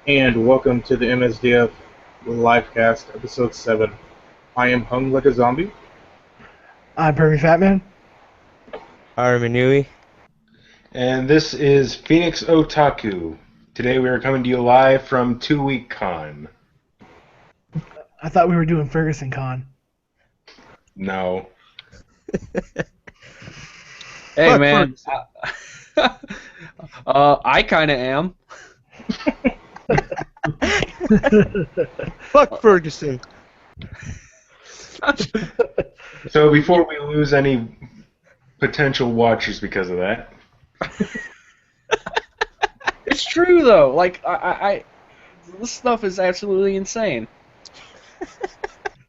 And welcome to the MSDF LiveCast, episode 7. I am hung like a zombie. I'm Pervy Fatman. Arminui. And this is Phoenix Otaku. Today we are coming to you live from 2 Week Con. I thought we were doing Ferguson Con. No. Hey Fuck man, I kind of am. Fuck Ferguson. So before we lose any potential watchers because of that, It's true though. Like this stuff is absolutely insane.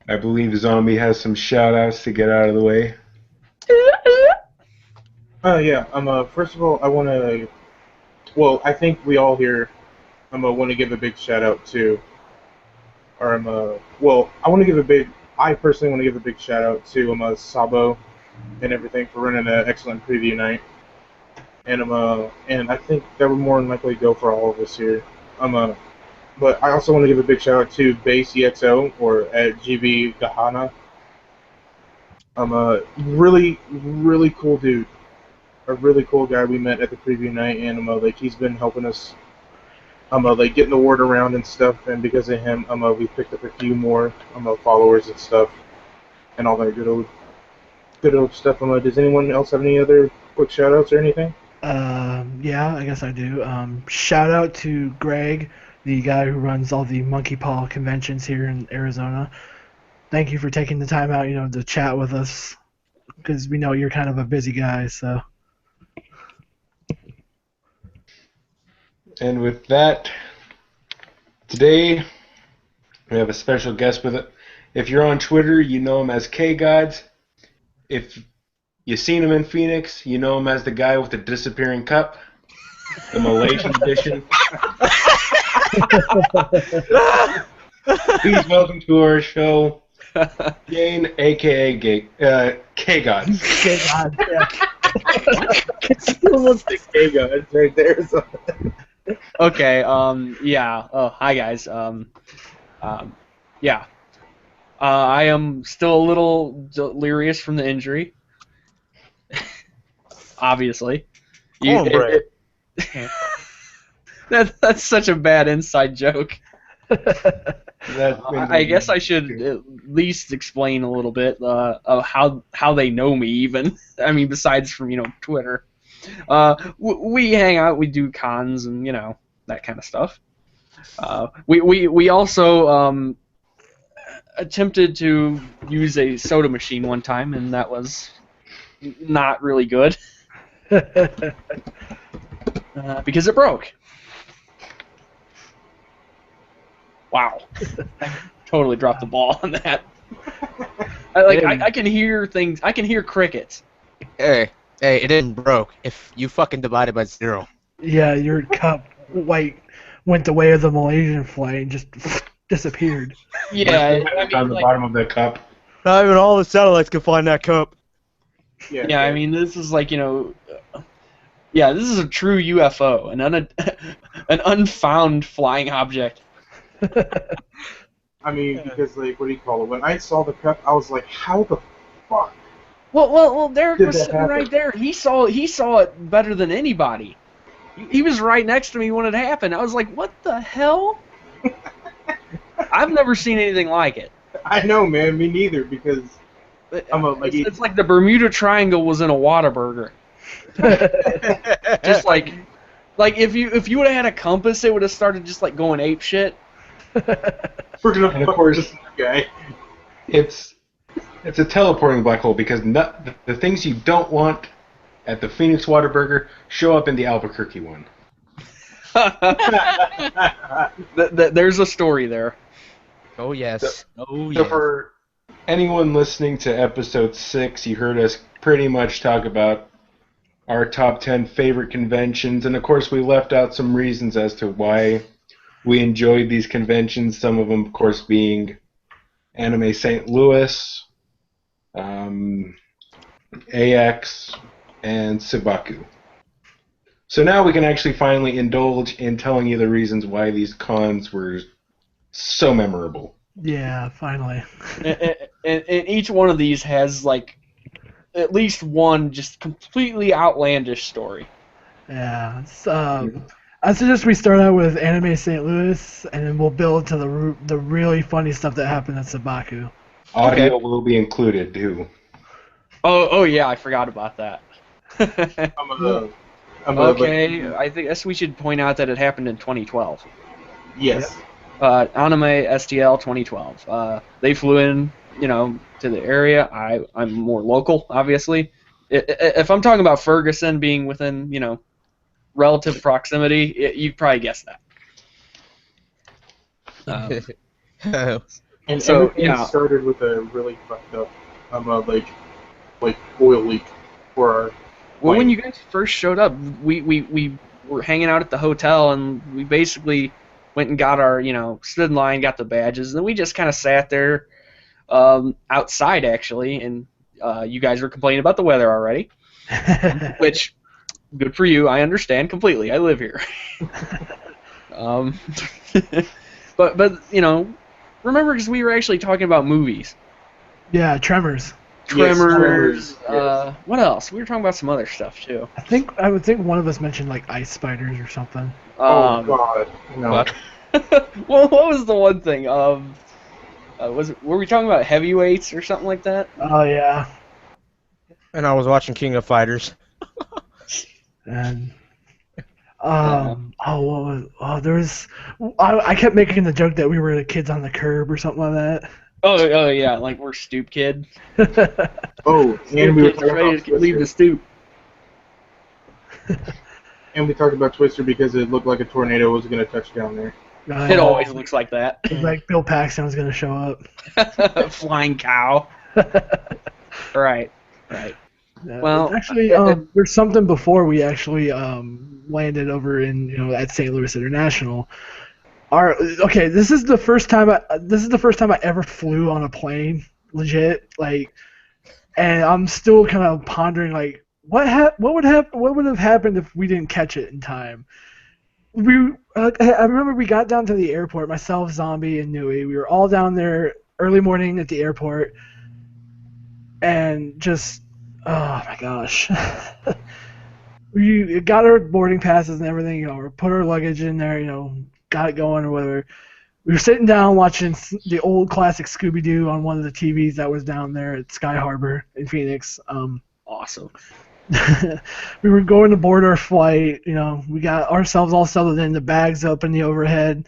I believe Zombie has some shout-outs to get out of the way. First of all, I want to, I think we all here, want to give a big shout out to, I personally want to give a big shout out to, Sabo and everything for running an excellent preview night. And I think that would more than likely go for all of us here. But I also want to give a big shout out to Base EXO or at GB Gahana. Really, really cool dude. A really cool guy we met at the preview night, and he's been helping us, getting the word around and stuff. And because of him, we picked up a few more, followers and stuff, and all that good old stuff. Does anyone else have any other quick shout outs or anything? Yeah, I guess I do. Shout out to Greg, the guy who runs all the Monkey Paw conventions here in Arizona. Thank you for taking the time out, to chat with us, because we know you're kind of a busy guy, so. And with that, today we have a special guest with it. If you're on Twitter, you know him as K-Gods. If you've seen him in Phoenix, you know him as the guy with the disappearing cup, the Malaysian edition. Please welcome to our show, Jane, a.k.a. K-Gods. K-God, yeah. It's almost the K-Gods right there. So. Okay. Yeah. Oh, hi guys. Yeah. I am still a little delirious from the injury. Obviously. Cornbread. That's such a bad inside joke. I guess I should at least explain a little bit of how they know me, even. I mean, besides from Twitter. We hang out, we do cons, and that kind of stuff. We also attempted to use a soda machine one time, and that was not really good because it broke. Wow, I totally dropped the ball on that. I can hear things. I can hear crickets. Hey, it didn't broke. If you fucking divided by 0. Yeah, your cup went the way of the Malaysian flight and just disappeared. Yeah, On the bottom of the cup. Not even all the satellites can find that cup. Yeah, I mean, this is like, yeah, this is a true UFO, an unfound flying object. I mean, because, what do you call it? When I saw the cup, I was like, how the fuck? Well, Derek Did was that sitting happen? right there. He saw it better than anybody. He was right next to me when it happened. I was like, what the hell? I've never seen anything like it. I know, man. Me neither, because It's like the Bermuda Triangle was in a Whataburger. Just like if you would have had a compass, it would have started just like going ape shit. we're gonna And of fuck course- this guy. It's a teleporting black hole because the things you don't want at the Phoenix Whataburger show up in the Albuquerque one. There's a story there. Oh yes. Oh So yes. for anyone listening to episode 6, you heard us pretty much talk about our top 10 favorite conventions, and of course we left out some reasons as to why we enjoyed these conventions, some of them of course being Anime St. Louis, AX, and Sabaku. So now we can actually finally indulge in telling you the reasons why these cons were so memorable. Yeah, finally. And each one of these has like at least one just completely outlandish story. Yeah. I suggest we start out with Anime St. Louis, and then we'll build to the really funny stuff that happened at Sabaku. Audio will be included too. Oh yeah, I forgot about that. Okay, I guess we should point out that it happened in 2012. Yes. Anime STL 2012. They flew in, to the area. I'm more local, obviously. If I'm talking about Ferguson being within, relative proximity, you'd probably guess that. And So, everything yeah. started with a really fucked up, like oil leak for our Well, when plane. you guys first showed up, we were hanging out at the hotel, and we basically went and got our, stood in line, got the badges, and then we just kind of sat there outside, actually, and you guys were complaining about the weather already, which, good for you, I understand completely. I live here. But remember, because we were actually talking about movies. Yeah, Tremors. Tremors. Yes. What else? We were talking about some other stuff too. I would think one of us mentioned like ice spiders or something. Oh God, no. What? Well, what was the one thing? Were we talking about heavyweights or something like that? Oh yeah. And I was watching King of Fighters. And I kept making the joke that we were the kids on the curb or something like Oh yeah, like we're stoop kid. that. Oh, and we were Kids talking ready about to leave the Twister. stoop. And we talked about Twister because it looked like a tornado was going to touch down there. It always looks like that. like Bill Paxton was gonna show up. Flying cow. Right. Yeah, Well, actually, there's something before we actually landed over in at St. Louis International. This is the first time I ever flew on a plane, legit. And I'm still kind of pondering what would have happened if we didn't catch it in time. I remember we got down to the airport, myself, Zombie, and Nui. We were all down there early morning at the airport, and just oh my gosh. We got our boarding passes and everything, we put our luggage in there, got it going or whatever. We were sitting down watching the old classic Scooby-Doo on one of the TVs that was down there at Sky Harbor in Phoenix. awesome. We were going to board our flight, we got ourselves all settled in, the bags up in the overhead.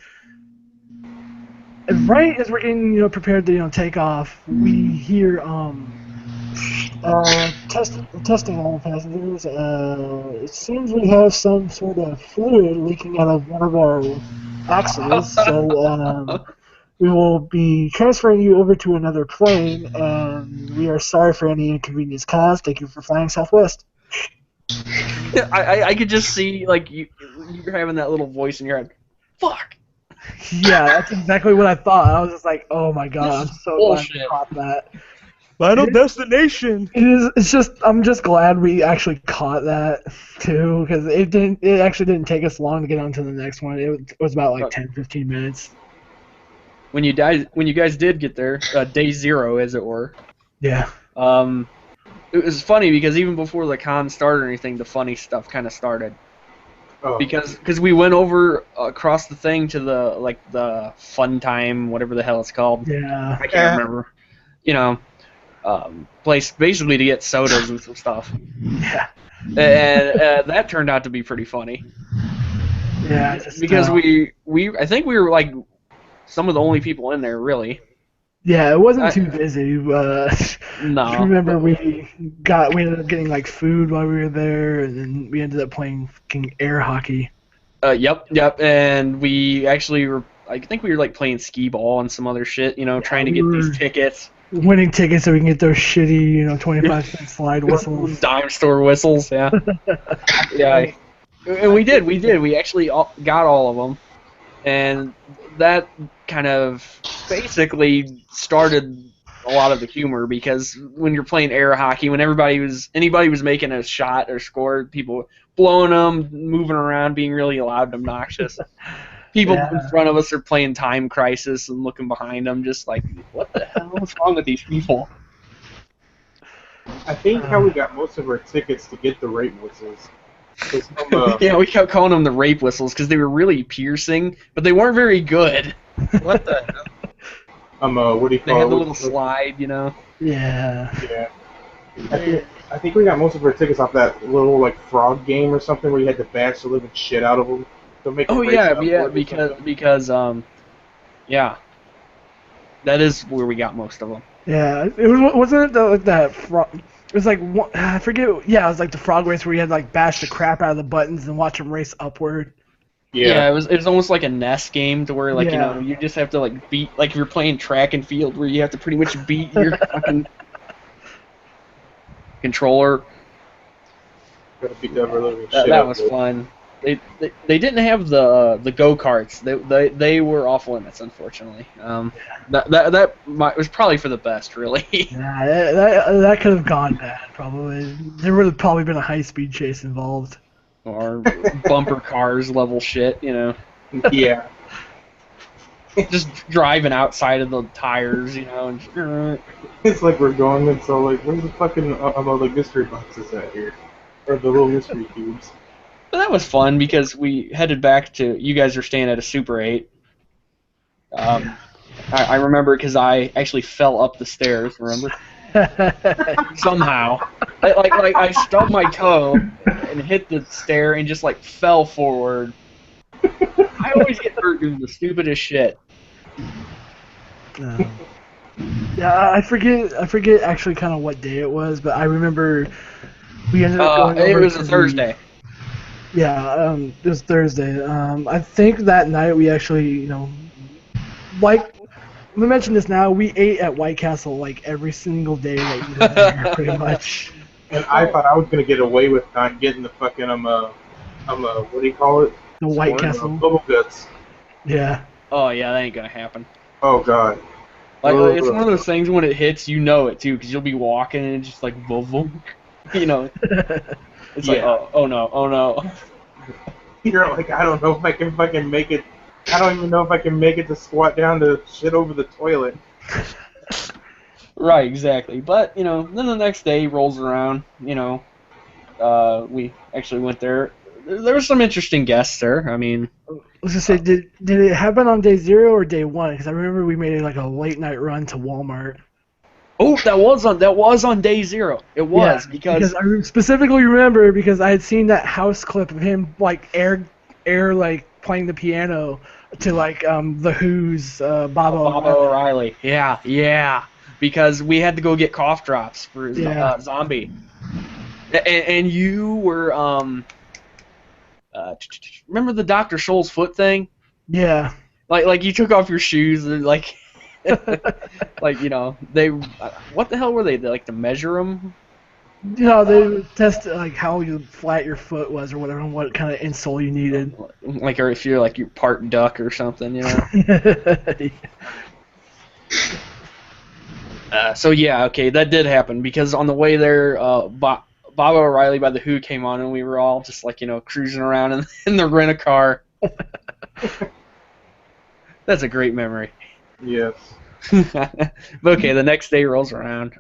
And right as we're getting, prepared to, take off, we hear, testing all passengers. It seems we have some sort of fluid leaking out of one of our axles, so we will be transferring you over to another plane, and we are sorry for any inconvenience caused. Thank you for flying Southwest. I could just see you're having that little voice in your head. Fuck. Yeah, that's exactly what I thought. I was just like, oh my god, I'm so glad we caught that. Final destination. It's just I'm just glad we actually caught that too, because it actually didn't take us long to get on to the next one. It was about 10-15 minutes. When you guys did get there, day zero, as it were. Yeah. It was funny because even before the con started or anything, the funny stuff kind of started. Oh. Because we went over across the thing to the fun time, whatever the hell it's called. Yeah. I can't remember. Place basically to get sodas and some stuff. Yeah. And that turned out to be pretty funny. Yeah. Because I think we were some of the only people in there, really. Yeah, it wasn't too busy. No. I remember we ended up getting food while we were there, and then we ended up playing fucking air hockey. Yep, and we actually were. I think we were playing skee ball and some other shit. Trying to get these tickets. Winning tickets so we can get those shitty, 25-cent slide whistles. Dime store whistles, yeah. Yeah. And we did. We actually got all of them, and that kind of basically started a lot of the humor, because when you're playing air hockey, when anybody was making a shot or score, people blowing them, moving around, being really loud and obnoxious. People in front of us are playing Time Crisis and looking behind them, just like, what the hell is wrong with these people? I think how we got most of our tickets to get the rape whistles. Yeah, we kept calling them the rape whistles because they were really piercing, but they weren't very good. What the hell? What do you call it? They had the little slide, you know. Yeah. Yeah. I think we got most of our tickets off that little like frog game or something where you had to bash the living shit out of them. Because yeah, that is where we got most of them. Yeah, wasn't it that frog? It was like I forget. Yeah, it was like the frog race where you had to like bash the crap out of the buttons and watch them race upward. Yeah, it was almost like a NES game to where like you know you just have to like beat, like if you're playing track and field where you have to pretty much beat your fucking controller. Gotta beat that living shit That out was of it. fun. They didn't have the go karts. They were off limits, unfortunately. That was probably for the best, really. Yeah, that could have gone bad. Probably there would have probably been a high speed chase involved. Or bumper cars level shit, you know. Yeah. Just driving outside of the tires, you know. And It's like we're going and so like where's the fucking like mystery boxes at here, or the little mystery cubes. But that was fun because we headed back to, you guys were staying at a Super 8. I remember because I actually fell up the stairs, remember? Somehow. I stubbed my toe and hit the stair and just like fell forward. I always get hurt doing the stupidest shit. Yeah, I forget actually kind of what day it was, but I remember we ended up going over it was to a Thursday. It was Thursday. I think that night we actually, you know, like we mentioned this now, we ate at White Castle like every single day that we were there, pretty much. And I thought I was gonna get away with not getting the fucking what do you call it? The White Castle. Bubble guts. Yeah. Oh yeah, that ain't gonna happen. Oh god. Like it's one of those things when it hits, you know it too, because you'll be walking and it's just like boom, you know. It's like oh no. You're like, I don't know if I can fucking make it. I don't even know if I can make it to squat down to shit over the toilet. Right, exactly. But, you know, then the next day rolls around, you know, we actually went there. There were some interesting guests there. I mean, I was gonna say, did it happen on day 0 or day 1? Because I remember we made like a late night run to Walmart. Oh, that was on day 0. It was because I specifically remember because I had seen that house clip of him like air like playing the piano to like the Who's Bob O'Reilly. Yeah. Because we had to go get cough drops for Zombie, and you were remember the Dr. Scholl's foot thing? Yeah. Like you took off your shoes and like. Like, you know, they what the hell were they like to measure them? You know, they test like how flat your foot was or whatever, and what kind of insole you needed. Like, or if you're like you part duck or something, you know. So yeah, okay, that did happen because on the way there, Bob O'Reilly by the Who came on, and we were all just like, you know, cruising around in the rent-a-car. That's a great memory. Yes. But okay, the next day rolls around.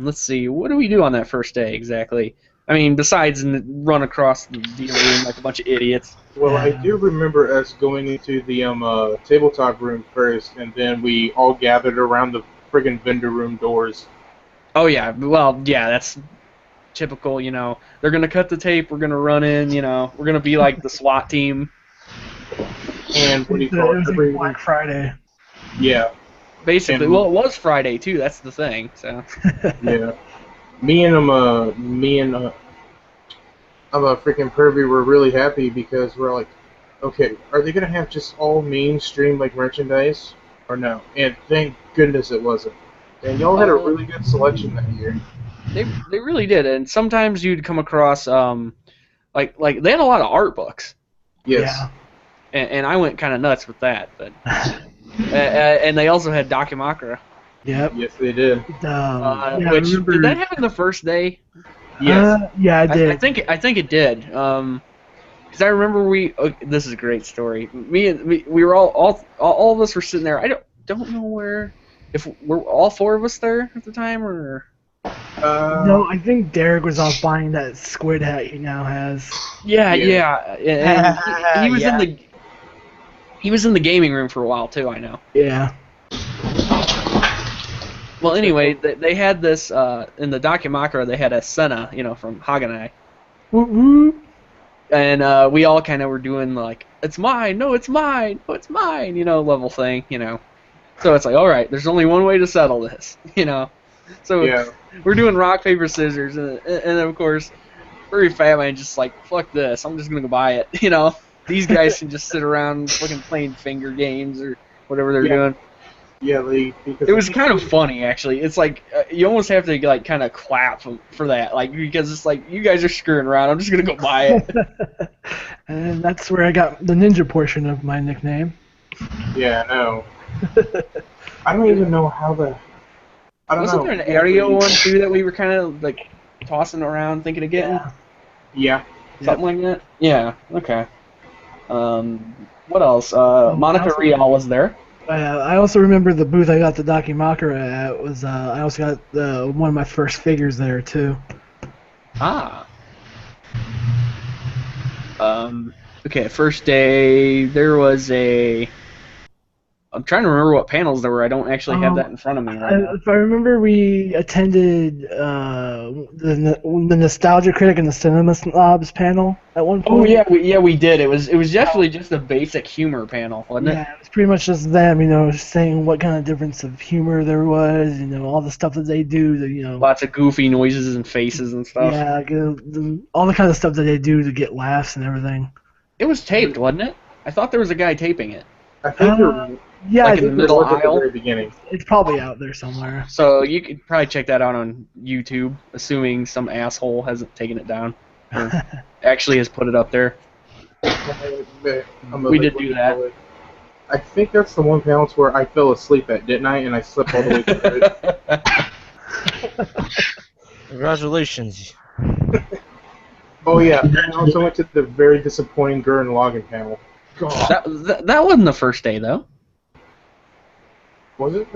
Let's see, what do we do on that first day exactly? I mean, besides run across the dealer room like a bunch of idiots. Well, I do remember us going into the tabletop room first, and then we all gathered around the friggin' vendor room doors. Oh yeah, well yeah, that's typical. You know, they're gonna cut the tape. We're gonna run in. You know, we're gonna be like the SWAT team. And what do you call it? Like Black Friday. Yeah. Basically, well, it was Friday too. That's the thing. So. Yeah. Me and freaking Pervy were really happy because we're like, okay, are they gonna have just all mainstream like merchandise or no? And thank goodness it wasn't. And y'all had a really good selection that year. They really did, and sometimes you'd come across like they had a lot of art books. Yes. Yeah. And I went kind of nuts with that, but and they also had Dakimakura. Yep. Yes, they did. Yeah, I Which remember. did that happen the first day? Yes. Yeah, I I did. think it did. Because I remember this is a great story. We were all of us were sitting there. I don't know where if were all four of us there at the time or. No, I think Derek was off buying that squid hat he now has. Yeah, Yeah. and he was Yeah. he was in the gaming room for a while too. I know. Yeah. Well, anyway, they had this in the Dakimakura. They had a Senna, from Haganai, Woo woo. and we all kind of were doing like, "It's mine, no, it's mine, no, it's mine," level thing, So it's like, all right, there's only one way to settle this, So Yeah. we're doing rock paper scissors, and of course, Furry Fat Man just like, fuck this, I'm just gonna go buy it, These guys can just sit around fucking playing finger games or whatever they're doing. Yeah, because It was kind of funny, actually. It's like you almost have to like kind of clap for that, like because it's like you guys are screwing around. I'm just gonna go buy it. And that's where I got the ninja portion of my nickname. Yeah, I know. I don't even know how the. I don't Wasn't know. there an Aereo one too that we were kind of like tossing around, thinking of getting Yeah. something like that? Yeah. Okay. What else? Monica Rial was there. I also remember the booth I got the Dakimakura at was I also got one of my first figures there too. Ah. Okay, first day there was a. I'm trying to remember what panels there were. I don't actually have that in front of me right now. If I remember, we attended the Nostalgia Critic and the Cinema Snobs panel at one point. Oh yeah, we did. It was actually just a basic humor panel, wasn't it? Yeah, it was pretty much just them, saying what kind of difference of humor there was, all the stuff that they do, Lots of goofy noises and faces and stuff. Yeah, all the kind of stuff that they do to get laughs and everything. It was taped, wasn't it? I thought there was a guy taping it. I think you're. Yeah, Like I in the think middle at the aisle. very beginning. it's probably out there somewhere. So you could probably check that out on YouTube, assuming some asshole hasn't taken it down or actually has put it up there. We did do that. I think that's the one panel where I fell asleep at, didn't I? And I slept all the way through it. Congratulations. Oh yeah, I also went to the very disappointing Gurren Lagann panel. God. That wasn't the first day though. Was it?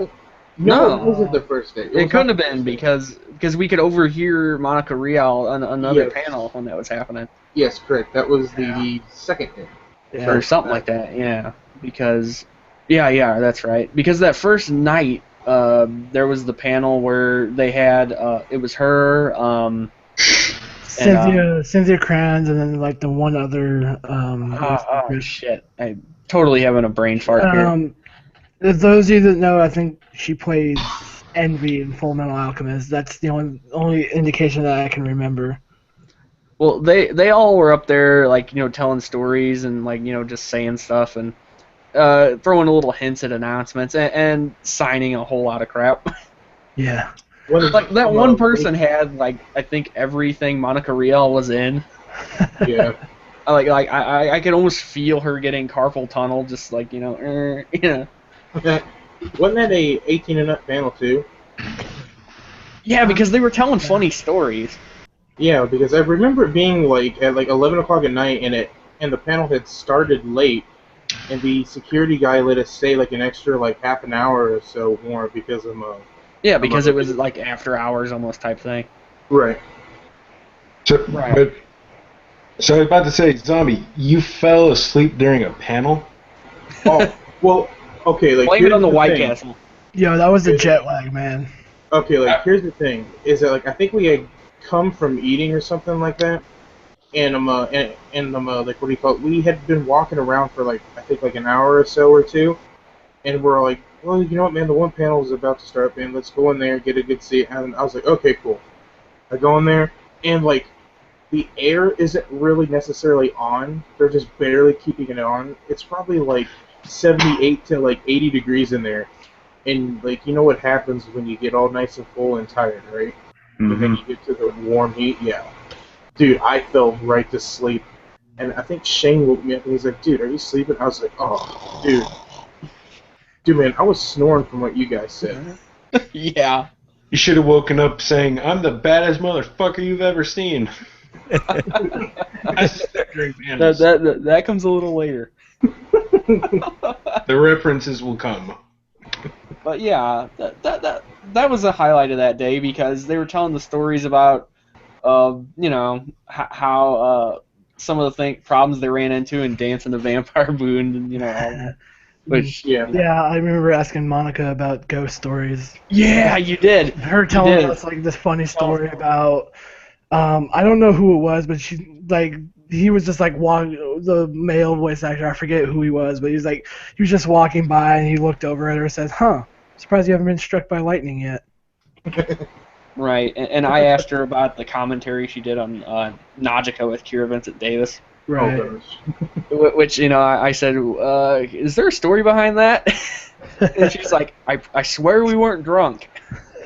No. It wasn't the first day. It couldn't have been because we could overhear Monica Rial on another panel when that was happening. Yes, correct. That was the second day. Yeah. Or something like that, yeah. Because, yeah, that's right. Because that first night, there was the panel where they had, it was her, Cynthia Kranz, and then like the one other. Shit. I'm totally having a brain fart here. Those of you that know, I think she plays Envy in Full Metal Alchemist. That's the only indication that I can remember. Well, they all were up there, like, telling stories and, like, just saying stuff and throwing a little hints at announcements and signing a whole lot of crap. Yeah. Like, that one person had, like, I think everything Monica Rial was in. Yeah. I could almost feel her getting carpal tunnel, just like, Wasn't that a 18 and up panel too? Yeah, because they were telling funny stories. Yeah, because I remember it being like at like 11 o'clock at night, and the panel had started late, and the security guy let us stay like an extra like half an hour or so more because of Yeah, because it was like after hours almost type thing. Right. So, Right. So I was about to say, Zombie, you fell asleep during a panel? Oh, well, okay, like Blame it on the White thing. Castle. Yo, that was the jet lag, man. Okay, like here's the thing: is that like I think we had come from eating or something like that, and like what do you call it? We had been walking around for like I think like an hour or so or two, and we're like, well, you know what, man, the one panel is about to start, man. Let's go in there, get a good seat. And I was like, okay, cool. I go in there, and like the air isn't really necessarily on. They're just barely keeping it on. It's probably like 78 to like 80 degrees in there. And, like, you know what happens when you get all nice and full and tired, right? Mm-hmm. And then you get to the warm heat, yeah. Dude, I fell right to sleep. And I think Shane woke me up and he's like, dude, are you sleeping? I was like, oh, dude. Dude, man, I was snoring from what you guys said. Yeah. You should have woken up saying, "I'm the baddest motherfucker you've ever seen." I slept during panels. That comes a little later. The references will come. But yeah, that was a highlight of that day because they were telling the stories about, you know, how some of the problems they ran into in Dancing the Vampire Moon, and you know all that. Which Yeah. Yeah, I remember asking Monica about ghost stories. yeah, you did. Her You telling did. us like this funny story about I don't know who it was, but he was just like the male voice actor, I forget who he was, but he was just walking by and he looked over at her and says, "Huh, surprised you haven't been struck by lightning yet." Right, and I asked her about the commentary she did on Najika with Kira Vincent Davis. Right. Oh, gosh. Which, you know, I said, is there a story behind that? And she's like, I swear we weren't drunk.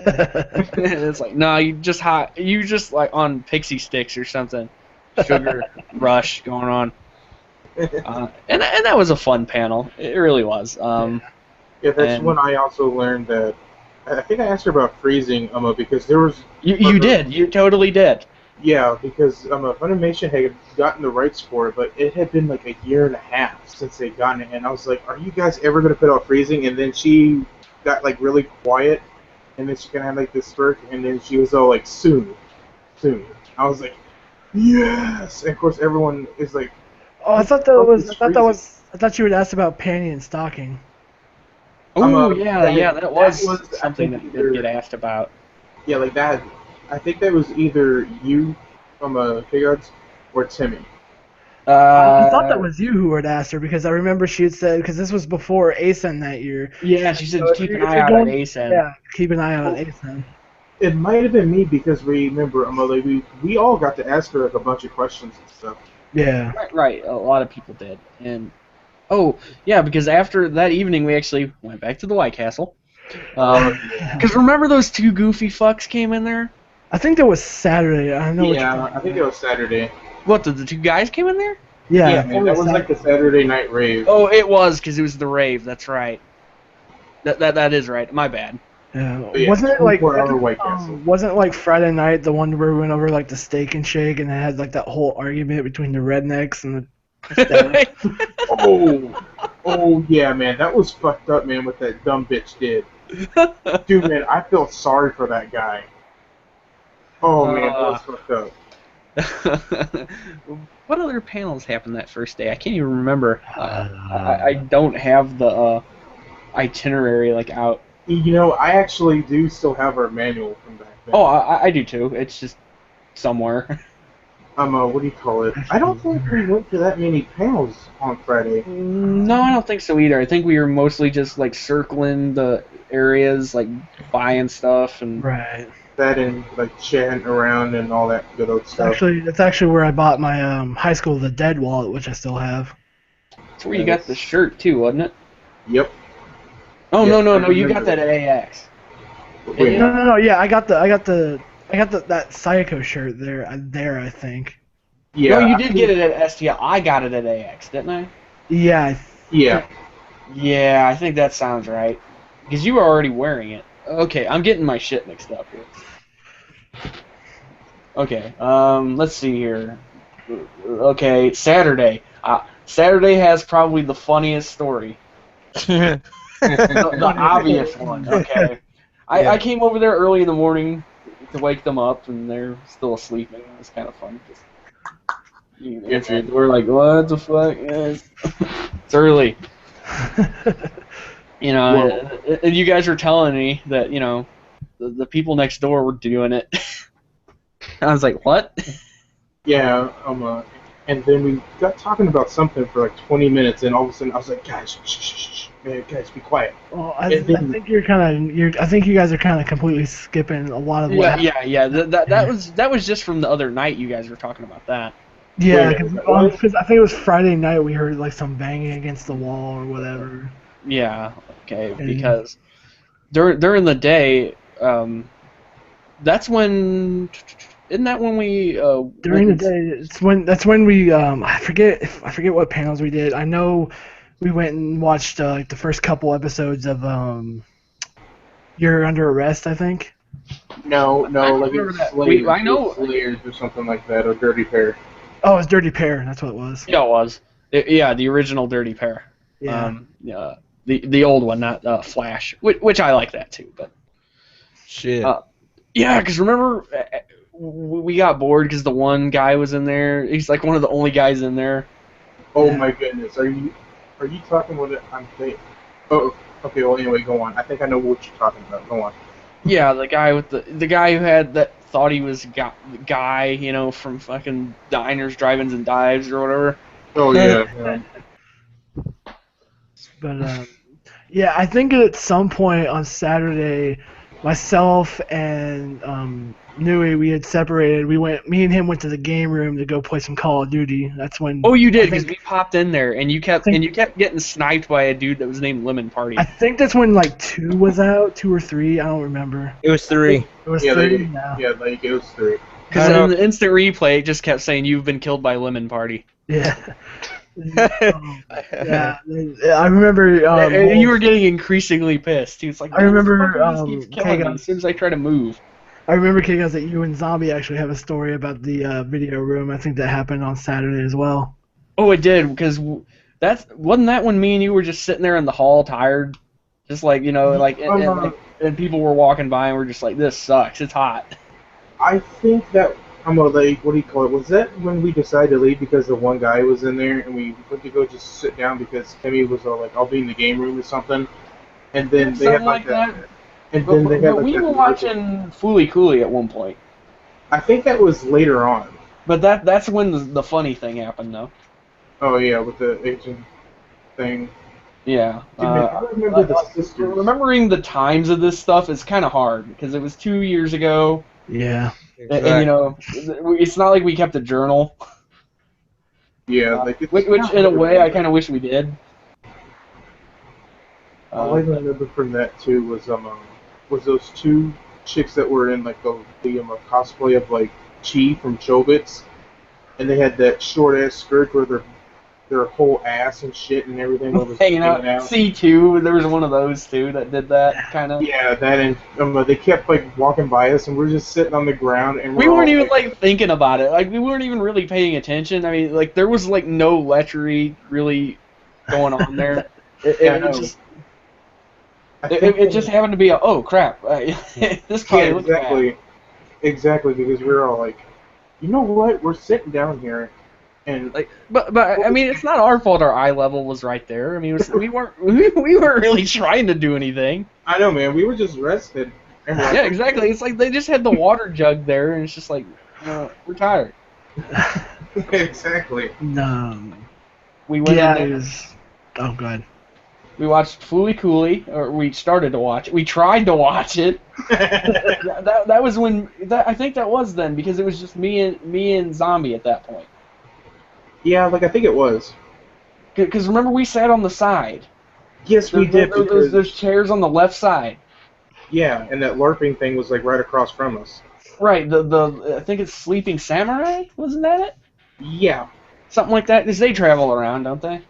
And it's like, no, you just like on pixie sticks or something. Sugar rush going on. And that was a fun panel. It really was. Yeah, that's and- when I also learned that. I think I asked her about freezing, because there was. You did. You totally did. Yeah, because Funimation had gotten the rights for it, but it had been like a year and a half since they'd gotten it, and I was like, "Are you guys ever gonna put out freezing?" And then she got like really quiet, and then she kind of had like this smirk, and then she was all like, "Soon." I was like, "Yes!" And of course, everyone is like, Oh, I thought I thought you would ask about panty and stocking. Oh yeah, that was I something think that did get asked about. yeah, like that. I think that was either you from Figards or Timmy. I thought that was you who had asked her because I remember she had said because this was before ASEN that year. Yeah, she said So keep if an you're eye out going- on ASEN. Yeah, keep an eye out on ASEN. It might have been me because remember, like we all got to ask her like a bunch of questions and stuff. Yeah. Right. A lot of people did, and yeah, because after that evening we actually went back to the White Castle. Because remember those two goofy fucks came in there? I think that was Saturday. I know. Yeah, I think it was Saturday. What, the two guys came in there? Yeah, man, that was like the Saturday night rave. Oh, it was, because it was the rave, that's right. That is right, my bad. Yeah. Yeah, Wasn't it like 24-hour White Castle. wasn't it like Friday night the one where we went over like the Steak and Shake and they had like that whole argument between the rednecks and the Oh yeah, man, that was fucked up, man. What that dumb bitch did, dude, man, I felt sorry for that guy. Oh man, that was fucked up. What other panels happened that first day? I can't even remember. I don't have the itinerary like out. You know, I actually do still have our manual from back then. Oh, I do too. It's just somewhere. What do you call it? I don't think we went to that many panels on Friday. No, I don't think so either. I think we were mostly just like circling the areas, like buying stuff and. right. That and like chatting around and all that good old stuff. That's actually where I bought my High School of the Dead wallet, which I still have. That's where you got the shirt too, wasn't it? Yep. Oh Yes, no, I you got remember. that at AX. Wait, No. Yeah, I got that Psycho shirt there. I think. Yeah. No, you did get it at STL. I got it at AX, didn't I? Yeah. Yeah. Yeah, I think that sounds right. Because you were already wearing it. Okay, I'm getting my shit mixed up here. Okay, let's see here. Okay, Saturday. Saturday has probably the funniest story. The obvious one, okay. I came over there early in the morning to wake them up, and they're still asleep, and it was kind of fun. Just, you answer the door like, what the fuck? It's early. You know, and you guys were telling me that, you know, the people next door were doing it. I was like, what? Yeah. And then we got talking about something for like 20 minutes, and all of a sudden I was like, guys, shh, man, guys, be quiet. Well, I think I think you guys are kind of completely skipping a lot of. Yeah. That was just from the other night. You guys were talking about that. Yeah, because I think it was Friday night we heard like some banging against the wall or whatever. Yeah. Okay. Because during the day, that's when. Isn't that when we during the day? That's when we I forget what panels we did. I know we went and watched like the first couple episodes of You're under arrest, I think. No, I like remember it's that. Slayers. I know. Slayers or something like that, or Dirty Pair. Oh, it's Dirty Pair. That's what it was. Yeah, it was. Yeah, the original Dirty Pair. Yeah. The old one, not Flash, which I like that too. But Shit. yeah, because remember we got bored because the one guy was in there. He's like one of the only guys in there. Oh Yeah. my goodness, are you talking about it? I'm thinking. Oh, okay. Well, anyway, go on. I think I know what you're talking about. Go on. Yeah, the guy with the guy who had that thought he was guy, you know, from fucking diners, drive-ins, and dives or whatever. Oh yeah. But yeah, I think at some point on Saturday, myself and Nui, we had separated. Me and him went to the game room to go play some Call of Duty. That's when. Oh, you did, I because think- we popped in there and you kept getting sniped by a dude that was named Lemon Party. I think that's when like 2 was out, 2 or 3. I don't remember. It was 3. It was Yeah, 3 now. yeah, like it was 3. Because in the instant replay, it just kept saying you've been killed by Lemon Party. Yeah. Yeah, I remember. You were getting increasingly pissed. He was like, I remember, "This fucker just keeps killing me Kagan. as soon as I try to move." I remember, Kagos, that you and Zombie actually have a story about the video room. I think that happened on Saturday as well. Oh, it did, because wasn't that when me and you were just sitting there in the hall, tired, just like and people were walking by and we're just like, this sucks. It's hot. I think that like, what do you call it? Was that when we decided to leave because the one guy was in there and we went to go just sit down because Timmy was all like, I'll be in the game room or something, and then they had Something like that. and then they had But like we that were commercial. watching Fooly Cooley at one point. I think that was later on. But that's when the funny thing happened, though. Oh yeah, with the agent thing. Yeah. Dude, man, I remember the sisters. Remembering the times of this stuff is kind of hard because it was 2 years ago, Yeah. and you know, it's not like we kept a journal. Yeah, like it's Which in a way, I kind of wish we did. All I remember from that too was those 2 chicks that were in like the cosplay of like Chi from Chobits, and they had that short ass skirt where their whole ass and shit and everything was Hanging out. C2, there was one of those too that did that kind of. Yeah, that and they kept like walking by us and we're just sitting on the ground and We we're weren't all, even like thinking about it. Like we weren't even really paying attention. I mean, like there was like no lechery really going on there. It just happened to be oh crap. This probably looks bad. Exactly, because we were all like, you know what? We're sitting down here, and Like, but I mean, it's not our fault. Our eye level was right there. I mean, we weren't really trying to do anything. I know, man. We were just rested. And we're like, Yeah, exactly. It's like they just had the water jug there, and it's just like, we're tired. Exactly. No. We went Yeah, in it there, was. Oh, God. we watched Fooly Cooley, or we started to watch it. We tried to watch it. That was when I think that was then because it was just me and Zombie at that point. Yeah, like I think it was. Because remember we sat on the side. Yes, we did. There's chairs on the left side. Yeah, and that LARPing thing was like right across from us. Right. The I think it's Sleeping Samurai. Wasn't that it? Yeah, Something like that. Because they travel around, don't they?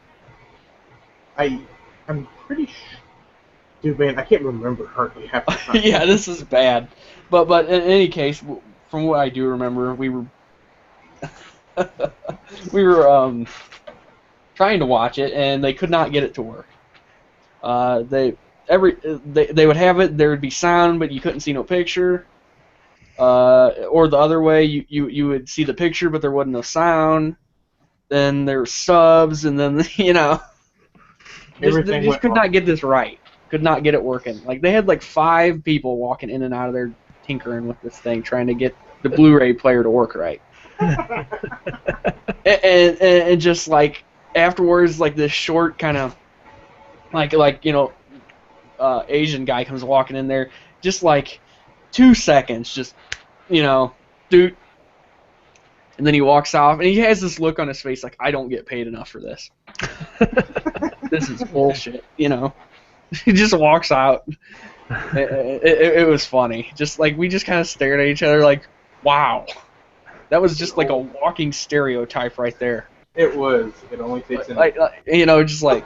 I'm pretty sure. Dude, man, I can't remember hardly half the time. Yeah, this is bad. But in any case, from what I do remember, we were trying to watch it and they could not get it to work. They would have it. There would be sound, but you couldn't see no picture. Or the other way, you would see the picture, but there wasn't no sound. Then there were subs, and then Everything they just went could wrong. not get this right. Could not get it working. Like they had like 5 people walking in and out of there tinkering with this thing, trying to get the Blu-ray player to work right. and just like afterwards, like this short kind of like Asian guy comes walking in there, just like 2 seconds, just dude. And then he walks off, and he has this look on his face like, I don't get paid enough for this. This is bullshit, He just walks out. It was funny. Just like, we just kind of stared at each other like, wow. That was just like a walking stereotype right there. It was. It only takes an just like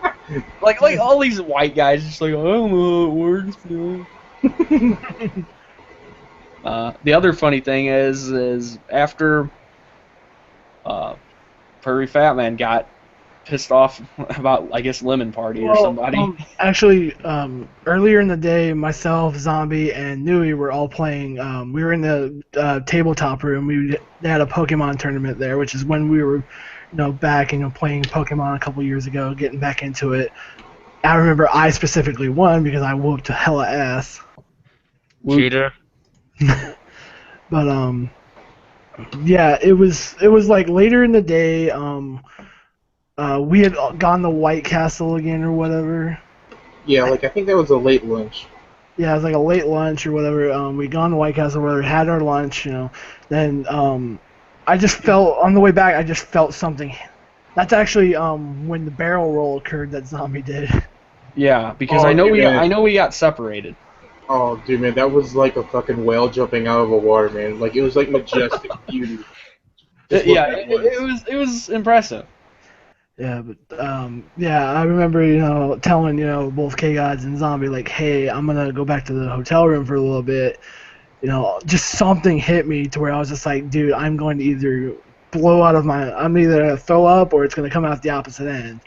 all these white guys just like, I don't know how it works, The other funny thing is after Furry Fat Man got pissed off about, I guess, Lemon Party or somebody. Actually, earlier in the day, myself, Zombie, and Nui were all playing. We were in the tabletop room. They had a Pokemon tournament there, which is when we were, back, playing Pokemon a couple years ago, getting back into it. I remember I specifically won because I whooped hella ass. Cheater. But yeah, it was like later in the day. We had gone to White Castle again or whatever. Yeah, like I think that was a late lunch. Yeah, it was like a late lunch or whatever. We'd gone to White Castle or whatever, had our lunch, Then I just felt, on the way back, I just felt something. That's actually when the barrel roll occurred that Zombie did. Yeah, because I know we got separated. Oh, dude, man, that was like a fucking whale jumping out of the water, man. Like, it was like majestic beauty. It was impressive. Yeah, but yeah, I remember telling both K-Gods and Zombie like, hey, I'm gonna go back to the hotel room for a little bit. Just something hit me to where I was just like, dude, I'm going to either I'm either gonna throw up or it's gonna come out the opposite end.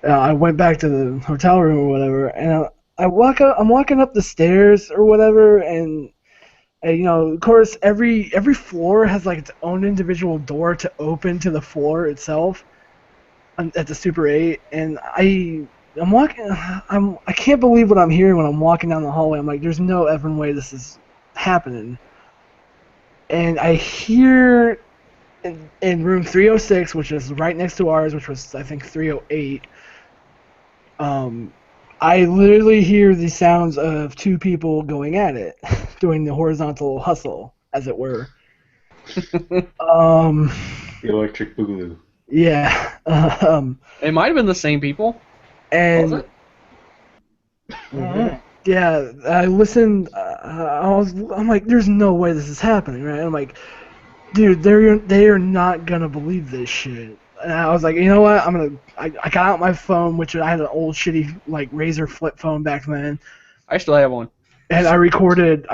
I went back to the hotel room or whatever, and I'm walking up the stairs or whatever, and of course, every floor has like its own individual door to open to the floor itself. At the Super 8, and I can't believe what I'm hearing when I'm walking down the hallway. I'm like, there's no effing way this is happening. And I hear in room 306, which is right next to ours, which was I think 308. I literally hear the sounds of two people going at it, doing the horizontal hustle, as it were. The electric boogaloo. Yeah. It might have been the same people. And Was it? yeah, I listened. I'm like, there's no way this is happening, right? I'm like, dude, they are not gonna believe this shit. And I was like, you know what? I got out my phone, which I had an old shitty like Razor flip phone back then. I still have one. And I recorded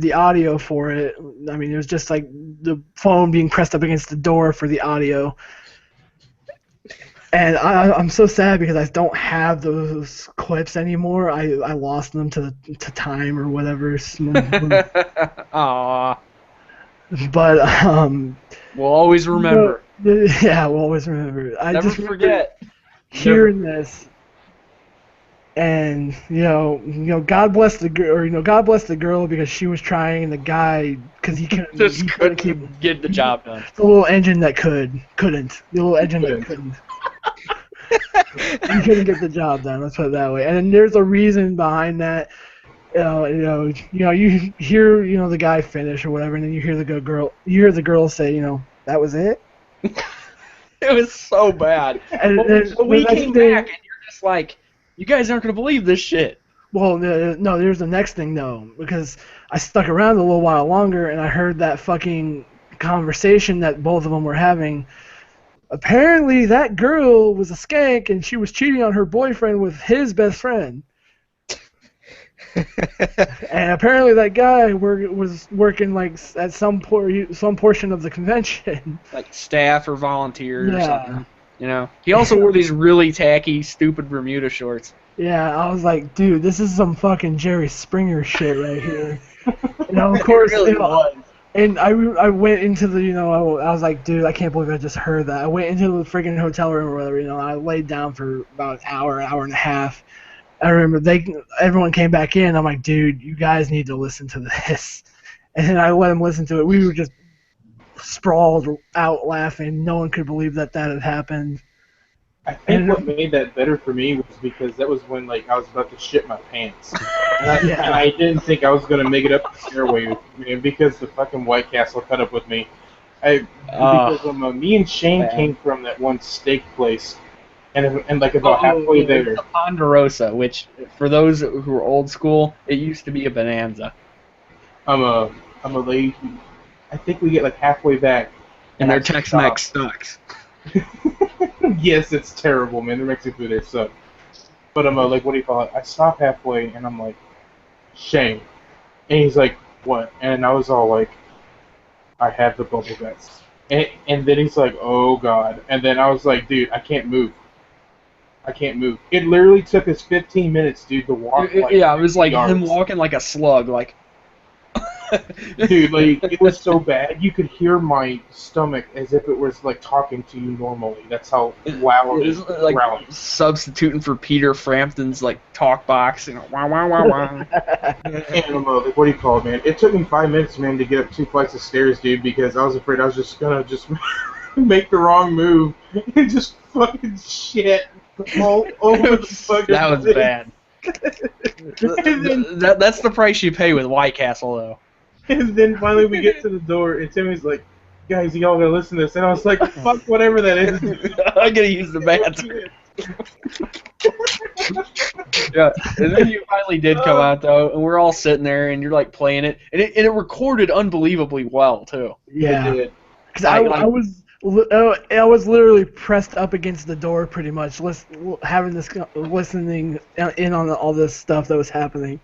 the audio for it. I mean, it was just like the phone being pressed up against the door for the audio. And I'm so sad because I don't have those clips anymore. I lost them to time or whatever. Aww. But we'll always remember. Yeah, we'll always remember. I Never just forget. Hearing this, and God bless the girl, or God bless the girl because she was trying, and the guy because he couldn't keep get the job done. The little engine that couldn't. The little engine that couldn't. He couldn't get the job done. Let's put it that way. And then there's a reason behind that. You hear the guy finish or whatever, and then you hear the girl say, that was it. It was so bad. But we came back, and you're just like, you guys aren't gonna believe this shit. Well, no, there's the next thing though, because I stuck around a little while longer, and I heard that fucking conversation that both of them were having. Apparently, that girl was a skank, and she was cheating on her boyfriend with his best friend. And apparently, that guy was working like at some portion of the convention, like staff or volunteer or something. He also wore these really tacky, stupid Bermuda shorts. Yeah, I was like, dude, this is some fucking Jerry Springer shit right here. Of course, it really was. And I went into the, I was like, dude, I can't believe I just heard that. I went into the freaking hotel room or whatever, I laid down for about an hour and a half. I remember everyone came back in. I'm like, dude, you guys need to listen to this. And then I let them listen to it. We were just sprawled out laughing. No one could believe that had happened. I think what made that better for me was because that was when I was about to shit my pants. And I didn't think I was going to make it up the stairway because the fucking White Castle caught up with me. Because me and Shane came from that one steak place. And about halfway there. It's a Ponderosa, which, for those who are old school, it used to be a Bonanza. I'm a lady. I think we get halfway back. And their Tex-Mex sucks. Yes, it's terrible, man. The Mexican food there sucks. But I'm like, what do you call it? I stop halfway and I'm like, Shane. And he's like, what? And I was all like, I have the bubble guts. And then he's like, oh god. And then I was like, dude, I can't move. I can't move. It literally took us 15 minutes, dude, to walk like Yeah, it was like him yards. walking like a slug, like. Dude, like, it was so bad. You could hear my stomach as if it was, like, talking to you normally. That's how loud It was like growling. substituting for Peter Frampton's like talk box, you know, wow, wow, wow, wow. And like, what do you call it, man? It took me 5 minutes, man, to get up 2 flights of stairs, dude, because I was afraid I was just gonna make the wrong move and just fucking shit all over the fucking That was thing. bad. And then, That's the price you pay with White Castle, though. and then finally we get to the door, and Timmy's like, guys, y'all gotta listen to this. And I was like, fuck whatever that is. I'm gonna use the bathroom. Yeah, and then you finally did come out though, and we're all sitting there, and you're like playing it, and it recorded unbelievably well too. Yeah. It did. Because I was literally pressed up against the door pretty much, listening in on all this stuff that was happening.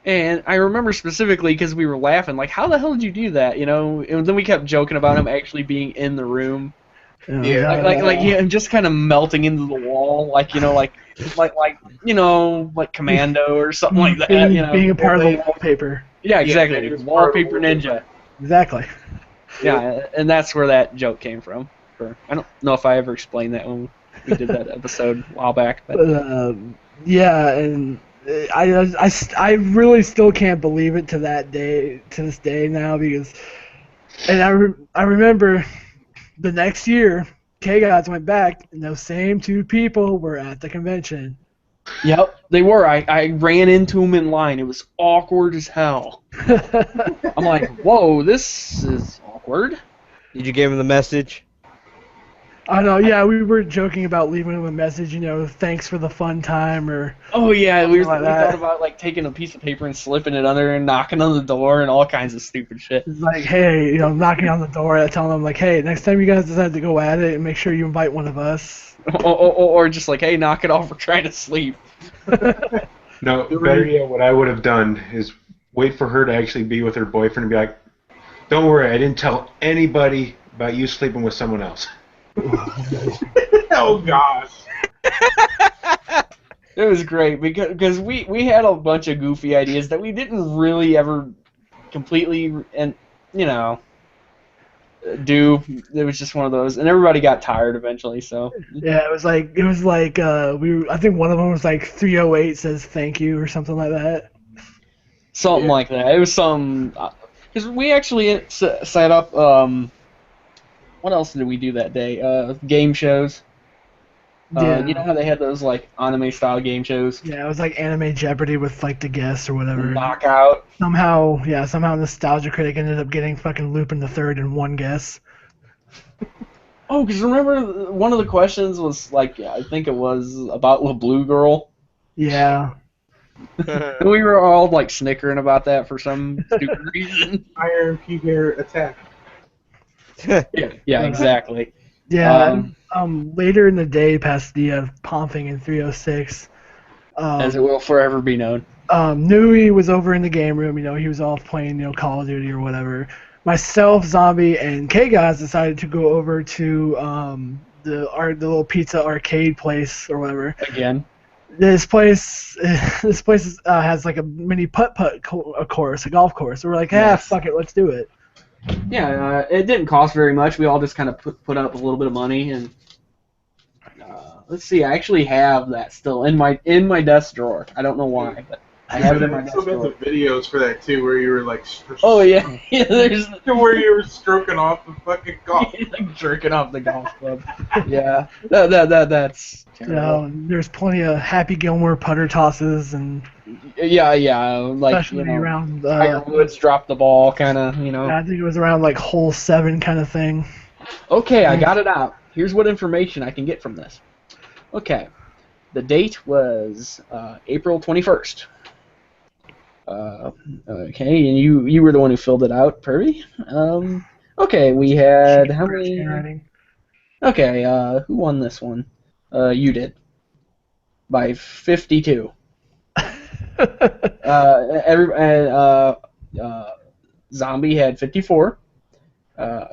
And I remember specifically because we were laughing, like, how the hell did you do that? You know, and then we kept joking about him actually being in the room. Yeah. Like him just kind of melting into the wall, like, you know, like Commando or something like that, you know. Being a part of the wallpaper. Yeah, exactly. Yeah, He was it's part of Wallpaper the Ninja. Exactly. Yeah, and that's where that joke came from. I don't know if I ever explained that when we did that episode a while back. But Yeah, and I really still can't believe it to this day now, because, and I remember the next year, K-Gods went back, and those same two people were at the convention. Yep, they were. I ran into them in line. It was awkward as hell. I'm like, whoa, this is awkward. Did you give him the message? I know, yeah, we were joking about leaving him a message, you know, thanks for the fun time, or... Oh yeah, we Something like that. thought about like taking a piece of paper and slipping it under and knocking on the door and all kinds of stupid shit. It's like, hey, you know, knocking on the door, telling them, like, hey, next time you guys decide to go at it, make sure you invite one of us. Or just like, hey, knock it off, we're trying to sleep. No, better yet, what I would have done is wait for her to actually be with her boyfriend and be like, don't worry, I didn't tell anybody about you sleeping with someone else. Oh gosh. It was great because we had a bunch of goofy ideas that we didn't really ever completely do. It was just one of those, and everybody got tired eventually. So Yeah, it was like I think one of them was like 308 says thank you or something like that. something like that. It was some because we actually set up. What else did we do that day? Game shows. Yeah. You know how they had those like anime style game shows? Yeah, it was like Anime Jeopardy with like the guests or whatever. Knockout. Somehow Nostalgia Critic ended up getting fucking Lupin the Third in one guess. Oh, because remember one of the questions was like, I think it was about the Blue Girl. Yeah. And we were all like snickering about that for some stupid reason. Iron P-Bear attack. Yeah, exactly. Yeah. Later in the day, past the Palm thing in 306. As it will forever be known. Nui was over in the game room. You know, he was off playing, you know, Call of Duty or whatever. Myself, Zombie, and K-Guys decided to go over to the little pizza arcade place or whatever. Again. This place has like a mini putt-putt course, a golf course. So we're like, Yes. fuck it, let's do it. Yeah, it didn't cost very much. We all just kind of put up a little bit of money, and let's see. I actually have that still in my desk drawer. I don't know why, but I have it in my I desk still got drawer. the videos for that too, where you were like, Oh yeah, yeah. There's where you were stroking off the fucking golf. like jerking off the golf club. Yeah, that's You terrible. know, there's plenty of Happy Gilmore putter tosses, and Yeah, like especially around. Tiger Woods dropped the ball, kind of, you know. I think it was around like hole 7 kind of thing. Okay, I got it out. Here's what information I can get from this. Okay, the date was April 21st. Okay, and you were the one who filled it out, Purdy. Okay, we had how many? Handwriting. Okay, who won this one? You did. by 52. Zombie had 54.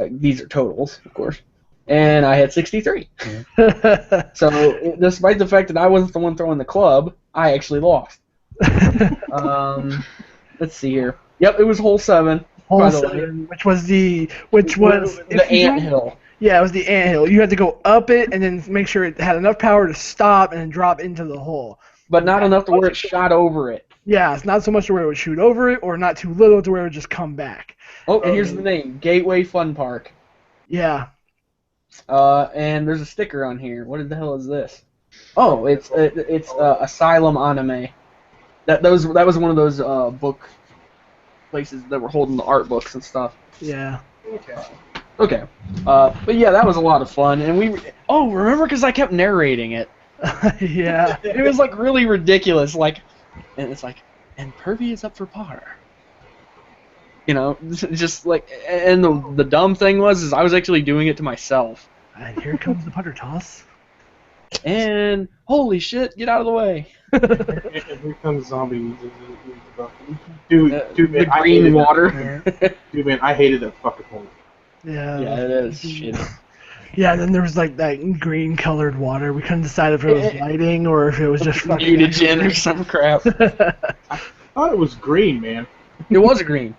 These are totals, of course. And I had 63. So, despite the fact that I wasn't the one throwing the club, I actually lost. Let's see here. Yep, it was hole 7. Hole by the way. 7, which was the anthill. Yeah, it was the anthill. You had to go up it and then make sure it had enough power to stop and then drop into the hole. But not enough to where it shot over it. Yeah, it's not so much to where it would shoot over it, or not too little to where it would just come back. Oh, and here's the name, Gateway Fun Park. Yeah. And there's a sticker on here. What the hell is this? Oh, it's Asylum Anime. That was one of those book places that were holding the art books and stuff. Yeah. Okay. But yeah, that was a lot of fun, and remember because I kept narrating it. Yeah. It was like really ridiculous, and it's like, and Pervy is up for par. You know, just like, and the dumb thing was I was actually doing it to myself. And here comes the putter toss. And holy shit, get out of the way. And here comes Zombie. Dude, man, the I green hated water. Dude, man, I hated that fucking hole. Yeah. Yeah, it is. Shit. Yeah, then there was like that green colored water. We couldn't decide if it was lighting or if it was just fucking mutagen or some crap. I thought it was green, man. It was green.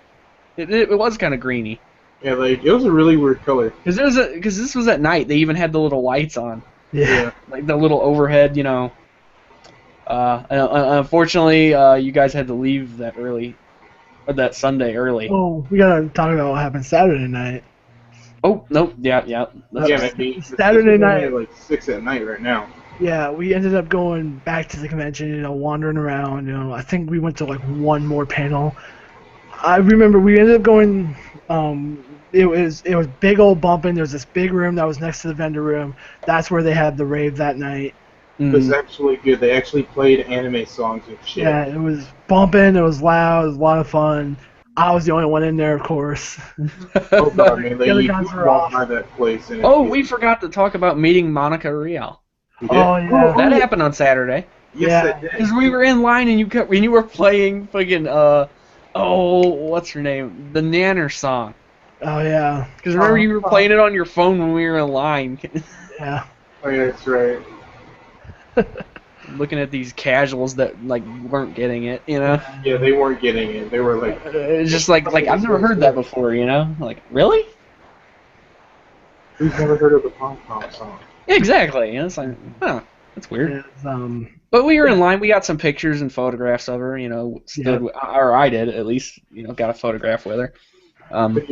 It was kind of greeny. Yeah, like, it was a really weird color. Because this was at night. They even had the little lights on. Yeah. Like the little overhead, you know. Unfortunately, you guys had to leave that that Sunday early. Oh, we gotta talk about what happened Saturday night. Oh, nope, yeah. Yeah, man, Saturday night. It's like 6 at night right now. Yeah, we ended up going back to the convention, you know, wandering around, you know. I think we went to like one more panel. I remember we ended up going, it was big old bumping. There was this big room that was next to the vendor room. That's where they had the rave that night. It was actually good. They actually played anime songs and shit. Yeah, it was bumping, it was loud, it was a lot of fun. I was the only one in there, of course. Oh god, man, The other you guys were walk off. by that place. And We forgot to talk about meeting Monica Real. Oh, yeah. That happened on Saturday. Yes, Yeah. it did. Because we were in line and you were playing fucking what's her name? The Nanner song. Oh, yeah. Because remember you were playing it on your phone when we were in line. Yeah. Oh yeah, that's right. Looking at these casuals that like weren't getting it, you know. Yeah, they weren't getting it. They were like, It's just like I've never heard that before, you know. Like really? we've never heard of the pom pom song. Yeah, exactly. And it's like, huh, that's weird. It's, But we were in line. We got some pictures and photographs of her. You know, or I did at least. You know, got a photograph with her. But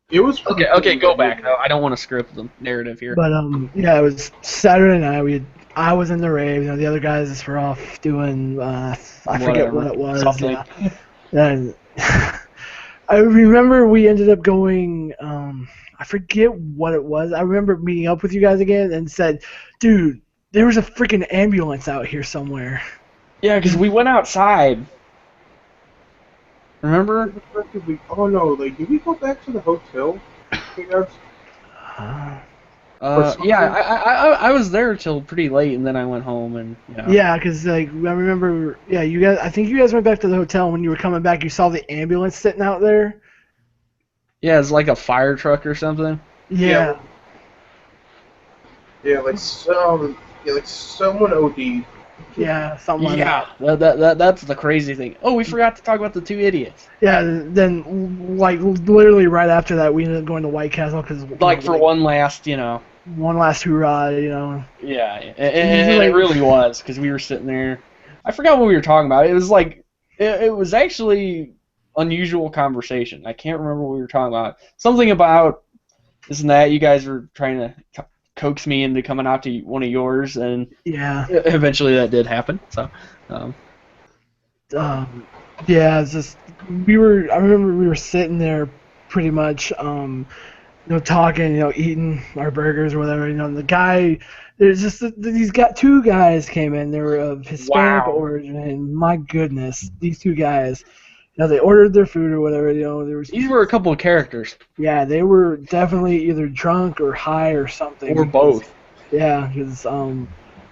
it was Okay. Go back though. I don't want to screw up the narrative here. But yeah, it was Saturday night. I was in the rave. You know, the other guys were off doing I forget what it was. Something. Yeah. And I remember we ended up going. I forget what it was. I remember meeting up with you guys again and said, "Dude, there was a freaking ambulance out here somewhere." Yeah, because we went outside. Remember? Oh no! Like, did we go back to the hotel? I was there till pretty late, and then I went home, and you know. Yeah, because like I remember, yeah, you guys. I think you guys went back to the hotel. When you were coming back, you saw the ambulance sitting out there. Yeah, it's like a fire truck or something. Yeah. Yeah, like someone OD'd. Yeah, something like that. Yeah, that's the crazy thing. Oh, we forgot to talk about the 2 idiots. Yeah, then like literally right after that, we ended up going to White Castle because For one last, you know. One last hoorah, you know. Yeah, and it really was because we were sitting there. I forgot what we were talking about. It was like it was actually unusual conversation. I can't remember what we were talking about. Something about this and that. You guys were trying to coax me into coming out to one of yours, and yeah, eventually that did happen. So, yeah, it's just I remember we were sitting there pretty much, you know, talking, you know, eating our burgers or whatever. You know, the guy, there's just these two guys came in. They were of Hispanic origin, and my goodness, these 2 guys. You know, they ordered their food or whatever. You know, these were a couple of characters. Yeah, they were definitely either drunk or high or something. Or both. Yeah, because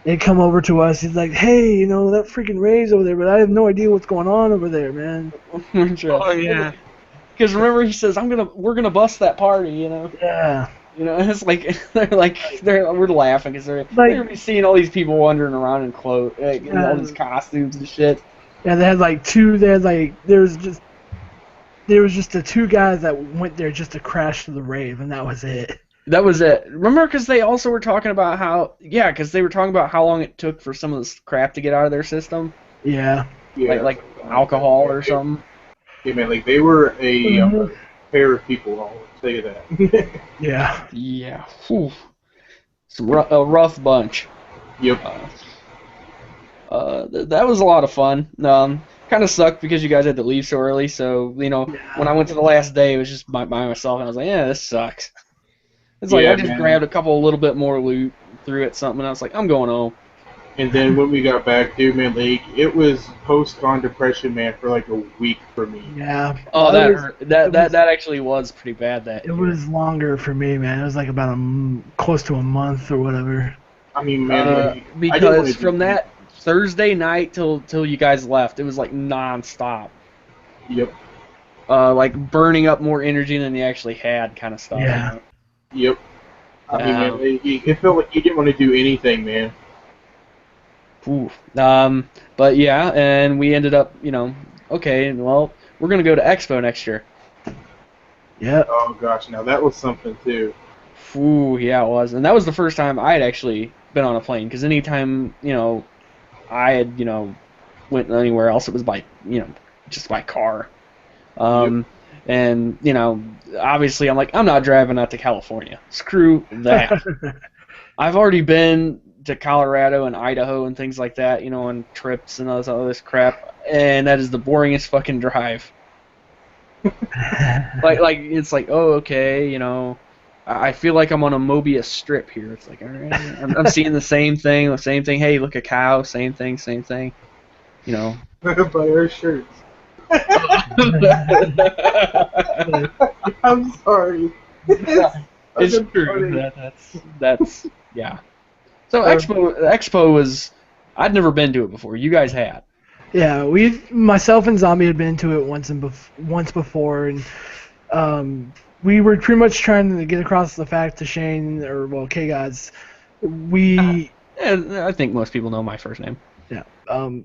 they come over to us. He's like, "Hey, you know that freaking rave's over there, but I have no idea what's going on over there, man." Oh yeah. Because remember, he says, we're gonna bust that party, you know. Yeah. You know, it's like we're laughing because they're Like- gonna be seeing all these people wandering around in clothes, in all these costumes and shit. Yeah, they had like two. They had like there was just the two guys that went there just to crash the rave, and that was it. That was it. Remember, because they also were talking about because they were talking about how long it took for some of this crap to get out of their system, Yeah. Yeah. like alcohol or something. Yeah, man, like they were a pair of people. I'll tell you that. Yeah. Yeah. Whew. A rough bunch. Yep. That was a lot of fun. Kind of sucked because you guys had to leave so early. So when I went to the last day, it was just by myself, and I was like, yeah, this sucks. It's like Yeah, I just man. grabbed a little bit more loot, threw it something, and I was like, I'm going home. And then when we got back, dude, man, like it was post-con depression, man, for like a week for me. Yeah. Oh, that was- hurt. That actually was pretty bad. It was longer for me, man. It was like about close to a month or whatever. I mean, man, like, I didn't because wanna from do- that Thursday night till you guys left, it was like nonstop. Yep. Like burning up more energy than you actually had, kind of stuff. Yeah. Yep. I mean, man, it felt like you didn't want to do anything, man. Ooh. But yeah, and we ended up, okay, well, we're gonna go to Expo next year. Yeah. Oh gosh, now that was something too. Ooh, yeah, it was, and that was the first time I had actually been on a plane. Because anytime, I had, went anywhere else, it was by, just by car. And obviously, I'm like, I'm not driving out to California. Screw that. I've already been to Colorado and Idaho and things like that, on trips and all this crap, and that is the boringest fucking drive. like it's like, oh, okay, I feel like I'm on a Mobius strip here. It's like, all right, I'm seeing the same thing. Hey, look, a cow. Same thing. Buy our shirts. I'm sorry. It's true. That's yeah. So Expo was. I'd never been to it before. You guys had. Yeah, myself and Zombie had been to it once before, and we were pretty much trying to get across the fact to Shane, K-Gods, I think most people know my first name. Yeah.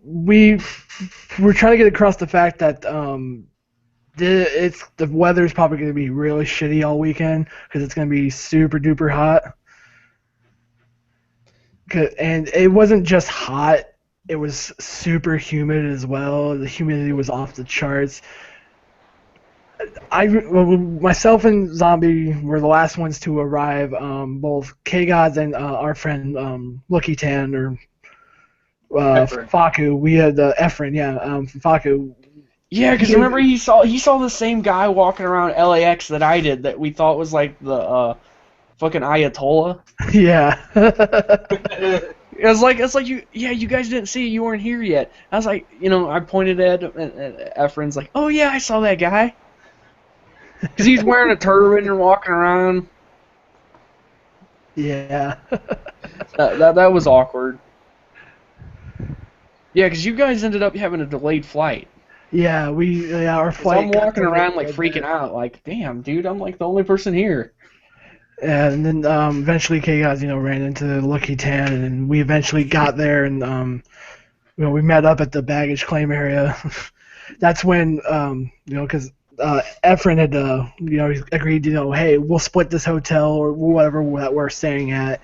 We were trying to get across the fact that the weather's probably going to be really shitty all weekend because it's going to be super duper hot. And it wasn't just hot; it was super humid as well. The humidity was off the charts. Myself and Zombie were the last ones to arrive. Both K-Gods and our friend Lucky Tan or Faku. We had Efren, from Faku. Yeah, because remember he saw the same guy walking around LAX that I did that we thought was like the fucking Ayatollah. Yeah. It's like you guys didn't see it, you weren't here yet. I was like, I pointed at Efren's like, oh yeah, I saw that guy. Because he's wearing a turban and walking around. Yeah. That was awkward. Yeah, because you guys ended up having a delayed flight. Yeah, our flight. I'm walking around like freaking out, like, damn, dude, I'm like the only person here. And then eventually K-Gods, ran into Lucky Tan, and we eventually got there, and we met up at the baggage claim area. That's when, because Efren had, agreed, hey, we'll split this hotel or whatever that we're staying at,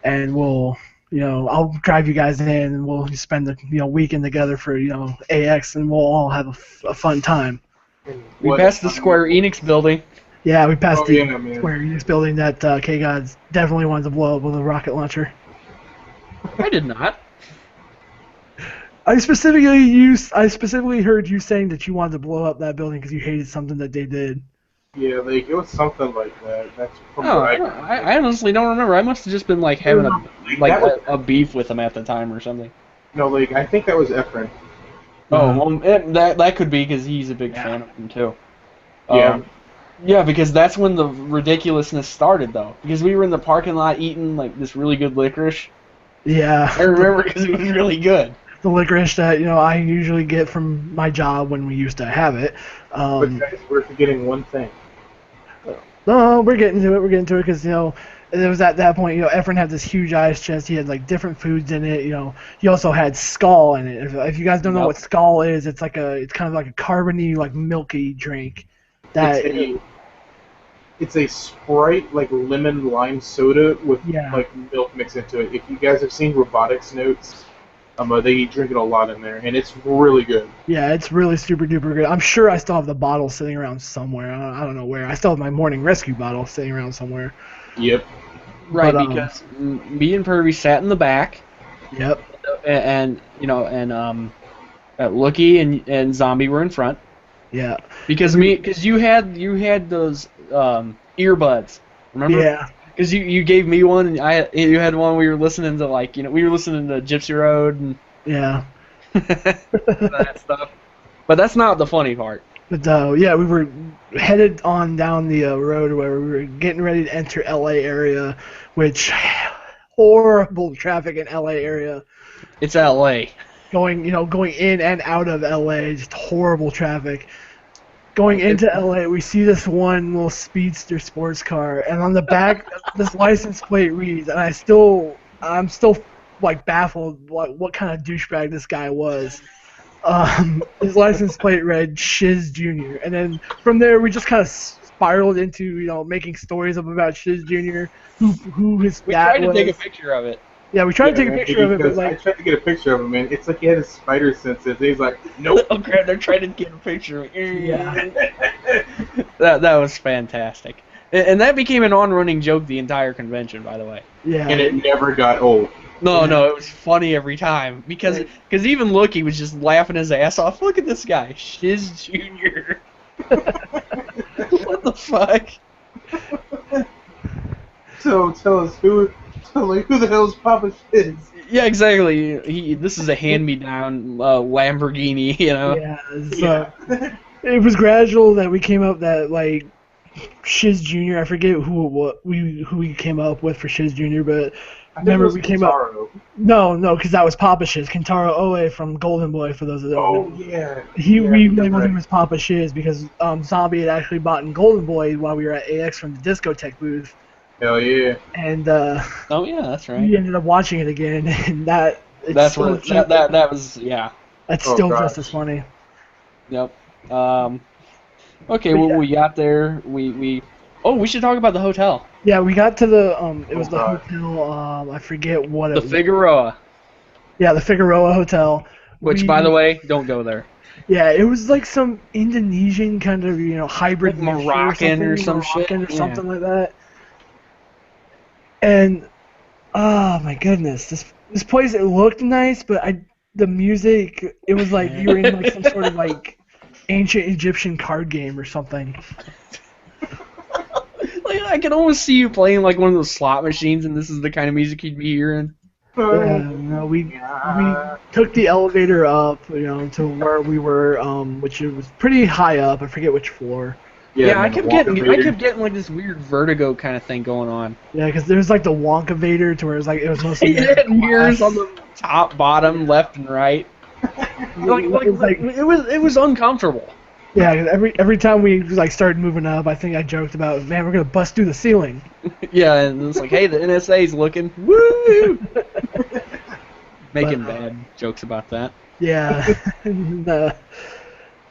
and we'll, I'll drive you guys in, and we'll spend the weekend together for, AX, and we'll all have a fun time. We passed the Square Enix building. Yeah, we passed the man. Square Enix building that K-Gods definitely wanted to blow up with a rocket launcher. I did not. I specifically heard you saying that you wanted to blow up that building because you hated something that they did. Yeah, like it was something like that. That's from Oh, what I honestly don't remember. I must have just been like having a beef with them at the time or something. No, like I think that was Efren. Oh, well, that could be because he's a big fan of them too. Yeah. Yeah, because that's when the ridiculousness started, though. Because we were in the parking lot eating like this really good licorice, Yeah. I remember because it was really good. The licorice that I usually get from my job when we used to have it. But guys, we're forgetting one thing. No, we're getting to it. We're getting to it because it was at that point. Efren had this huge ice chest. He had like different foods in it. He also had Skull in it. If you guys don't know what Skull is, it's kind of like a carbony, like milky drink. It's a Sprite, like lemon lime soda with like milk mixed into it. If you guys have seen Robotics Notes, they drink it a lot in there, and it's really good. Yeah, it's really super duper good. I'm sure I still have the bottle sitting around somewhere. I don't know where. I still have my morning rescue bottle sitting around somewhere. Yep. Right, because me and Purvy sat in the back. Yep. And Lucky and Zombie were in front. Yeah. Because you had those earbuds, remember? Yeah. Because you gave me one, and you had one. We were listening to we were listening to Gypsy Road and that stuff. But that's not the funny part. But yeah, we were headed on down the road where we were getting ready to enter LA area, which horrible traffic in LA area. It's LA. Going in and out of LA, just horrible traffic. Going into LA, we see this one little speedster sports car, and on the back, this license plate reads, and I'm still like baffled what kind of douchebag this guy was. His license plate read Shiz Jr., and then from there we just kind of spiraled into making stories about Shiz Jr., who his dad was. We tried to take a picture of it. Yeah, we tried to take a picture of it, but I tried to get a picture of him, man. It's like he had his spider senses. He's like, nope. Oh crap! They're trying to get a picture of it. Yeah. That was fantastic, and that became an on-running joke the entire convention, by the way. Yeah. And it never got old. No, it was funny every time because even Lucky was just laughing his ass off. Look at this guy, Shiz Jr. What the fuck? So tell us who the hell's Papa Shiz? Yeah, exactly. This is a hand-me-down Lamborghini, Yeah. It was gradual that we came up that Shiz Jr. I forget who we came up with for Shiz Jr. But remember we came up. No, because that was Papa Shiz. Kentaro Oe from Golden Boy. For those of them. Oh yeah. We labeled him as Papa Shiz because Zombie had actually bought in Golden Boy while we were at AX from the Discotheque booth. Hell yeah. And oh yeah, that's right. We ended up watching it again, and that was That's still just as funny. Yep. Okay, well, we got there. We should talk about the hotel. Yeah, we got to the it was the hotel. I forget what it was. The Figueroa. Yeah, the Figueroa Hotel. Which, by the way, don't go there. Yeah, it was like some Indonesian kind of hybrid, like Moroccan or some shit, or something like that. And oh my goodness, this place, it looked nice, but the music, it was like you were in like some sort of like ancient Egyptian card game or something. Like I can almost see you playing like one of those slot machines, and this is the kind of music you'd be hearing. Yeah, no, we took the elevator up, to where we were, which it was pretty high up. I forget which floor. Yeah, I kept getting like this weird vertigo kind of thing going on. Yeah, because there's like the Wonkavator to where it was mostly it mirrors on the top, bottom, left, and right. It was uncomfortable. Yeah, every time we started moving up, I think I joked about, man, we're gonna bust through the ceiling. Yeah, and it's like, hey, the NSA's looking. Woo! Making bad jokes about that. Yeah. And,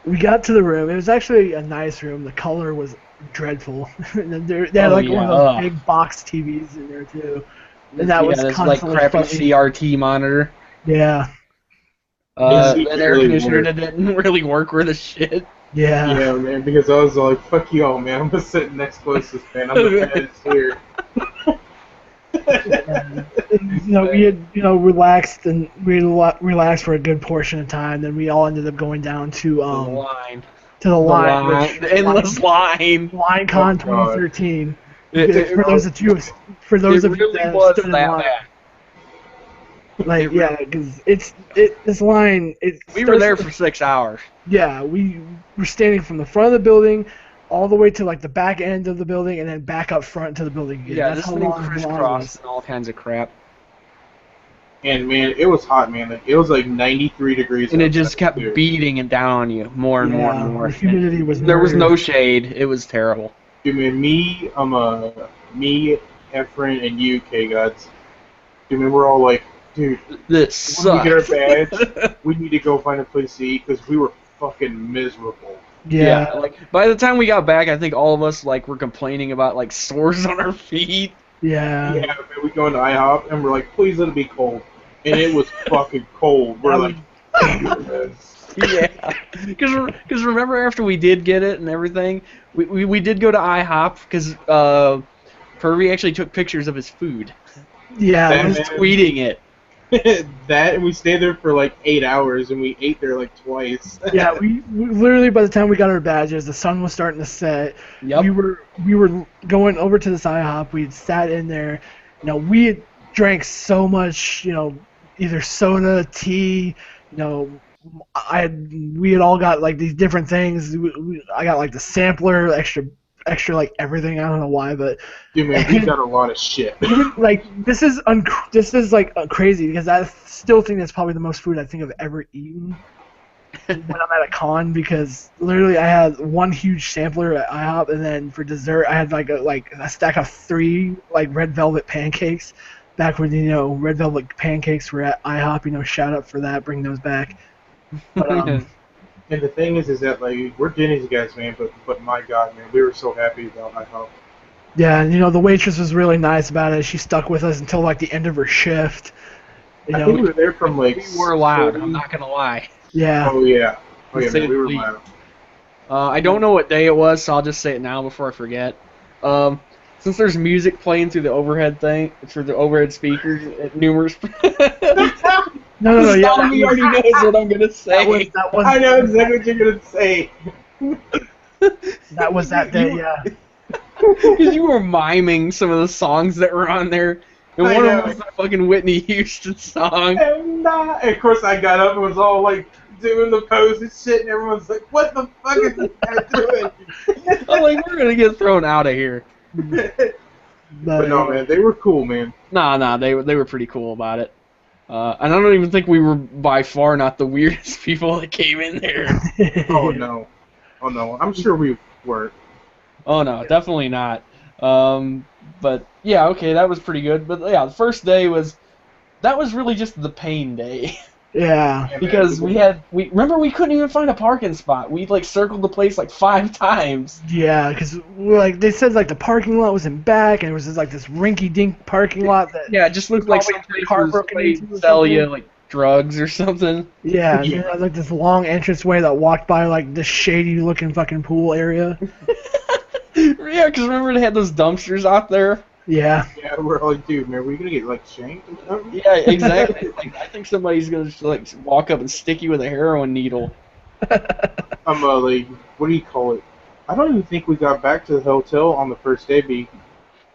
we got to the room. It was actually a nice room. The color was dreadful. They had one of those big box TVs in there too, and that was this constantly crappy funny. CRT monitor. Yeah. An air conditioner that didn't really work worth a shit. Yeah. Yeah, man. Because I was like, "Fuck y'all, man. I'm gonna sit next closest, man. I'm the baddest here." We had relaxed, and we relaxed for a good portion of time. Then we all ended up going down to the line, the endless line. LineCon 2013. For those of you that was stood in that line. bad. Because this line. We were there for 6 hours. Yeah, we were standing from the front of the building all the way to the back end of the building, and then back up front to the building again. Yeah, that's this how thing long crisscrossed and all kinds of crap. And man, it was hot, man. Like it was like 93 degrees. And it just outside, kept too. beating it down on you more and more and more. The humidity was There was no murder. shade. It was terrible. Dude, man, me, Efren, and you, K-Gods. Dude, man, we're all like, dude, This when we get our sucks. badge, we need to go find a place to eat because we were fucking miserable. Yeah. Like by the time we got back, I think all of us like were complaining about like sores on our feet. Yeah. Yeah, man, we go into IHOP and we're like, please let it be cold. And it was fucking cold. We're like, Yeah, because remember after we did get it and everything, we did go to IHOP because Purvey actually took pictures of his food. Yeah. That it was- He was tweeting it. that, and we stayed there for like 8 hours and we ate there like twice. yeah, we literally by the time we got our badges, the sun was starting to set. Yep. We were going over to this IHOP. We had sat in there. You know, we had drank so much. You know, either soda, tea. You know, we had all got like these different things. I got like the sampler, extra like everything. I don't know why, but Dude, man, we got a lot of shit. like this is like crazy because I still think that's probably the most food I think I've ever eaten when I'm at a con, because literally I had one huge sampler at IHOP, and then for dessert I had like a stack of 3 like red velvet pancakes back when red velvet pancakes were at IHOP. Shout out for that, bring those back. But, And the thing is that like we're Denny's guys, man, but my God, man, we were so happy about IHOP. yeah, and the waitress was really nice about it. She stuck with us until like the end of her shift. I think we were there from like. We were loud. 30. I'm not gonna lie. Yeah. Oh yeah, To say man, we the were least. loud. I don't know what day it was, so I'll just say it now before I forget. Since there's music playing through the overhead speakers at numerous. No, yeah. Tommy already knows what I'm gonna say. That was I know exactly what you're gonna say. that was that day, yeah. Because you were miming some of the songs that were on there, and I one know. of them was a fucking Whitney Houston song. And of course I got up and was all like doing the pose and shit, and everyone's like, "What the fuck is this guy doing?" I'm like, we're gonna get thrown out of here. But no, man, they were cool, man. Nah, they were pretty cool about it. And I don't even think we were by far not the weirdest people that came in there. Oh no, I'm sure we weren't. Oh no, definitely not. But yeah, okay, that was pretty good. But yeah, the first day was really just the pain day. Yeah. Yeah, Because man, we remember we couldn't even find a parking spot. We like circled the place like 5 times. Yeah, because like they said, like the parking lot was in back, and it was just like this rinky-dink parking lot that. Yeah, it just looked like Probably some place car where broken somebody into or sell you something. like drugs or something. Yeah, and then, like this long entranceway that walked by like this shady-looking fucking pool area. Yeah, because remember they had those dumpsters out there. Yeah. yeah, we're like, dude, man, we gonna get like shanked or something? Yeah, exactly. Like, I think somebody's gonna just, like walk up and stick you with a heroin needle. Like, what do you call it? I don't even think we got back to the hotel on the first day,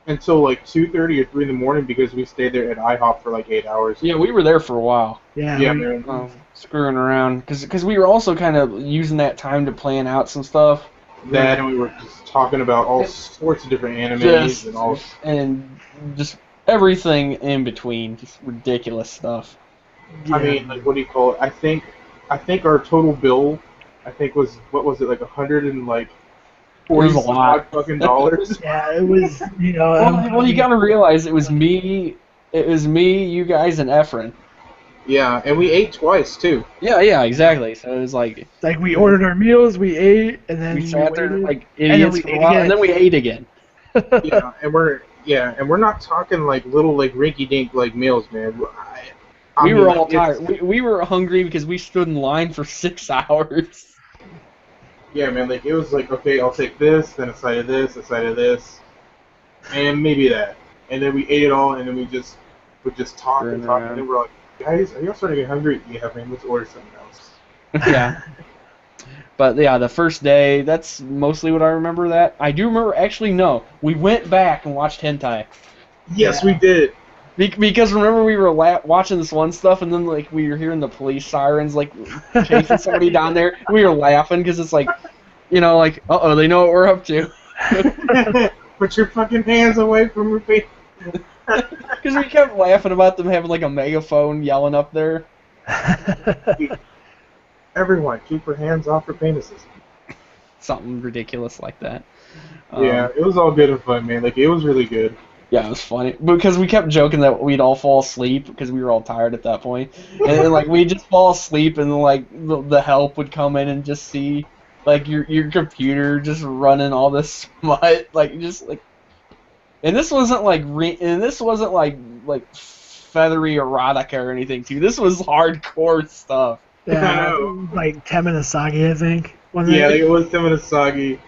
until like 2:30 or 3 in the morning because we stayed there at IHOP for like 8 hours. Yeah, we were there for a while. Yeah. Yeah, we- man. Screwing around because we were also kind of using that time to plan out some stuff. That, and we were just talking about all sorts of different animes Just, and all. and just everything in between, just ridiculous stuff. yeah. I mean, like, what do you call it? I think our total bill, was what was it, like $140 was a lot. fucking dollars. Yeah, it was. Well, you gotta realize it was me, you guys, and Efren. Yeah, and we ate twice too. Yeah, exactly. So it was like like we ordered our meals, we ate, and then we sat there waited. like then idiots we for a ate while, again. and then we ate again. Yeah, and we're not talking like little like rinky-dink like meals, man. We were all it's- tired. We were hungry because we stood in line for 6 hours. Yeah, man. Like it was like, okay, I'll take this, then a side of this, and maybe that, and then we ate it all, and then we just would just talk and Turn talk, around. and then we're like, guys, are y'all starting to get hungry? Yeah, man. Let's order something else. Yeah. But yeah, the first day, that's mostly what I remember. That I do remember. Actually, no, we went back and watched hentai. Yes, Yeah. we did. Because remember we were watching this one stuff, and then like we were hearing the police sirens like chasing somebody down there. And we were laughing because it's like, like they know what we're up to. Put your fucking hands away from your face. Because we kept laughing about them having like a megaphone yelling up there. Everyone, keep your hands off your penises. Something ridiculous like that. Yeah, it was all good and fun, man. Like, it was really good. Yeah, it was funny because we kept joking that we'd all fall asleep because we were all tired at that point, and like we'd just fall asleep, and like the help would come in and just see like your computer just running all this smut, like just like, and this wasn't like like feathery erotica or anything too. This was hardcore stuff. Yeah, like Teminasagi, I think. Wasn't Yeah, it? like, it was Teminasagi.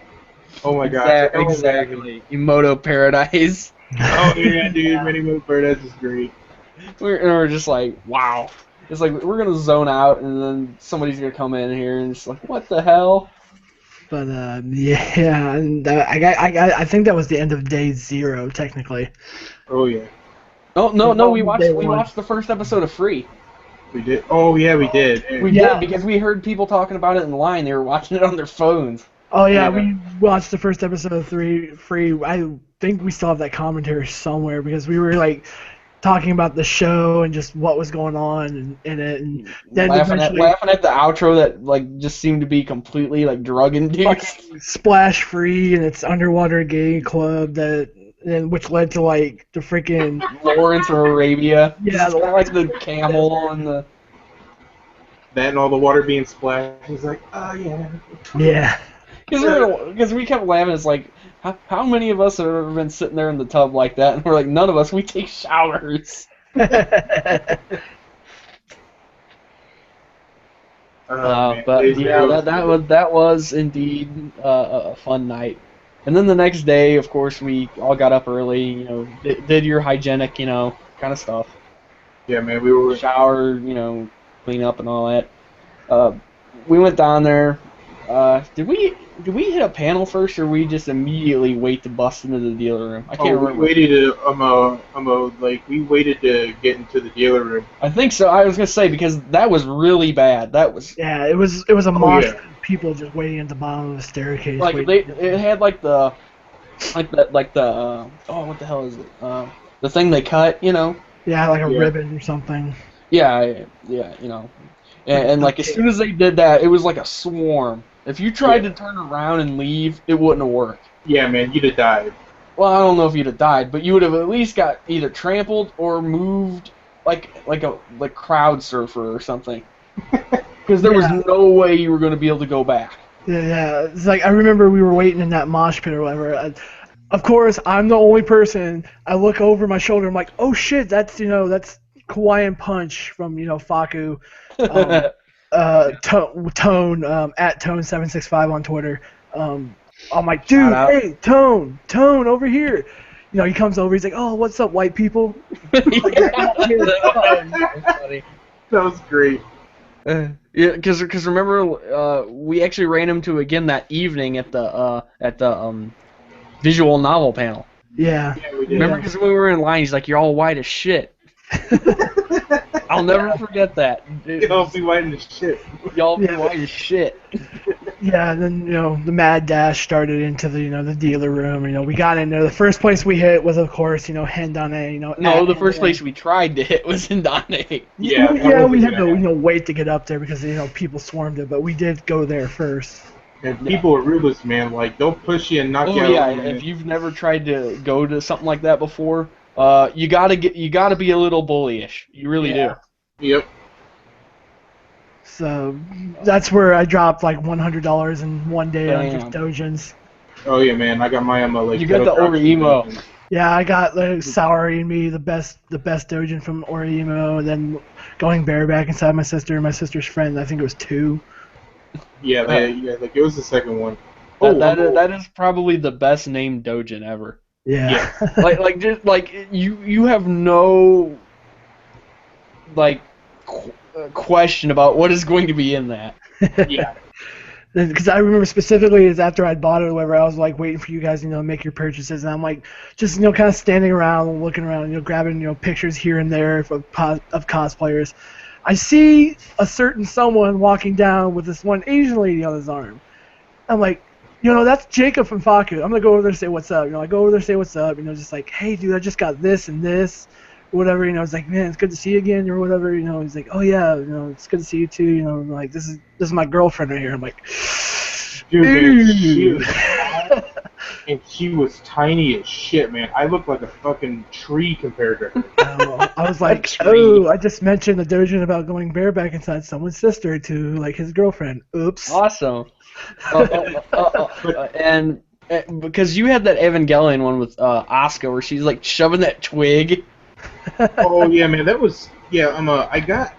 Oh my gosh. Exactly. Emoto Paradise. Oh yeah, dude, Mini Moon Paradise is great. We're just like, wow. It's like we're gonna zone out, and then somebody's gonna come in here, and it's like, what the hell? But yeah, and I think that was the end of day 0, technically. Oh yeah, No, we watched the first episode of Free. we did. Oh yeah, we did. We did because we heard people talking about it in line. They were watching it on their phones. Oh yeah, Yeah. we watched the first episode of Free. I think we still have that commentary somewhere because we were like talking about the show and just what was going on in it, and then laughing eventually at the outro that like just seemed to be completely like drug induced. Splash Free and its underwater gay club which led to like the freaking Lawrence of Arabia. Yeah, It's kinda like the camel and the. That and all the water being splashed. He's like, oh yeah. yeah. Because we kept laughing. It's like, how many of us have ever been sitting there in the tub like that? And we're like, none of us. We take showers. Man, But it yeah, was- that was indeed a fun night. And then the next day, of course, we all got up early. You know, did your hygienic, kind of stuff. Yeah, man, we were. Shower, clean up and all that. We went down there. Did we hit a panel first, or we just immediately wait to bust into the dealer room? I can't We remember. waited to we waited to get into the dealer room. I think so. I was gonna say because that was really bad. That was Yeah, it was a mosh yeah. of people just waiting at the bottom of the staircase. like waiting. it had like the oh, what the hell is it? The thing they cut, Yeah, like a Yeah. ribbon or something. Yeah, and like as soon as they did that, it was like a swarm. If you tried to turn around and leave, it wouldn't have worked. Yeah, man, you'd have died. Well, I don't know if you'd have died, but you would have at least got either trampled or moved like crowd surfer or something. Because there was no way you were going to be able to go back. Yeah, it's like I remember we were waiting in that mosh pit or whatever. Of course, I'm the only person. I look over my shoulder. I'm like, oh shit, that's Hawaiian Punch from Faku. Tone at Tone765 on Twitter. I'm like, dude, Shout out. hey, Tone over here. He comes over. He's like, oh, what's up, white people? Funny. That was great. Yeah, because remember we actually ran into again that evening at the visual novel panel. Yeah. Yeah, we did. Remember because when we were in line, he's like, "You're all white as shit." I'll never forget that. Y'all be whiting the shit. Y'all be white as shit. Yeah, and then the mad dash started into the the dealer room. We got in there. The first place we hit was, of course, Hendane. No, the first place we tried to hit was in Dane. Yeah, Yeah, we had to wait to get up there because people swarmed it, but we did go there first. And people are ruthless, man. Like, they'll push you and knock you Oh out. yeah, if you've never tried to go to something like that before, you gotta be a little bullyish. You really do. Yep. So that's where I dropped like $100 in one day on just dojins. Oh yeah, man. I got my like. You got the Orimo. Yeah, I got Sour and Me, the best dojin from Orimo, and then going bareback inside my sister's friend. I think it was 2. Yeah, like it was the second one. That is probably the best named dojin ever. Yeah. You have no question about what is going to be in that. Yeah. Because I remember specifically is after I'd bought it or whatever, I was like waiting for you guys, make your purchases, and I'm like just kind of standing around and looking around, grabbing pictures here and there of cosplayers. I see a certain someone walking down with this one Asian lady on his arm. I'm like, that's Jacob from Faku. I'm gonna go over there and say what's up. I go over there and say what's up. Just like, hey, dude, I just got this and this, whatever. It's like, man, it's good to see you again, or whatever. He's like, oh yeah, it's good to see you too. I'm like, this is my girlfriend right here. I'm like, Dude, man, she "Ooh." was tall, and she was tiny as shit, man. I looked like a fucking tree compared to her. I was like, tree. I just mentioned the Dojin about going bareback inside someone's sister to like his girlfriend. Oops. Awesome. And because you had that Evangelion one with Asuka where she's like shoving that twig. Oh yeah, man, that was I got,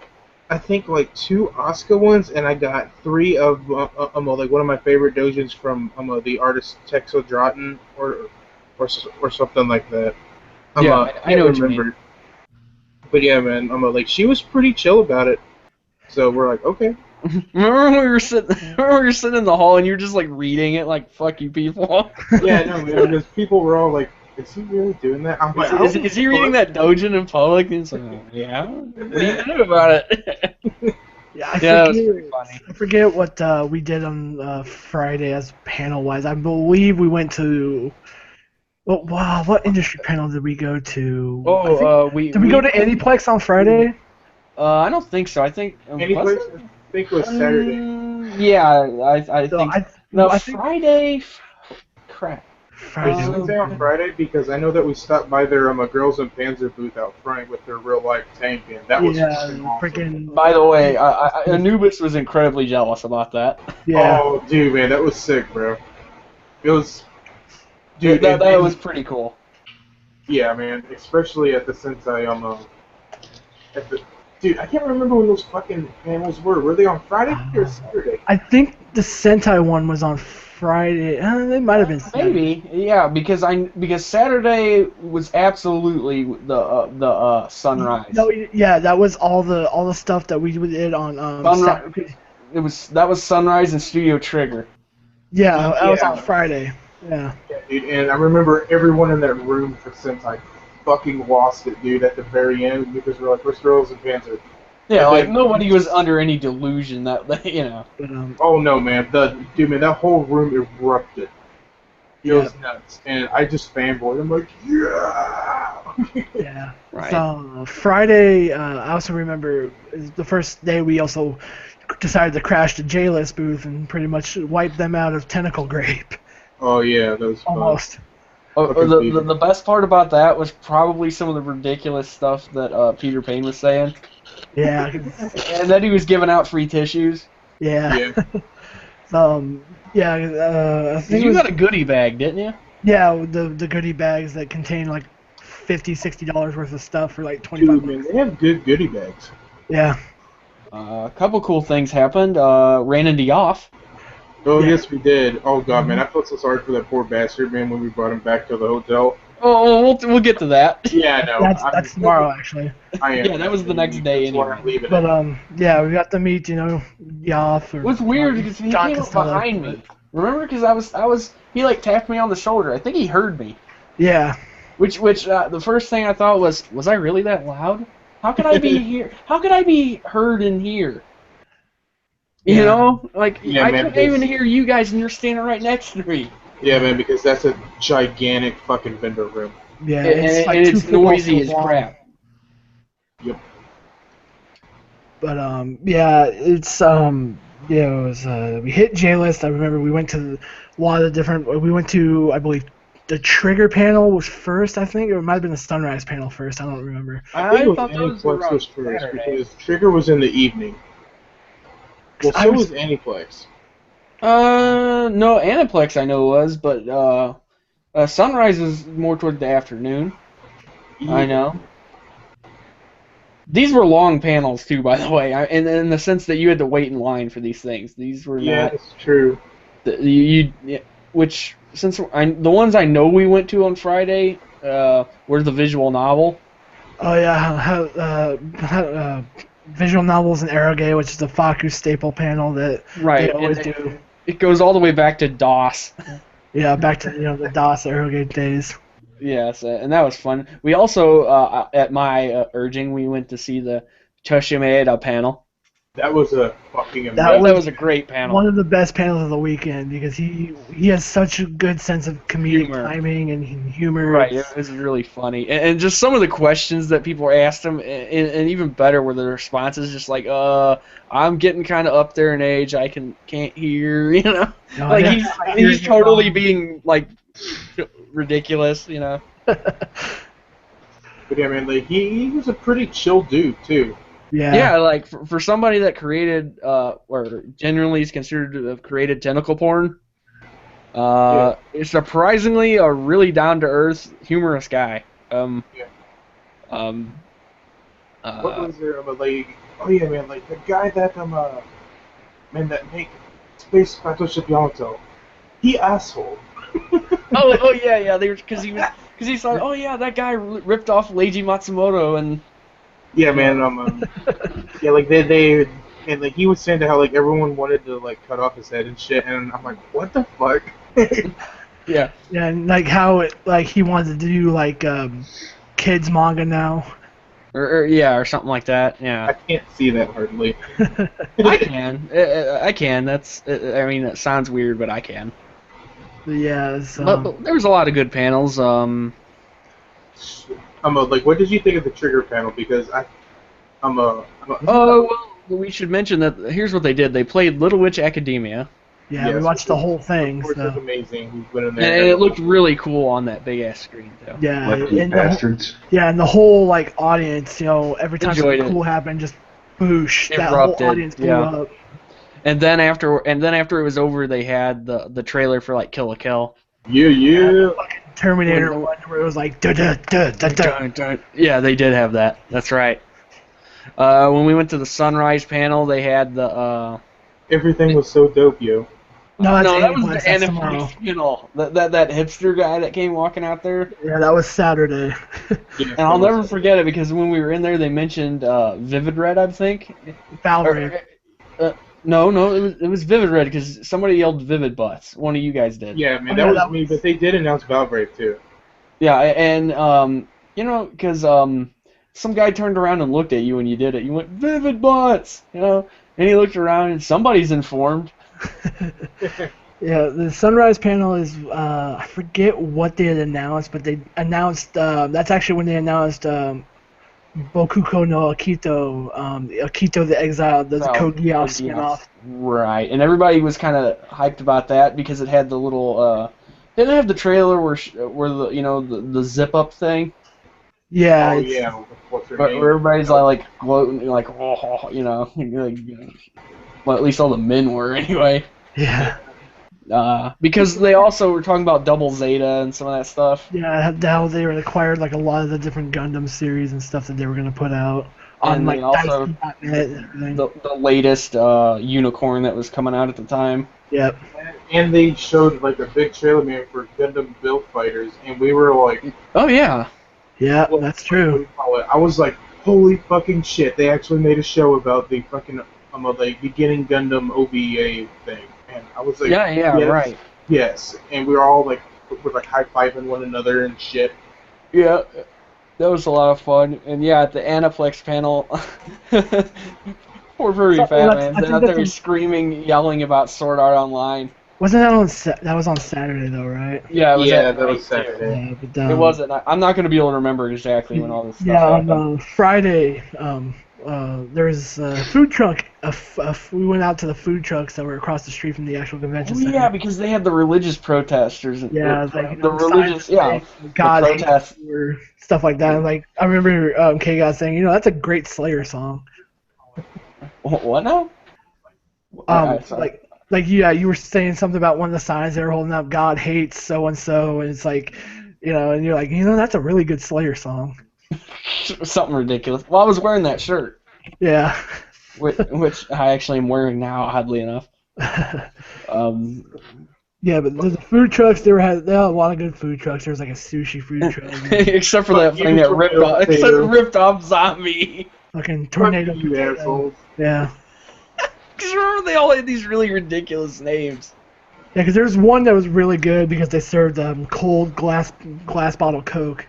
I think like 2 Asuka ones, and I got 3 of like one of my favorite dojins from the artist Texo Drotten or something like that. I know what you mean. But yeah, man, like she was pretty chill about it. So we're like, okay. Remember when we were sitting in the hall and you were just like reading it like fuck you people? Yeah, no, man, because people were all like, is he really doing that? I'm like, Is he reading that dojin in public? And it's like, yeah. What do you do about it? Yeah, that was pretty funny. I forget what we did on Friday as panel-wise. I believe we went to... Oh, wow, what industry panel did we go to? Oh, did we go to Aniplex on Friday? I don't think so. I think... Anyways, I think it was Saturday. Yeah, I think... I think Friday... Crap. Friday. Did we say on Friday? Because I know that we stopped by their Girls in Panzer booth out front with their real-life tank, and that was awesome. Freaking... By the way, Anubis was incredibly jealous about that. Yeah. Oh, dude, man, that was sick, bro. It was... Dude, that was pretty cool. Yeah, man, especially at the Sentai, dude, I can't remember when those fucking panels were. Were they on Friday or Saturday? I think the Sentai one was on Friday. They might have been Saturday. Maybe, yeah, because Saturday was absolutely the sunrise. No, yeah, that was all the stuff that we did on Saturday. That was Sunrise and Studio Trigger. Yeah, that was on Friday. Yeah. Yeah, dude, and I remember everyone in that room for Sentai fucking lost it, dude, at the very end because we're like, we're Girls in Panzer. Yeah, like nobody was under any delusion that But, oh no, man, that whole room erupted. It was nuts, and I just fanboyed. I'm like, yeah. Yeah. Right. So Friday, I also remember is the first day we also decided to crash the J-List booth and pretty much wipe them out of Tentacle Grape. Oh yeah, that was fun. Almost. The best part about that was probably some of the ridiculous stuff that Peter Payne was saying. Yeah. And then he was giving out free tissues. Yeah. Yeah. I think You got a goodie bag, didn't you? Yeah, the goodie bags that contain like $50-$60 worth of stuff for like 25 Dude, man, they have good goodie bags. Yeah. A couple cool things happened. Ran into Yoff. Oh, yes, we did. Oh, God, man, I felt so sorry for that poor bastard, man, when we brought him back to the hotel. Oh, we'll get to that. Yeah, I know. That's tomorrow, actually. I am. Yeah, that was the next day anyway. But yeah, we got to meet, Yoff. It was weird because he came up behind me. Remember? Because he like tapped me on the shoulder. I think he heard me. Yeah. Which the first thing I thought was I really that loud? How could I be here? How could I be heard in here? You know, like I couldn't even hear you guys, and you're standing right next to me. Yeah, man, because that's a gigantic fucking vendor room. Yeah, and it's noisy as crap. Yep. But yeah, it's it was we hit J-List. I remember we went to a lot of different. We went to, I believe, the Trigger panel was first. I think, or it might have been the Sunrise panel first. I don't remember. I thought those were first because Trigger was in the evening. Well, so was Aniplex. No, Aniplex I know was, but Sunrise was more toward the afternoon. Yeah. I know. These were long panels too, by the way, in the sense that you had to wait in line for these things. These were not. That's true. Which since the ones I know we went to on Friday were the visual novel. Oh yeah, visual novels and Arrowgate, which is the Faku staple panel that they always do. It goes all the way back to DOS. Yeah, back to the DOS Arrowgate days. Yes, and that was fun. We also, at my urging, we went to see the Toshimaeda panel. That was a fucking amazing. That was a great panel. One of the best panels of the weekend because he has such a good sense of comedic Humor. timing and humor. Right, it was really funny, and just some of the questions that people asked him, and even better were the responses. Just like, I'm getting kind of up there in age, I can't hear, you know, No, like yeah, he's totally being like ridiculous, you know. But yeah, man, like he was a pretty chill dude too. Yeah, like for somebody that created, or genuinely is considered to have created tentacle porn, it's surprisingly a really down to earth, humorous guy. What was there? Like, oh yeah, man, like the guy that man that make Space Battleship Yamato, he asshole. oh yeah, they were because he thought, oh yeah, that guy ripped off Leiji Matsumoto and. Yeah, man. Yeah, like they and like he was saying to how like everyone wanted to like cut off his head and shit, and I'm like, what the fuck? Yeah, and like how he wanted to do like kids manga now. or something like that. I Yeah, can't see that hardly. I can. I can. I mean, that sounds weird, but I can. But yeah, But there was a lot of good panels. Like, what did you think of the trigger panel? Because Oh, well, we should mention that here's what they did. They played Little Witch Academia. Yeah, yes, we watched the whole thing. Of course, So. it was amazing. He went in there And it looked really cool on that big ass screen, too. Yeah, Lucky and bastards. and the whole like audience, you know, every time Enjoyed something it. cool happened, just boosh, that Erupted, whole audience blew yeah. up. And then after it was over, they had the trailer for like Kill la Kill. Yeah. Terminator one where it was like da da da da da. Yeah, they did have that. That's right. When we went to the Sunrise panel, they had the. Everything was so dope, yo. No, that's that was Aniplex, the that's tomorrow. Aniplex panel. That hipster guy that came walking out there. Yeah, that was Saturday. Yeah, And I'll never forget it because when we were in there, they mentioned Vivid Red, I think. Valkyrie. No, it was Vivid Red because somebody yelled Vivid Butts. One of you guys did. Yeah, man, that was me. But they did announce Valbrave too. Yeah, and you know, because some guy turned around and looked at you when you did it. You went Vivid Butts, you know, and he looked around and somebody's informed. Yeah, the Sunrise panel is, I forget what they had announced, but they announced, that's actually when they announced Bokuko no Akito, Akito the Exile, the Code Geass spin-off. Right, and everybody was kind of hyped about that because it had the little, it didn't have the trailer where the, you know, the zip-up thing. Yeah. Oh yeah. What's her But name? where everybody's like gloating, like, oh, you know, like, well, at least all the men were anyway. Yeah. Because they also were talking about Double Zeta and some of that stuff. Yeah, how they acquired like a lot of the different Gundam series and stuff that they were going to put out on And like also Dynasty.net and everything. the latest unicorn that was coming out at the time. Yep. And they showed like a big trailer, man, for Gundam Build Fighters, and we were like, Oh yeah. Yeah, that's what do true. you call it? I was like, holy fucking shit! They actually made a show about the fucking like beginning Gundam OVA thing, and I was like, Yeah, yes, right. yes, and we were all like, we're like high fiving one another and shit. Yeah, that was a lot of fun. And yeah, at the Aniplex panel, poor furry So, fat well, man I think out there that's screaming, yelling about Sword Art Online. Wasn't that on that was on Saturday though, right? Yeah, it was Yeah, at that night, was Saturday. Yeah, but Too. It wasn't. I'm not going to be able to remember exactly when all this stuff yeah, happened. on Friday, there was a food truck. We went out to the food trucks that were across the street from the actual convention Oh center. yeah, because they had the religious protesters. Yeah, like, you the know, religious, signs yeah, saying God the hates protests. you or stuff like that. And, like I remember K-God saying, you know, that's a great Slayer song. What now? Sorry. Like yeah, you were saying something about one of the signs they were holding up, God hates so and so, and it's like, you know, and you're like, you know, that's a really good Slayer song. Something ridiculous. Well, I was wearing that shirt, Yeah. which I actually am wearing now, oddly enough. Yeah, but the food trucks, they had a lot of good food trucks. There was like a sushi food truck, Except for that thing that ripped off Zombie. fucking tornado. Fuck you potato. assholes. Yeah. Because remember, they all had these really ridiculous names. Yeah, because there was one that was really good because they served cold glass bottle Coke.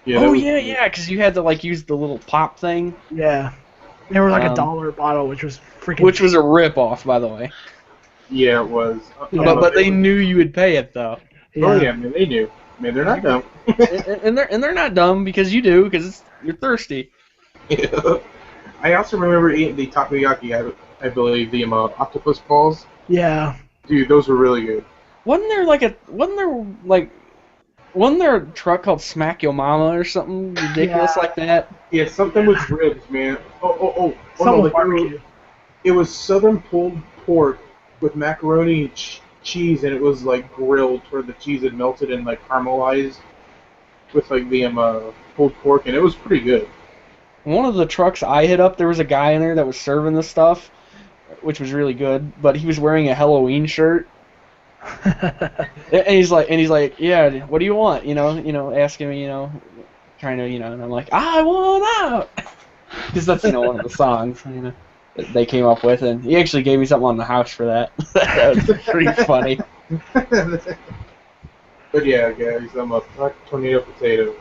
Yeah, Oh that was- yeah, because you had to like use the little pop thing. Yeah. They were like $1 a bottle, which was freaking. Which was a rip-off, by the way. Yeah, it was. Yeah. But they knew you would pay it though. Oh yeah, man, they knew. Man, they're not dumb. and they're not dumb because you do because you're thirsty. Yeah. I also remember eating the takoyaki. I believe the octopus balls. Yeah. Dude, those were really good. Wasn't there a truck called Smack Yo Mama or something ridiculous like that? Yeah, something with ribs, man. Oh Something no, with barbecue. it was southern pulled pork with macaroni and cheese, and it was like grilled where the cheese had melted and like caramelized with like the pulled pork, and it was pretty good. One of the trucks I hit up, there was a guy in there that was serving the stuff, which was really good, but he was wearing a Halloween shirt. And he's like, yeah, what do you want? Asking me, trying to, and I'm like, I want out, because that's one of the songs, that they came up with, and he actually gave me something on the house for that. That was pretty funny. But yeah, guys, I'm a tornado potato.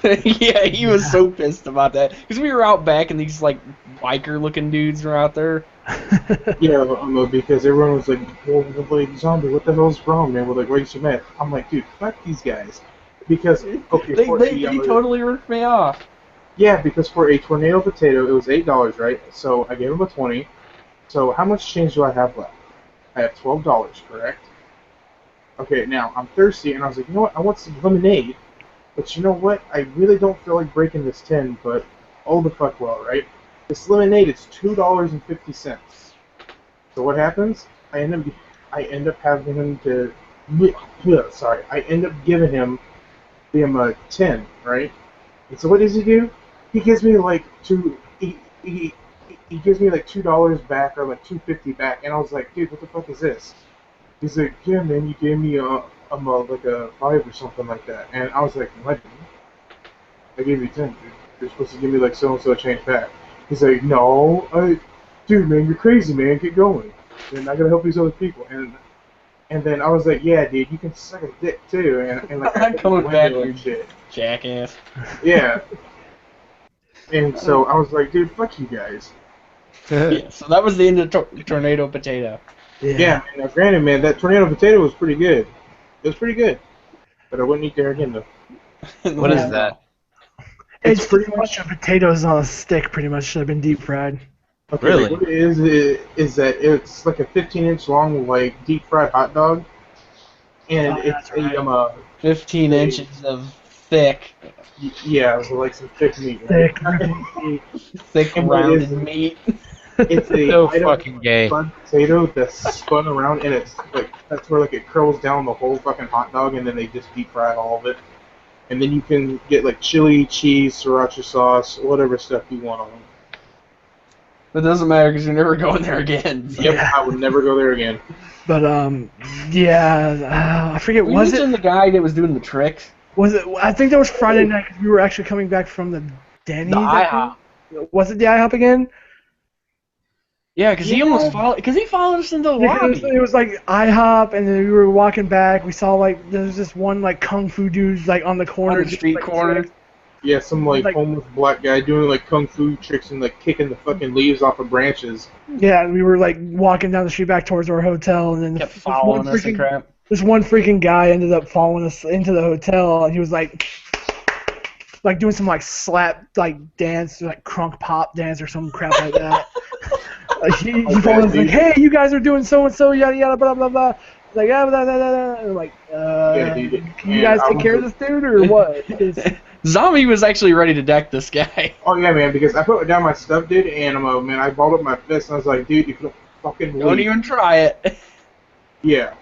Yeah, he was so pissed about that because we were out back and these like biker-looking dudes were out there. Yeah, because everyone was like, well, like, zombie, what the hell's wrong, man? We're like, why are you so mad? I'm like, dude, fuck these guys. Because, okay, They totally ripped me off. Yeah, because for a tornado potato, it was $8, right? So I gave him a 20. So how much change do I have left? I have $12, correct? Okay, now, I'm thirsty, and I was like, you know what, I want some lemonade. But you know what, I really don't feel like breaking this tin, but oh the fuck well, right? This lemonade is $2.50. So what happens? I end up having him to, I end up giving him the 10, right? And so what does he do? He gives me like he gives me like $2 back or like $2.50 back, and I was like, dude, what the fuck is this? He's like, yeah, man, you gave me like a 5 or something like that, and I was like, what? I gave you 10, dude. You're supposed to give me like so and so change back. He's like, no, dude, man, you're crazy, man. Get going, and I gotta help these other people. And then I was like, yeah, dude, you can suck a dick too, and like I'm coming back, you shit. Jackass. Yeah. And so I was like, dude, fuck you guys. Yeah, so that was the end of Tornado Potato. Yeah. Now, granted, man, that tornado potato was pretty good. It was pretty good, but I wouldn't eat there again though. What is that? It's pretty much potatoes on a stick, pretty much. Should have been deep fried. Okay, Really? like what it is that it's like a 15-inch long, like deep fried hot dog, and it's right. 15 inches of thick, so like some thick meat. Thick, thick And what rounded is it? meat. It's a So item fucking gay. spun potato that's spun around, and it's like that's where like it curls down the whole fucking hot dog, and then they just deep fry all of it, and then you can get like chili, cheese, sriracha sauce, whatever stuff you want on them. It doesn't matter because you're never going there again. Yep, Yeah. I would never go there again. But I forget. We Was it? mentioned the guy that was doing the tricks? Was it? I think that was Friday night because we were actually coming back from the Denny's. The I IHOP. think. Was it the IHOP again? Yeah, because he almost followed. Because he followed us into the lobby. It was like IHOP, and then we were walking back. We saw like there's this one like kung fu dude like on the corner, On the street like, corner. Yeah, some like homeless black guy doing like kung fu tricks and like kicking the fucking leaves off of branches. Yeah, and we were like walking down the street back towards our hotel, and then Kept following us and crap. this one freaking guy ended up following us into the hotel, and he was like doing some like slap like dance, like crunk pop dance or some crap like that. He followed us like, hey, you guys are doing so and so, yada yada blah blah blah. Like blah blah blah blah. And I'm like, dude, can you guys take care of this dude or what? Zombie was actually ready to deck this guy. Oh yeah, man, because I put down my stuffed dude animal, man. I balled up my fist and I was like, dude, you don't fucking Don't leave. even try it. Yeah.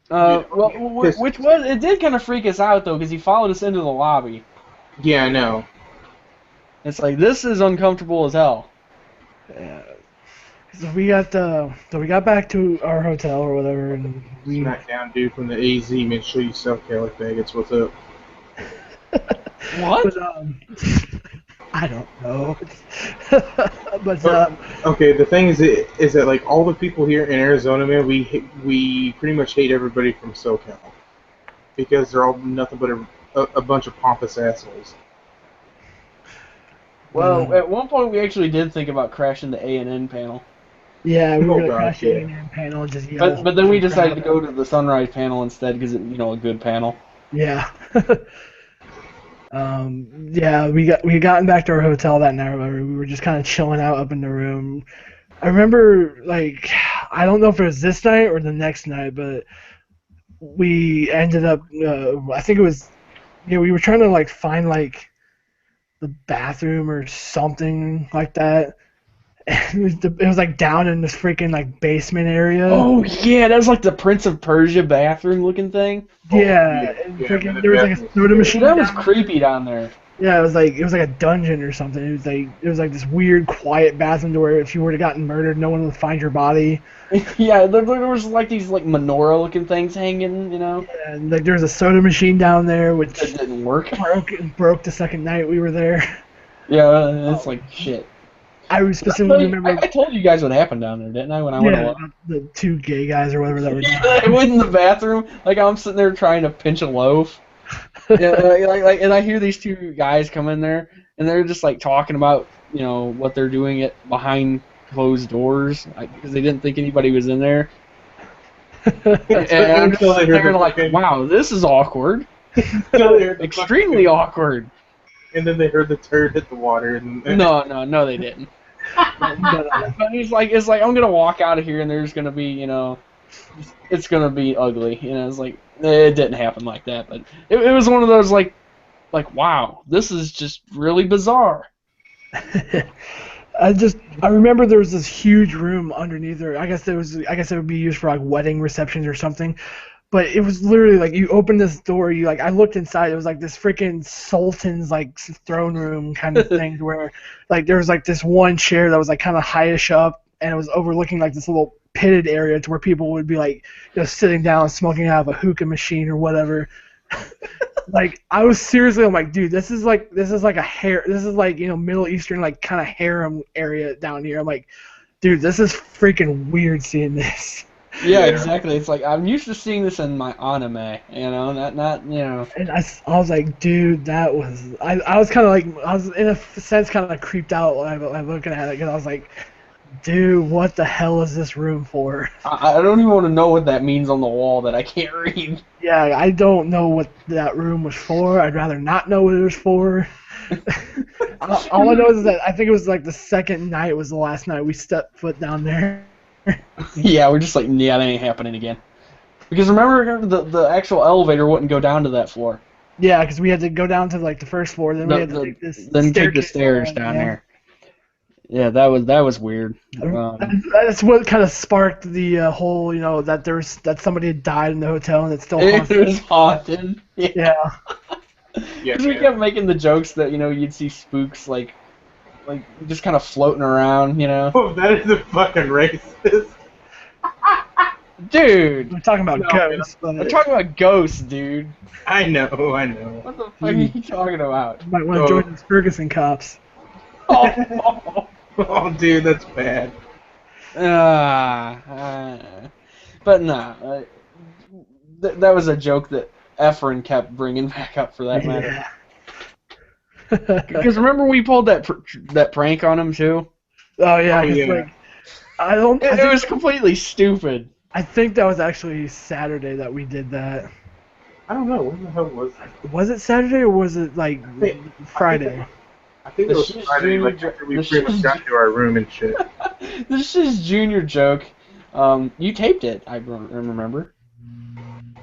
Which was it did kind of freak us out though because he followed us into the lobby. Yeah, I know. It's like this is uncomfortable as hell. Yeah. So we got back to our hotel or whatever, and we. Smackdown dude from the AZ, man. Show you self-care like Vegas. What's up? What? But, I don't know. But okay, the thing is that like all the people here in Arizona, man, we pretty much hate everybody from SoCal because they're all nothing but a bunch of pompous assholes. Well, at one point we actually did think about crashing the A&N panel. Yeah, we were Oh, gonna God, crash the yeah. A&M panel and just yell. But then we decided to go to the Sunrise panel instead because it's, a good panel. Yeah. Yeah, we had gotten back to our hotel that night. We were just kind of chilling out up in the room. I remember, like, I don't know if it was this night or the next night, but we ended up. I think it was. We were trying to like find like the bathroom or something like that. It was like down in this freaking like basement area. Oh yeah, that was like the Prince of Persia bathroom looking thing. Yeah, yeah, and yeah, freaking, the there was like a bathroom soda was machine. That was down creepy down there. Yeah, it was like a dungeon or something. It was like this weird, quiet bathroom to where if you were to gotten murdered, no one would find your body. Yeah, there was like these like menorah looking things hanging, And like there was a soda machine down there, which that didn't work. broke the second night we were there. Yeah, it's like shit. I specifically remember. I told you guys what happened down there, didn't I? When I went Yeah, along. about the two gay guys or whatever that were. Yeah, I went in the bathroom. Like I'm sitting there trying to pinch a loaf. Yeah, and I hear these two guys come in there, and they're just like talking about what they're doing behind closed doors because they didn't think anybody was in there. And I'm just sitting there like, wow, this is awkward. Extremely awkward. And then they heard the turd hit the water. And No, they didn't. But it's like I'm gonna walk out of here, and there's gonna be it's gonna be ugly. It's like it didn't happen like that, but it was one of those like wow, this is just really bizarre. I remember there was this huge room underneath there. I guess it would be used for like wedding receptions or something. But it was literally like you open this door, I looked inside, it was like this freaking sultan's like throne room kind of thing where like there was like this one chair that was like kind of highish up and it was overlooking like this little pitted area to where people would be like sitting down smoking out of a hookah machine or whatever. Like I was seriously, I'm like, dude, this is like Middle Eastern like kind of harem area down here. I'm like, dude, this is freaking weird seeing this. Yeah, exactly. It's like I'm used to seeing this in my anime, not. And I was like, dude, that was I was kind of like I was in a sense kind of creeped out while looking at it because I was like, dude, what the hell is this room for? I don't even want to know what that means on the wall that I can't read. Yeah, I don't know what that room was for. I'd rather not know what it was for. All I know is that I think it was like the second night was the last night we stepped foot down there. Yeah, we're just like, yeah, that ain't happening again. Because remember, the actual elevator wouldn't go down to that floor. Yeah, because we had to go down to like the first floor, then we had to take take the stairs down there. Yeah, that was weird. That's what kind of sparked the whole, that somebody had died in the hotel and it's still haunted. It was haunted. Yeah. Because we kept making the jokes that you'd see spooks like just kind of floating around, Oh, that is a fucking racist. Dude, we're talking about ghosts. We're talking about ghosts, dude. I know. What the fuck are you talking about? You might want to join those Ferguson cops. Oh, dude, that's bad. But nah, that was a joke that Efren kept bringing back up for that matter. Yeah. Because remember we pulled that prank on him too? Oh yeah, yeah. Like it was completely stupid. I think that was actually Saturday that we did that. I don't know. When the hell was it? Was it Saturday or was it like Friday? I think it was Friday, like after we pretty much got to our room and shit. This is Junior joke. You taped it, I remember.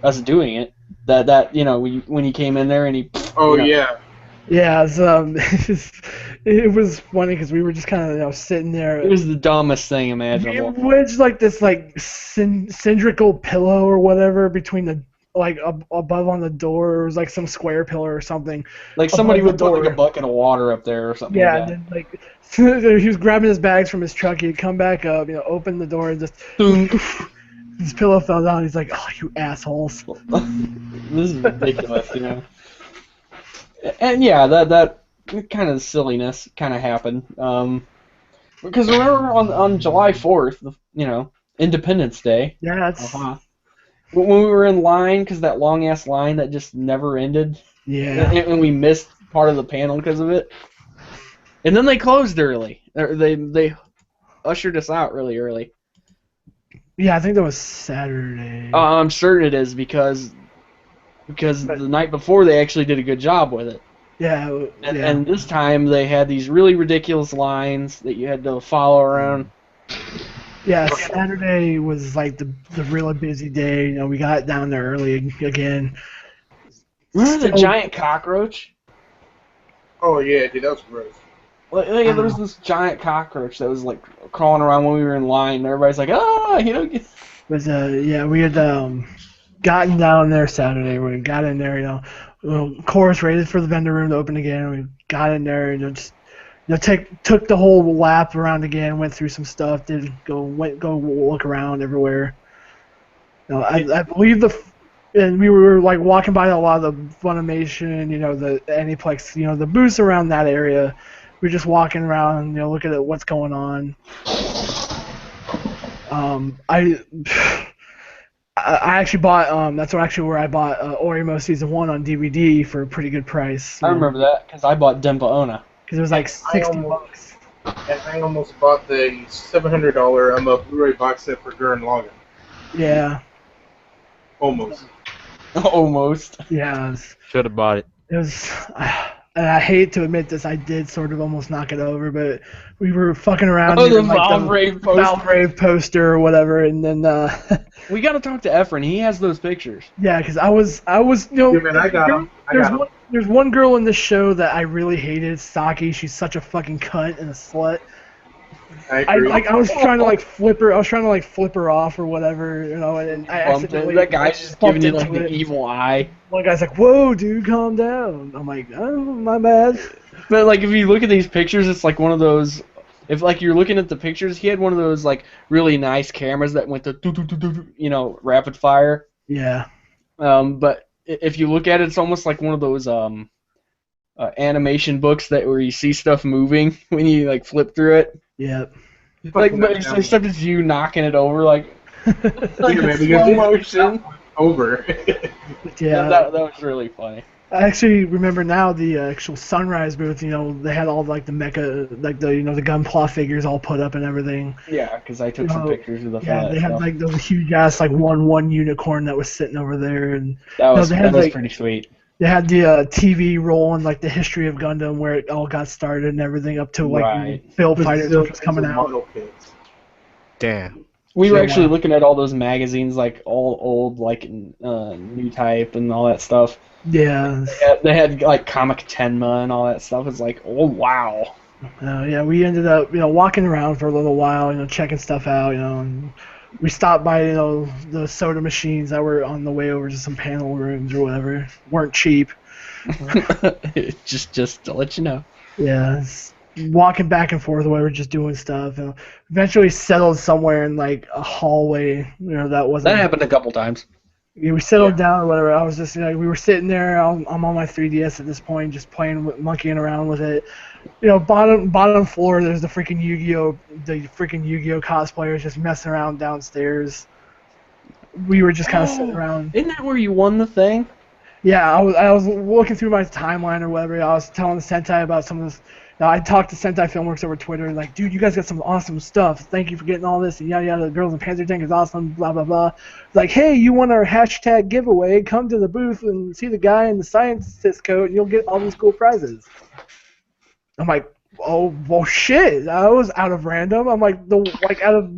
Us doing it. That when you came in there and he. Oh yeah. Yeah, it was funny because we were just kind of sitting there. It was the dumbest thing imaginable. We wedged like this like cylindrical pillow or whatever between the above on the door. It was like some square pillar or something. Like somebody would put like a bucket of water up there or something. Yeah, like that. and then like he was grabbing his bags from his truck. He'd come back up, open the door and just. His pillow fell down. He's like, "Oh, you assholes!" This is ridiculous, And yeah, that kind of silliness kind of happened. Because remember on July 4th, Independence Day. Yeah, that's. When we were in line, because that long ass line that just never ended. Yeah. And we missed part of the panel because of it. And then they closed early. They ushered us out really early. Yeah, I think that was Saturday. I'm certain it is because the night before they actually did a good job with it. Yeah, And this time they had these really ridiculous lines that you had to follow around. Yeah, Saturday was like the really busy day. You know, we got down there early again. Remember the giant cockroach? Oh yeah, dude, that was gross. Like, there was this giant cockroach that was like crawling around when we were in line, and everybody's like, But yeah, we had gotten down there Saturday. We got in there, of course, waited for the vendor room to open again. We got in there and just took the whole lap around again. Went through some stuff. Did go look around everywhere. I believe and we were like walking by a lot of the Funimation, the Aniplex, the booths around that area. We were just walking around, looking at what's going on. I actually bought that's where I bought Orimo Season 1 on DVD for a pretty good price. I remember that because I bought Denpa Ona. Because it was like $60. And I almost bought the $700 Blu-ray box set for Gurren Lagann. Yeah. Almost. Almost. Yeah. Should have bought it. It was, and I hate to admit this, I did sort of almost knock it over, but we were fucking around. Oh, the like Valve poster. Valve poster or whatever, and then we got to talk to Efren. He has those pictures. Yeah, because I was Yeah, man, I got him. There's one girl in this show that I really hated, Saki. She's such a fucking cunt and a slut. I was trying to flip her off or whatever, and I accidentally. That guy's just giving you like the evil eye. One guy's like, "Whoa, dude, calm down." I'm like, "Oh, my bad." But like, if you look at these pictures, it's like one of those. If like you're looking at the pictures, he had one of those like really nice cameras that went to rapid fire. Yeah. But if you look at it, it's almost like one of those animation books where you see stuff moving when you like flip through it. Yeah. Like, but except it's you knocking it over, like slow motion over. Yeah. That was really funny. I actually remember now the actual Sunrise booth. They had all like the mecha, like the the Gunpla figures all put up and everything. Yeah, because I took some pictures of the. Yeah, they had like those huge ass like one unicorn that was sitting over there, and that was pretty sweet. They had the TV rolling, like the history of Gundam, where it all got started and everything, up to like Build Fighters, which was coming out. Damn. We were actually looking at all those magazines, like all old, like New Type and all that stuff. Yeah. They had like Comic Tenma and all that stuff. It's like, oh wow. Yeah, we ended up walking around for a little while, checking stuff out, and we stopped by the soda machines that were on the way over to some panel rooms or whatever. Weren't cheap. just to let you know. Yeah. Walking back and forth while we were just doing stuff, and eventually settled somewhere in like a hallway. That happened a couple times. We settled down or whatever. I was just we were sitting there. I'm on my 3DS at this point, just monkeying around with it. Bottom floor. There's the freaking Yu-Gi-Oh cosplayers just messing around downstairs. We were just kind of sitting around. Isn't that where you won the thing? Yeah, I was looking through my timeline or whatever. I was telling the Sentai about some of this. Now, I talked to Sentai Filmworks over Twitter, like, dude, you guys got some awesome stuff. Thank you for getting all this, and yada yada. The Girls in Panzer Tank is awesome, blah blah blah. Like, hey, you want our hashtag giveaway? Come to the booth and see the guy in the scientist coat, and you'll get all these cool prizes. I'm like, oh well, shit. I was out of random. I'm like, out of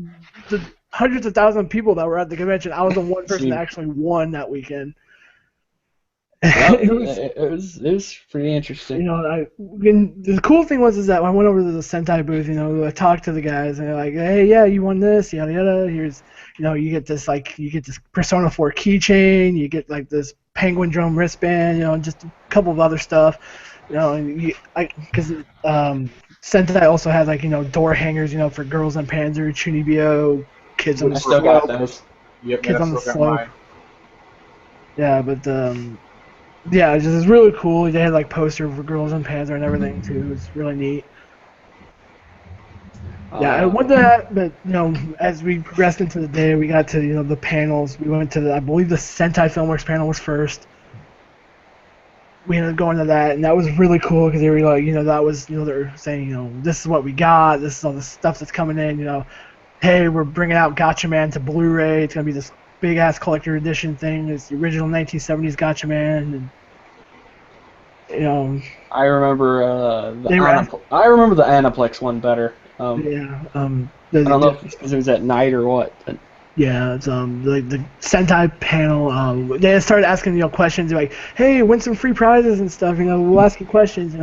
the hundreds of thousands of people that were at the convention, I was the one person that actually won that weekend. Well, it was pretty interesting. The cool thing was that when I went over to the Sentai booth, I talked to the guys and they're like, hey, yeah, you won this, yada yada. Here's, you get this Persona 4 keychain, you get like this penguin drum wristband, and just a couple of other stuff, because Sentai also had like door hangers, for Girls in Panzer, Chunibyo, Kids on the Slope. I still got those. Yep, Kids on the Slope. Yeah, but yeah, it's just really cool. They had like posters for Girls in Panzer and everything too. It was really neat. Yeah, I went to that, but as we progressed into the day, we got to the panels. We went to I believe the Sentai Filmworks panel was first. we ended up going to that, and that was really cool because they were like, that was, they're saying, this is what we got, this is all the stuff that's coming in, hey, we're bringing out Gotcha Man to Blu-ray. It's gonna be this big ass collector edition thing. It's the original 1970s Gotcha Man, and I remember I remember the Aniplex one better. yeah, I don't know if it's because it was at night or what. But yeah, it's like the Sentai panel. They started asking questions like, "Hey, win some free prizes and stuff." We'll ask you questions.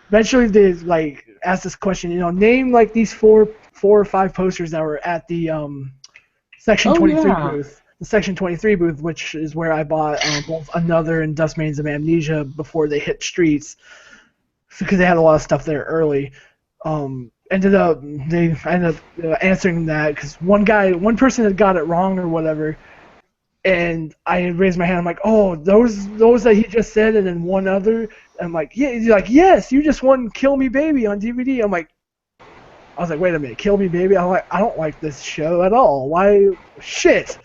Eventually they like asked this question. Name like these four or five posters that were at the Section 23 booth. The Section 23 booth, which is where I bought both Another and Dust Maidens of Amnesia before they hit streets, because they had a lot of stuff there early. They ended up answering that because one person had got it wrong or whatever, and I raised my hand. I'm like, oh, those that he just said, and then one other. I'm like, yeah. He's like, yes, you just won Kill Me Baby on DVD. I was like, wait a minute, Kill Me Baby. I'm like, I don't like this show at all. Why? Shit.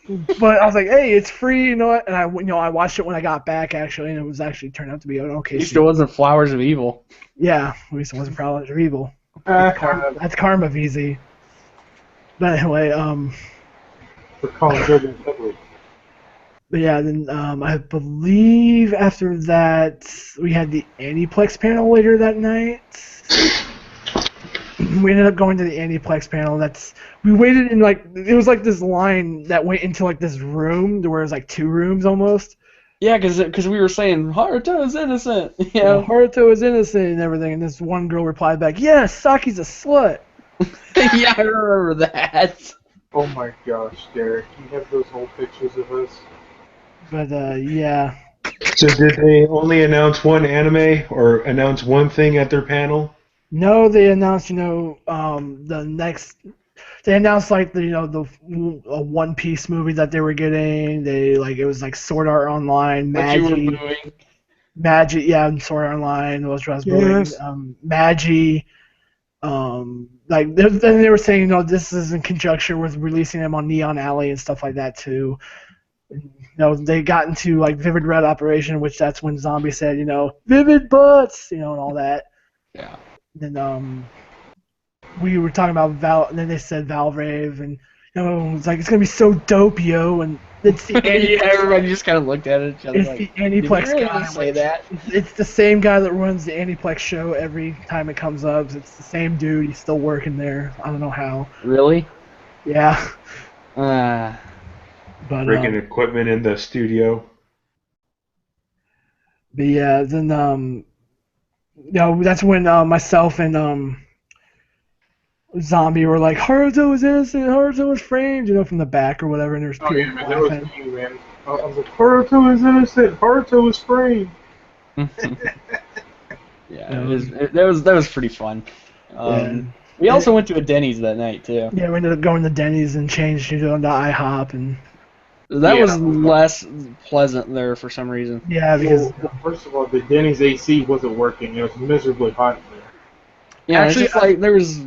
But I was like, hey, it's free, And I watched it when I got back actually, and it was actually turned out to be an okay. At least it wasn't Flowers of Evil. Yeah, at least it wasn't Flowers of Evil. That's Karma VZ. But anyway, For calling Jordan ugly. But yeah, then I believe after that we had the Aniplex panel later that night. We ended up going to the Aniplex panel. We waited in it was like this line that went into like this room where it was like two rooms almost. Yeah, because we were saying Haruto is innocent. Yeah, Haruto is innocent and everything. And this one girl replied back, "Yes, Saki's a slut." Yeah, I remember that. Oh my gosh, Derek, you have those old pictures of us. But yeah. So did they only announce one anime or announce one thing at their panel? No, they announced, the next. They announced the One Piece movie that they were getting. It was like Sword Art Online, Magi, yeah, Sword Art Online. Was what I was booing. Magi. Then they were saying, this is in conjunction with releasing them on Neon Alley and stuff like that too. They got into Vivid Red Operation, which that's when Zombie said, Vivid Butts, and all that. Yeah. Then we were talking about Val, and then they said Valvrave, and it's like, it's gonna be so dope, yo, and it's the yeah, everybody just kind of looked at it. It's the Aniplex guy. Say that. It's the same guy that runs the Aniplex show every time it comes up. It's the same dude. He's still working there. I don't know how. Really? Yeah. Uh. But Breaking equipment in the studio. But yeah, then that's when myself and Zombie were like, Haruto is innocent, Haruto is framed, from the back or whatever, and there's people man, that was you, man. I was like, Haruto is innocent, Haruto is framed. Yeah, that was pretty fun. We also went to a Denny's that night too. Yeah, we ended up going to Denny's and changed to IHOP, and that was less pleasant there for some reason. Yeah, because first of all, the Denny's AC wasn't working. It was miserably hot in there. Yeah, actually, it's just there was.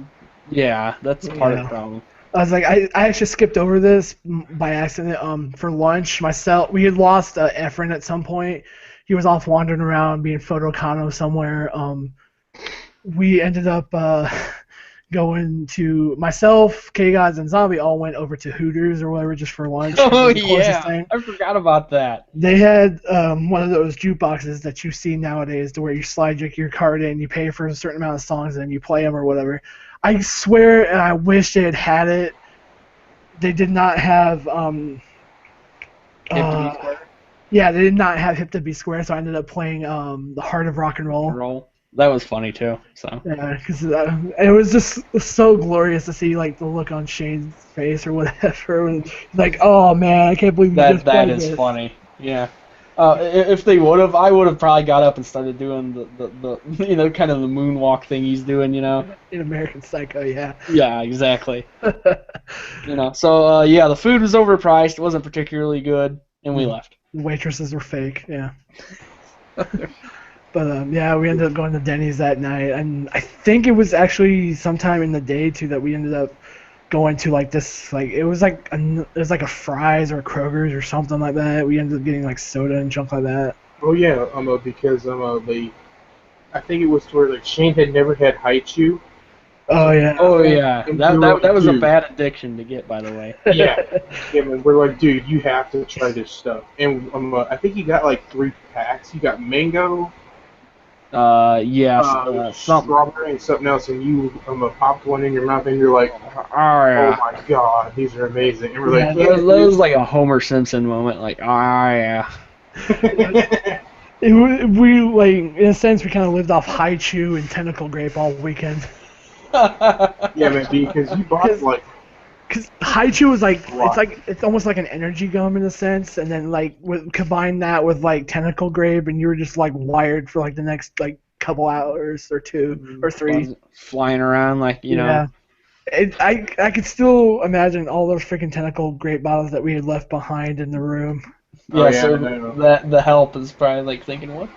Yeah, that's part of the problem. I was like, I actually skipped over this by accident. For lunch, we had lost Efren at some point. He was off wandering around being photocano somewhere. We ended up going to myself, K-Gods, and Zombie all went over to Hooters or whatever just for lunch. Oh yeah, I forgot about that. They had one of those jukeboxes that you see nowadays, to where you slide your card in, you pay for a certain amount of songs, and then you play them or whatever. I swear, and I wish they had it. They did not have. Yeah, they did not have Hip to Be Square, so I ended up playing The Heart of Rock and Roll. That was funny too. So yeah, because it was just so glorious to see the look on Shane's face or whatever. It was like, oh man, I can't believe you just played this. That is funny. Yeah. If they would have, I would have probably got up and started doing the kind of the moonwalk thing he's doing, In American Psycho, yeah. Yeah, exactly. So the food was overpriced. It wasn't particularly good, and we left. The waitresses were fake, yeah. But we ended up going to Denny's that night, and I think it was actually sometime in the day too that we ended up going to this it was like a Fry's or a Kroger's or something like that. We ended up getting soda and junk like that. Oh yeah, because I think it was to where like Shane had never had Haichu, Oh yeah. Oh yeah, and we that were that that like, was a dude, bad addiction to get, by the way. yeah, yeah, man, we're like, dude, you have to try this stuff. And I think he got like 3 packs. You got mango, Yes, something. strawberry, and something else, and you popped one in your mouth, and you're like, Oh oh yeah. my god, these are amazing. And we're Yeah, like, That yeah, was like a Homer Simpson moment. Like, yeah. dude. we like in a sense we kind of lived off Haichu and tentacle grape all weekend. Yeah, man, because you bought like Because Haichu is Right. it's almost like an energy gum in a sense, and then like combine that with like tentacle grape, and you were just like wired for like the next like couple hours or 2 or 3. Flying around like Yeah. I could still imagine all those freaking tentacle grape bottles that we had left behind in the room. Oh, Yeah, yeah, so I know. that the help is probably like thinking, what?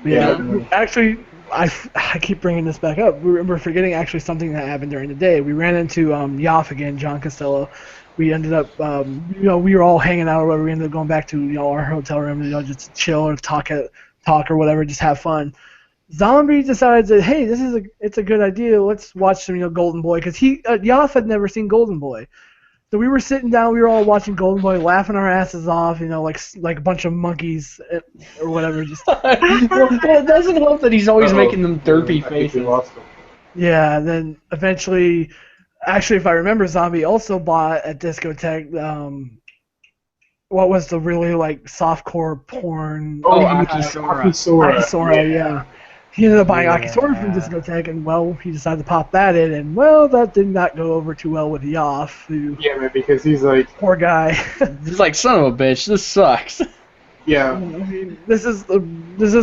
Yeah, Yeah. actually, I keep bringing this back up. We're forgetting actually something that happened during the day. We ran into Yoff again, John Costello. We ended up, we were all hanging out or whatever. We ended up going back to our hotel room, just to chill or talk or whatever, just have fun. Zombie decided that hey, it's a good idea. Let's watch some Golden Boy because Yoff had never seen Golden Boy. So we were sitting down, we were all watching Golden Boy, laughing our asses off, like a bunch of monkeys or whatever. Just Well, it doesn't help that he's always making them derpy I think we faces. lost him. yeah. And then eventually, actually, if I remember, Zombie also bought at Discotheque. What was the really like softcore porn? Oh, Akisora. Akisora, yeah. He ended up buying Akisora from Discotheque, and well, he decided to pop that in, and well, that did not go over too well with Yoff, who Yeah, man, because he's like, poor guy. He's like, son of a bitch, this sucks. yeah, I mean, this is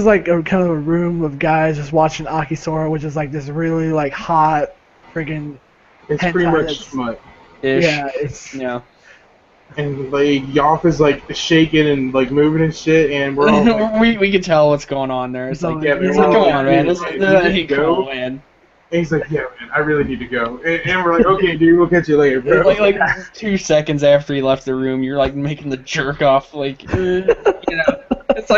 like a kind of a room of guys just watching Akisora, which is like this really like hot, friggin' it's hentai pretty much that's- smut. Ish. yeah, it's Yeah. And like Yoff is like shaking and like moving and shit, and we're all like, we can tell what's going on there. It's like, yeah, man, it's we're like, all come like, on, man. dude, This hey, is we need to come go. on, man. And he's like, yeah, man, I really need to go. And we're like, okay, dude, we'll catch you later, bro. Like 2 seconds after he left the room, you're like making the jerk off, like, It's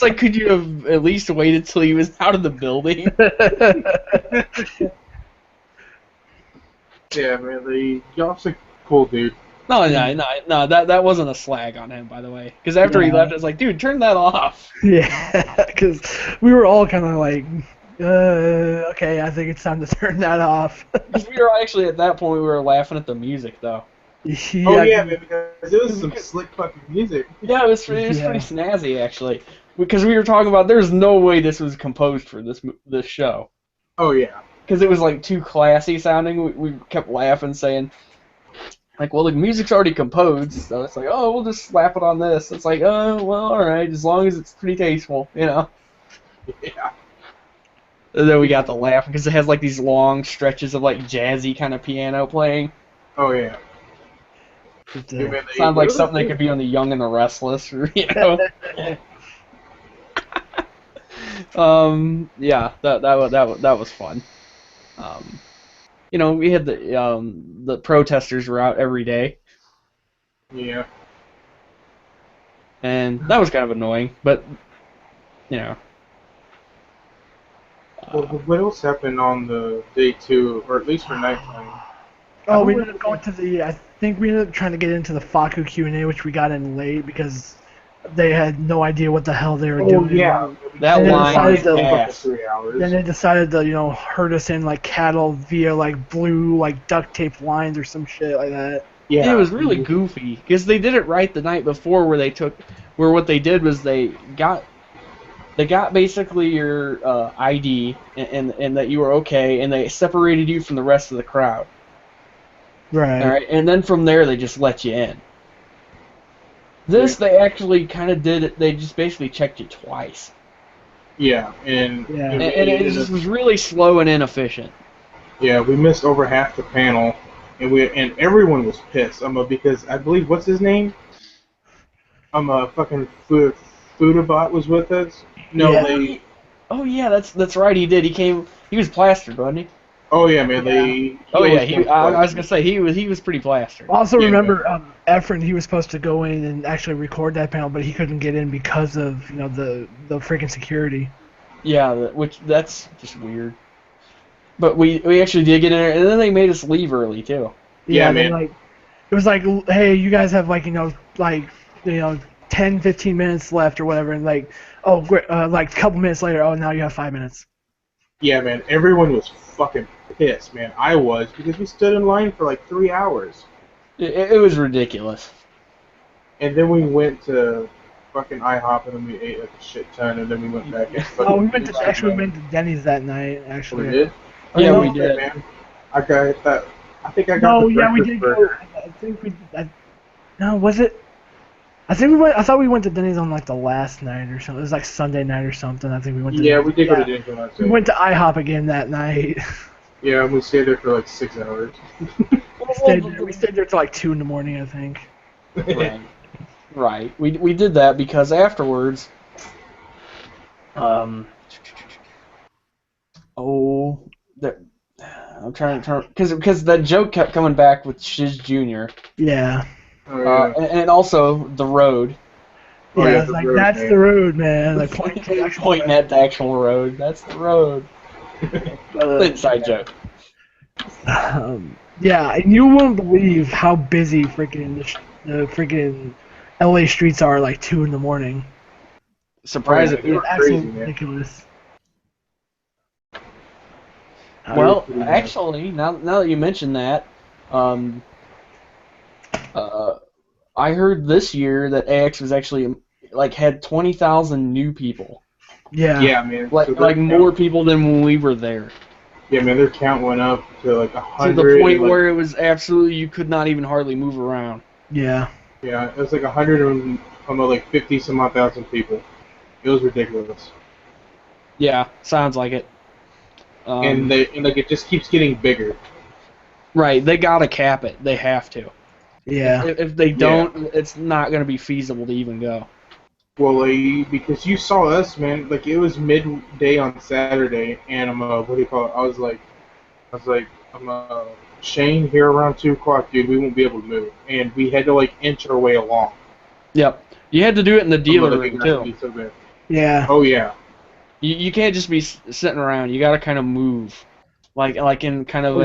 like, could you have at least waited till he was out of the building? Yeah, man, Yoff's a cool dude. No, that wasn't a slag on him, by the way. Because after he left, it's like, dude, turn that off. yeah, because we were all kind of like, okay, I think it's time to turn that off. Because we were actually at that point, we were laughing at the music though. Oh yeah, man, because it was some slick fucking music. Yeah, it was pretty snazzy actually. Because we were talking about, there's no way this was composed for this show. Oh yeah. Because it was like too classy sounding. We kept laughing, saying, like, well, the music's already composed, so it's like, oh, we'll just slap it on this. It's like, oh, well, all right, as long as it's pretty tasteful, Yeah. And then we got the laugh because it has like these long stretches of like jazzy kind of piano playing. Oh yeah. Sounds like something that could be on The Young and the Restless, or, yeah, that was fun. We had the protesters were out every day, Yeah. and that was kind of annoying, but Well, what else happened on the day 2, or at least for nighttime? Oh, we ended up going to I think we ended up trying to get into the Faku Q&A, which we got in late because they had no idea what the hell they were doing. Yeah. that And line decided is to- ass. 3 hours. Then they decided to, herd us in like cattle via like blue like duct tape lines or some shit like that. Yeah. It was really goofy because they did it right the night before, where what they did was they got basically your ID and that you were okay, and they separated you from the rest of the crowd. Right. All right, and then from there they just let you in. This they actually kind of did it. They just basically checked you twice. Yeah, and Yeah. And it just was really slow and inefficient. Yeah, we missed over half the panel, and everyone was pissed. Because I believe what's his name? Fucking Foodabot was with us. No, Yeah. Oh yeah, that's right. He did. He was plastered, wasn't he? Oh yeah, man. He Oh yeah, always comes I was close. gonna say he was pretty plastered. Also, Yeah, remember, Efren, he was supposed to go in and actually record that panel, but he couldn't get in because of the freaking security. Yeah, which that's just weird. But we actually did get in there, and then they made us leave early too. Yeah, They man. it was like, hey, you guys have 10, 15 minutes left or whatever, and oh, great, like a couple minutes later, oh, now you have 5 minutes. Yeah, man. Everyone was fucking pissed, man. I was because we stood in line for like 3 hours, It was ridiculous. and then we went to fucking IHOP and then we ate like a shit ton, and then we went back. And Oh, we fucking went to Denny's that night. Actually, We did. Yeah, Oh, we okay, did. man. I think I got No, the yeah, we breakfast did burger. go. I think we. No, was it? I think we went. I thought we went to Denny's on like the last night or something. It was like Sunday night or something. I think we went to. Yeah, we did go to yeah. Denny's on that We day. went to IHOP again that night. Yeah, and we stayed there for like 6 hours. we stayed there till like 2 in the morning, I think. Right. We did that because afterwards, I'm trying to because that joke kept coming back with Shiz Jr. Yeah. Oh, yeah. And also the road. Oh, Yeah, yeah, it's the like road, that's man. the road, man. Like Pointing at the actual road. That's the road. Inside joke. Yeah, and you won't believe how busy the freaking LA streets are like 2 in the morning. Surprising. They were It's absolutely crazy, man. ridiculous. Well, pretty bad. actually, now that you mention that, I heard this year that AX was actually had 20,000 new people, Yeah, man. So their like more count- people than when we were there, Yeah, man. Their count went up to like to 100. the point and, like, where it was absolutely you could not even hardly move around. Yeah. Yeah, it was like 100 and almost like 50 some odd thousand people. It was ridiculous. Yeah, sounds like it. And it just keeps getting bigger. Right, they gotta cap it. They have to. Yeah. If they don't, it's not gonna be feasible to even go. Well, like, because you saw us, man. Like, it was midday on Saturday, and what do you call it? I was like, Shane, here around 2 o'clock, dude. We won't be able to move, and we had to like inch our way along. Yep, you had to do it in the dealer Like, room it had to too. be so bad. Yeah. Oh yeah. You can't just be sitting around. You gotta kind of move, like in kind of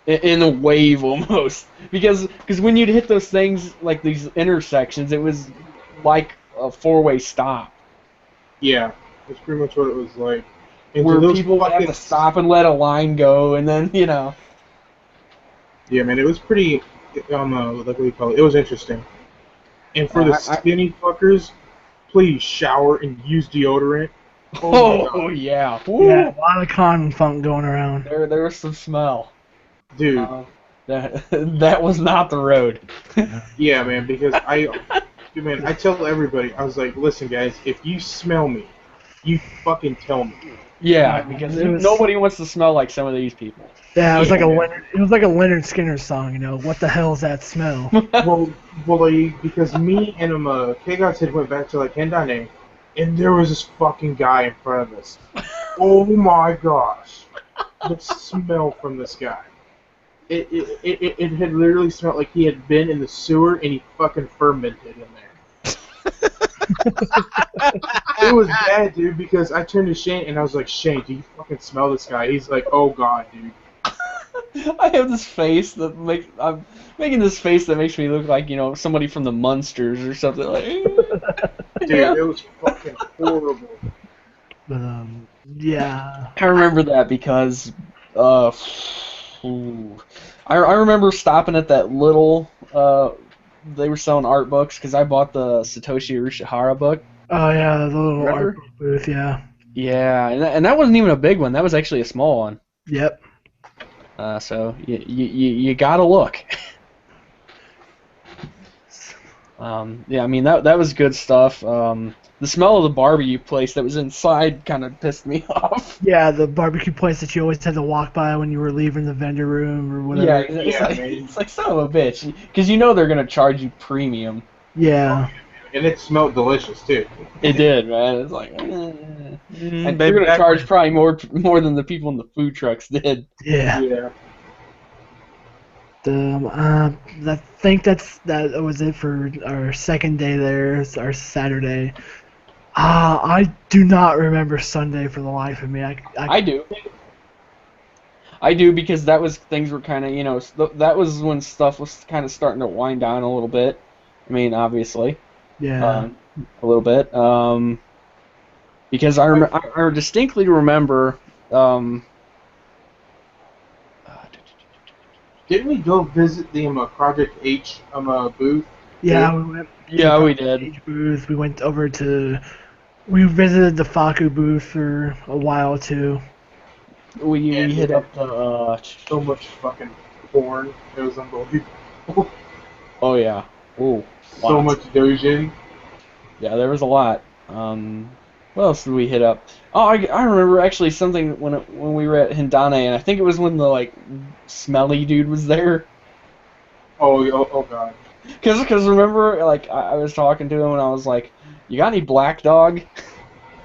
in a wave almost. Because when you'd hit those things like these intersections, it was like a four-way stop Yeah, that's pretty much what it was like. And where those people would have to stop and let a line go, and then Yeah, man, it was pretty. Like what do you call it? It was interesting. And for the skinny fuckers, please shower and use deodorant. Oh yeah. Woo. Yeah, a lot of con funk going around. There was some smell. Dude. That was not the road. Yeah, man, because I tell everybody, I was like, listen, guys, if you smell me, you fucking tell me. Yeah, because nobody wants to smell like some of these people. Yeah, it was Yeah, like a Leonard Skinner song, What the hell's that smell? well, like, because me and K-Gods had went back to like Hendane, and there was this fucking guy in front of us. Oh my gosh, the smell from this guy. It had literally smelled like he had been in the sewer and he fucking fermented in there. It was bad, dude, because I turned to Shane and I was like, Shane, do you fucking smell this guy? He's like, oh god, dude. I have this face I'm making this face that makes me look like, somebody from the Munsters or something like. Dude, it was fucking horrible. But yeah. I remember that because I remember stopping at that little they were selling art books because I bought the Satoshi Urushihara book. Oh yeah, the little Remember? art book booth, yeah. Yeah, and that wasn't even a big one. That was actually a small one. Yep. So you gotta look. Yeah, I mean that was good stuff. The smell of the barbecue place that was inside kind of pissed me off. Yeah, the barbecue place that you always had to walk by when you were leaving the vendor room or whatever. Yeah, it's like son of a bitch, because they're gonna charge you premium. Yeah. And it smelled delicious too. It did, man. It's like, and baby they're gonna back charge when- probably more than the people in the food trucks did. Yeah. Yeah. I think that was it for our second day there. It's our Saturday. I do not remember Sunday for the life of me. I do. I do because that was things were kind of that was when stuff was kind of starting to wind down a little bit. I mean, obviously, yeah. a little bit. Because I distinctly remember. Didn't we go visit the Project H booth? Yeah, we went. Yeah, to we the did. H booth. We went over to. We visited the Faku booth for a while too. We hit up the. So much fucking porn. It was unbelievable. Oh yeah. Ooh. So lots. much Dojin. Yeah, there was a lot. What else did we hit up? Oh, I remember actually something when we were at Hindane, and I think it was when the like smelly dude was there. Oh god. Cause remember, like I was talking to him and I was like, "You got any black dog?"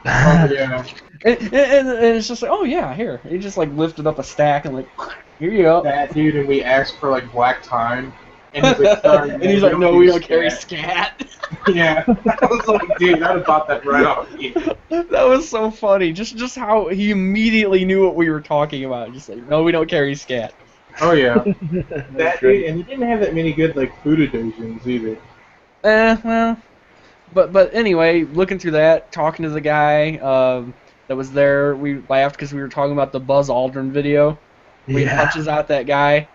Oh yeah. And it's just like, "Oh yeah, here." He just like lifted up a stack and like, "Here you go." That dude, and we asked for like black time. And he's like, sorry, And he's like, "No, we don't carry scat." Yeah. I was like, dude, I'd have bought that right off you. That was so funny. Just how he immediately knew what we were talking about. Just like, "No, we don't carry scat." Oh yeah. That dude, and he didn't have that many good like food dojins either. Well, but anyway, looking through that, talking to the guy that was there, we laughed because we were talking about the Buzz Aldrin video. Where he punches out that guy.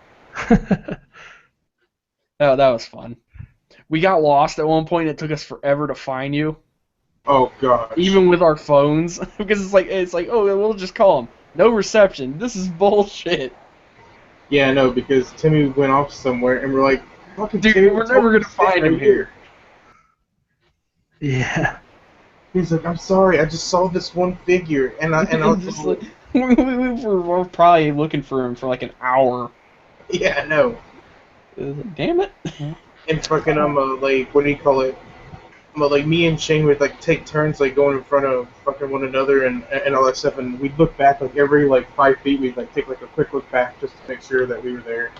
Oh, that was fun. We got lost at one point. It took us forever to find you, Oh god. even with our phones, because it's like, oh, we'll just call him. No reception. This is bullshit. Yeah, no, because Timmy went off somewhere, and we're like, fucking Dude, Timmy, we're told never me gonna to stay find right him here. Yeah. He's like, I'm sorry, I just saw this one figure, and I was Just like, like, we were probably looking for him for like an hour. yeah, no. It was like, damn it. And fucking like, what do you call it? Like me and Shane would like take turns like going in front of fucking one another and all that stuff, and we'd look back like every like 5 feet. We'd like take like a quick look back just to make sure that we were there.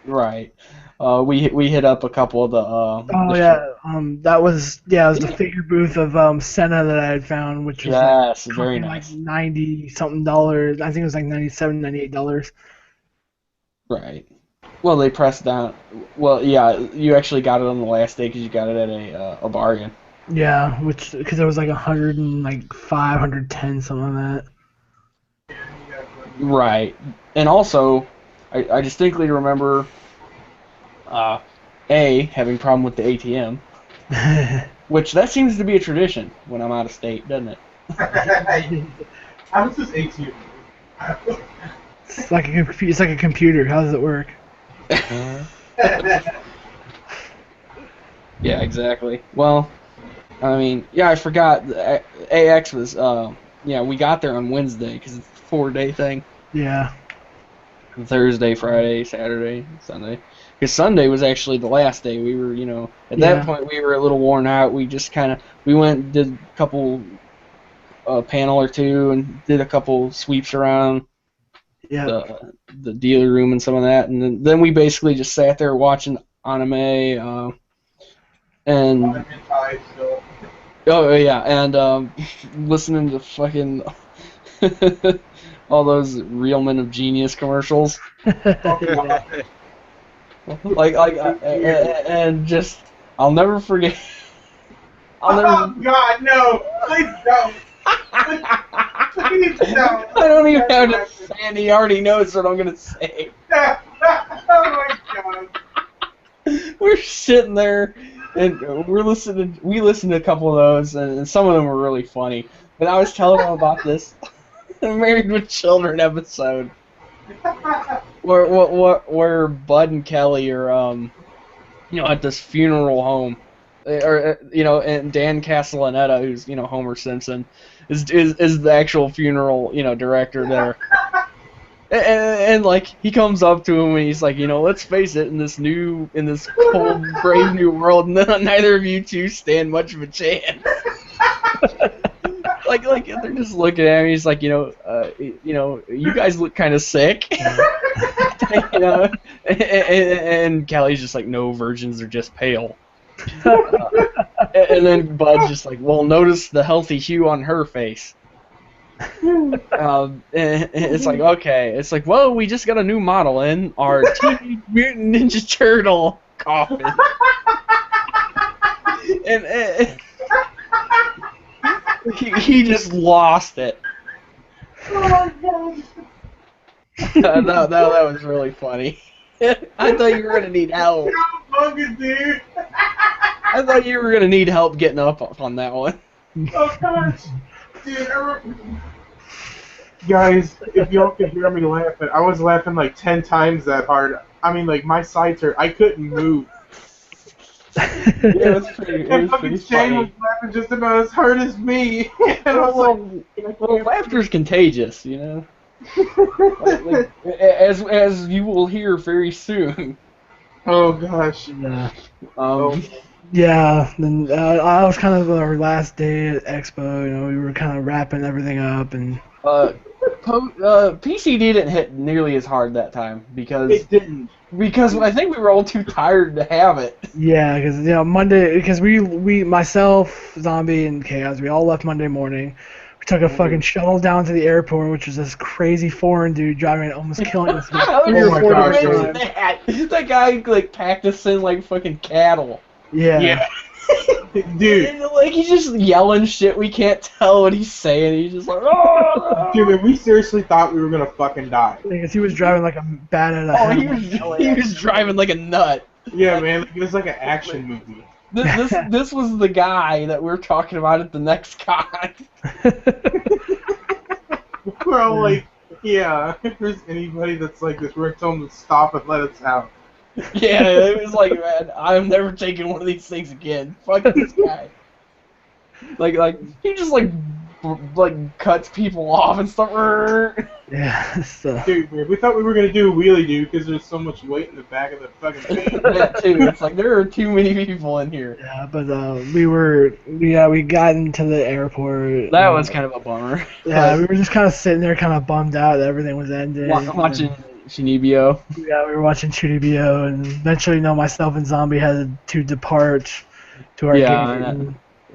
Right. We hit up a couple of the. Oh the yeah. That was it was the figure booth of Senna that I had found, which was Yes, like, very costing, nice. like $90-something. I think it was like $98. Right. Well, they pressed down. Well, yeah, you actually got it on the last day because you got it at a bargain. Yeah, because it was like 105, 110, something like Right. And also, I distinctly remember having problem with the ATM, that. which that seems to be a tradition when I'm out of state, doesn't it? How does this ATM? It's like a computer. How does it work? Yeah, exactly. Well, I mean, yeah, I forgot. AX was, we got there on Wednesday because it's a 4-day thing. Yeah. Thursday, Friday, Saturday, Sunday. Because Sunday was actually the last day. We were, at that point we were a little worn out. We just we went and did a couple panel or two and did a couple sweeps around the dealer room and some of that. And then we basically just sat there watching anime and oh yeah, and listening to fucking all those Real Men of Genius commercials. And just I'll never forget. Oh God, no! Please don't! Please don't! I don't even have to say it. He already knows what I'm gonna say. Oh my God! We're sitting there and we listened to a couple of those, and some of them were really funny. But I was telling him about this Married with Children episode where Bud and Kelly are at this funeral home, and Dan Castellaneta, who's Homer Simpson, is the actual funeral director there. And like he comes up to him and he's like, let's face it, in this cold, brave new world, neither of you two stand much of a chance. like they're just looking at him. He's like, you guys look kind of sick. And Callie's just like, no, virgins are just pale. And then Bud's just like, well, notice the healthy hue on her face. And it's like, okay. It's like, well, we just got a new model in our Teenage Mutant Ninja Turtle coffin. And he just lost it. Oh my god. that was really funny. I thought you were gonna need help. Fucking dude. I thought you were gonna need help getting up on that one. Oh gosh. Dude, guys, if y'all could hear me laughing, I was laughing like 10 times that hard. I mean, like, my sides hurt. I couldn't move. It was pretty And fucking Shane was funny. laughing just about as hard as me. And I was like, Well, laughter's contagious, as you will hear very soon. oh gosh. Yeah. Um, Yeah, and I was kind of our last day at Expo. We were kind of wrapping everything up, and PCD didn't hit nearly as hard that time because It didn't. I think we were all too tired to have it. yeah, because Monday, because we myself, Zombie, and Chaos, we all left Monday morning. We took a fucking shuttle down to the airport, which was this crazy foreign dude driving, almost killing us. How Oh my gosh, imagine that guy like packed us in like fucking cattle. Yeah. Dude. And, like he's just yelling shit. We can't tell what he's saying. He's just like, oh. Dude, we seriously thought we were gonna fucking die. Because he was driving like a bat at a Oh, hammer. he was driving like a nut. Yeah, man, it was like an action movie. This was the guy that we're talking about at the next con. We're all like, yeah, if there's anybody that's like this, we're gonna tell them to stop and let us out. Yeah, it was like, man, I'm never taking one of these things again. Fuck this guy. Like he just like cuts people off and stuff. Yeah. So. Dude, we thought we were gonna do a wheelie, dude, because there's so much weight in the back of the fucking thing. That too. It's like there are too many people in here. Yeah, but we got into the airport. That was kind of a bummer. Yeah, we were just kind of sitting there, kind of bummed out that everything was ending. Watching Shinibio. Yeah, we were watching Chudibio, and eventually, myself and Zombie had to depart to our gate.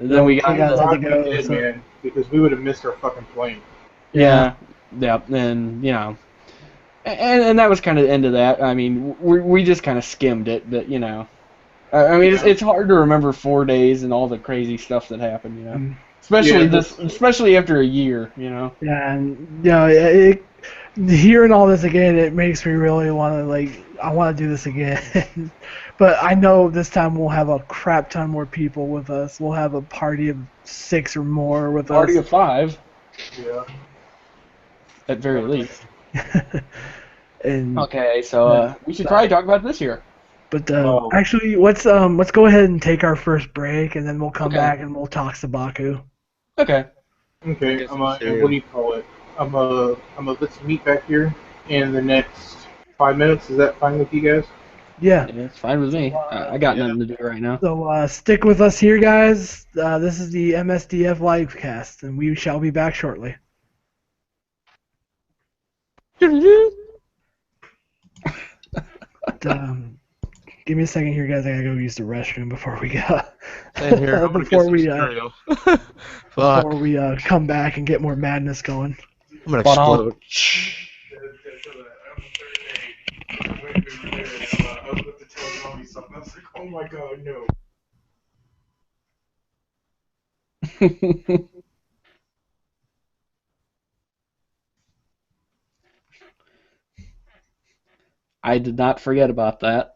And then we got Yeah, the, had to go, We did, so- man, because we would have missed our fucking plane. yeah, and and that was kind of the end of that. I mean, we just kind of skimmed it, but I mean, it's hard to remember 4 days and all the crazy stuff that happened, especially after a year, Yeah, and hearing all this again, it makes me really want to I want to do this again. But I know this time we'll have a crap ton more people with us. We'll have a party of 6 or more with party us. of 5 Yeah. at very least. And Okay, so we should probably talk about this year. but Oh. actually, let's go ahead and take our first break, and then we'll come Okay. back and we'll talk Sabaku. Okay. Okay, Get some what cereal. do you call it? Let's meet back here in the next 5 minutes. Is that fine with you guys? Yeah. Yeah, it's fine with me. I got nothing to do right now. So stick with us here, guys. This is the MSDF LiveCast, and we shall be back shortly. But, give me a second here, guys. I gotta go use the restroom before we go. Same here. I'm gonna Before get some we, cereal. Before Fuck. we come back and get more madness going. I'm gonna But I'll- explode. Oh my god, no. I did not forget about that.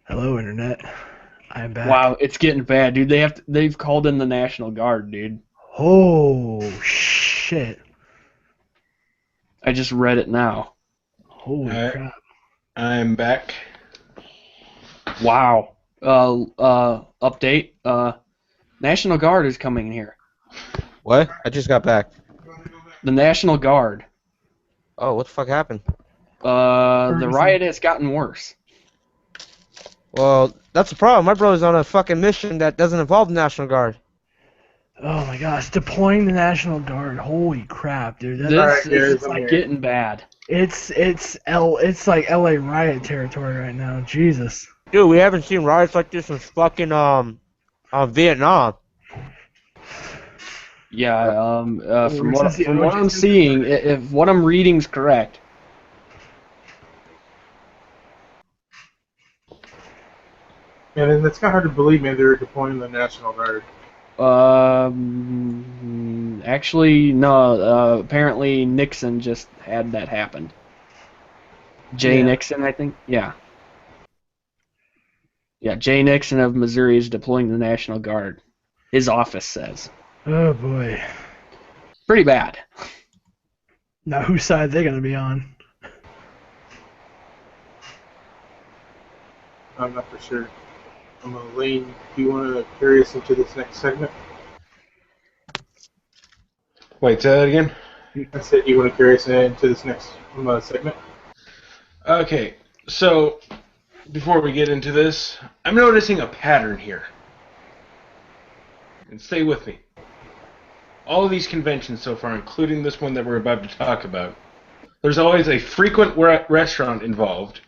Hello, internet. I am back. Wow, it's getting bad, dude. They've called in the National Guard, dude. Oh shit! I just read it now. Holy Alright. crap! I'm back. Wow. Update. National Guard is coming in here. What? I just got back. The National Guard. Oh, what the fuck happened? The riot has gotten worse. Well, that's the problem. My brother's on a fucking mission that doesn't involve the National Guard. Oh my gosh! Deploying the National Guard. Holy crap, dude! This Alright, is I'm here. getting bad. It's like LA riot territory right now. Jesus. Dude, we haven't seen riots like this since fucking Vietnam. Yeah. From Which is the what I'm OG seeing, if what I'm reading's correct. And it's kind of hard to believe, man, they're deploying the National Guard. Actually, no. Apparently, Nixon just had that happen. Jay Yeah. Nixon, I think. Yeah. Yeah, Jay Nixon of Missouri is deploying the National Guard. His office says. Oh boy. Pretty bad. Now whose side are they gonna be on? I'm not for sure. Lane, do you want to carry us into this next segment? Wait, say that again? I said you want to carry us into this next segment? Okay, so before we get into this, I'm noticing a pattern here. And stay with me. All of these conventions so far, including this one that we're about to talk about, there's always a frequent restaurant involved.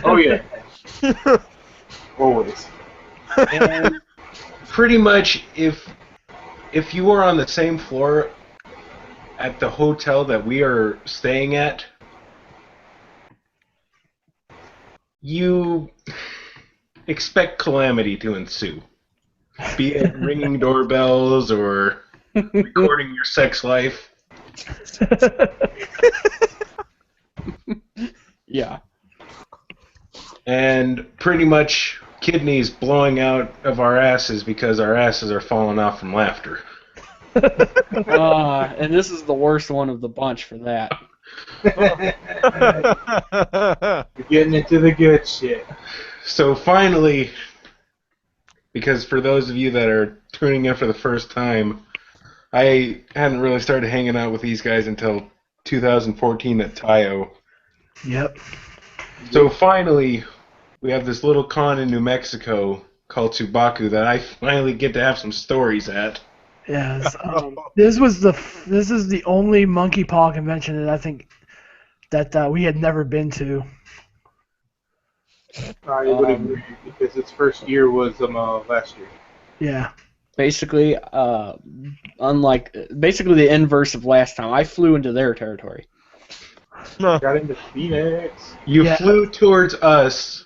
Oh, yeah. Always. And pretty much, if you are on the same floor at the hotel that we are staying at, you expect calamity to ensue. Be it ringing doorbells or recording your sex life. Yeah. And pretty much kidneys blowing out of our asses because our asses are falling off from laughter. And this is the worst one of the bunch for that. You're getting into the good shit. So finally, because for those of you that are tuning in for the first time, I hadn't really started hanging out with these guys until 2014 at Tayo. Yep. So finally, we have this little con in New Mexico called Tsubaku that I finally get to have some stories at. Yes. This is the only monkey paw convention that I think that we had never been to. I would agree, because its first year was last year. Yeah. Basically, basically the inverse of last time. I flew into their territory. Got into Phoenix. You Yeah. flew towards us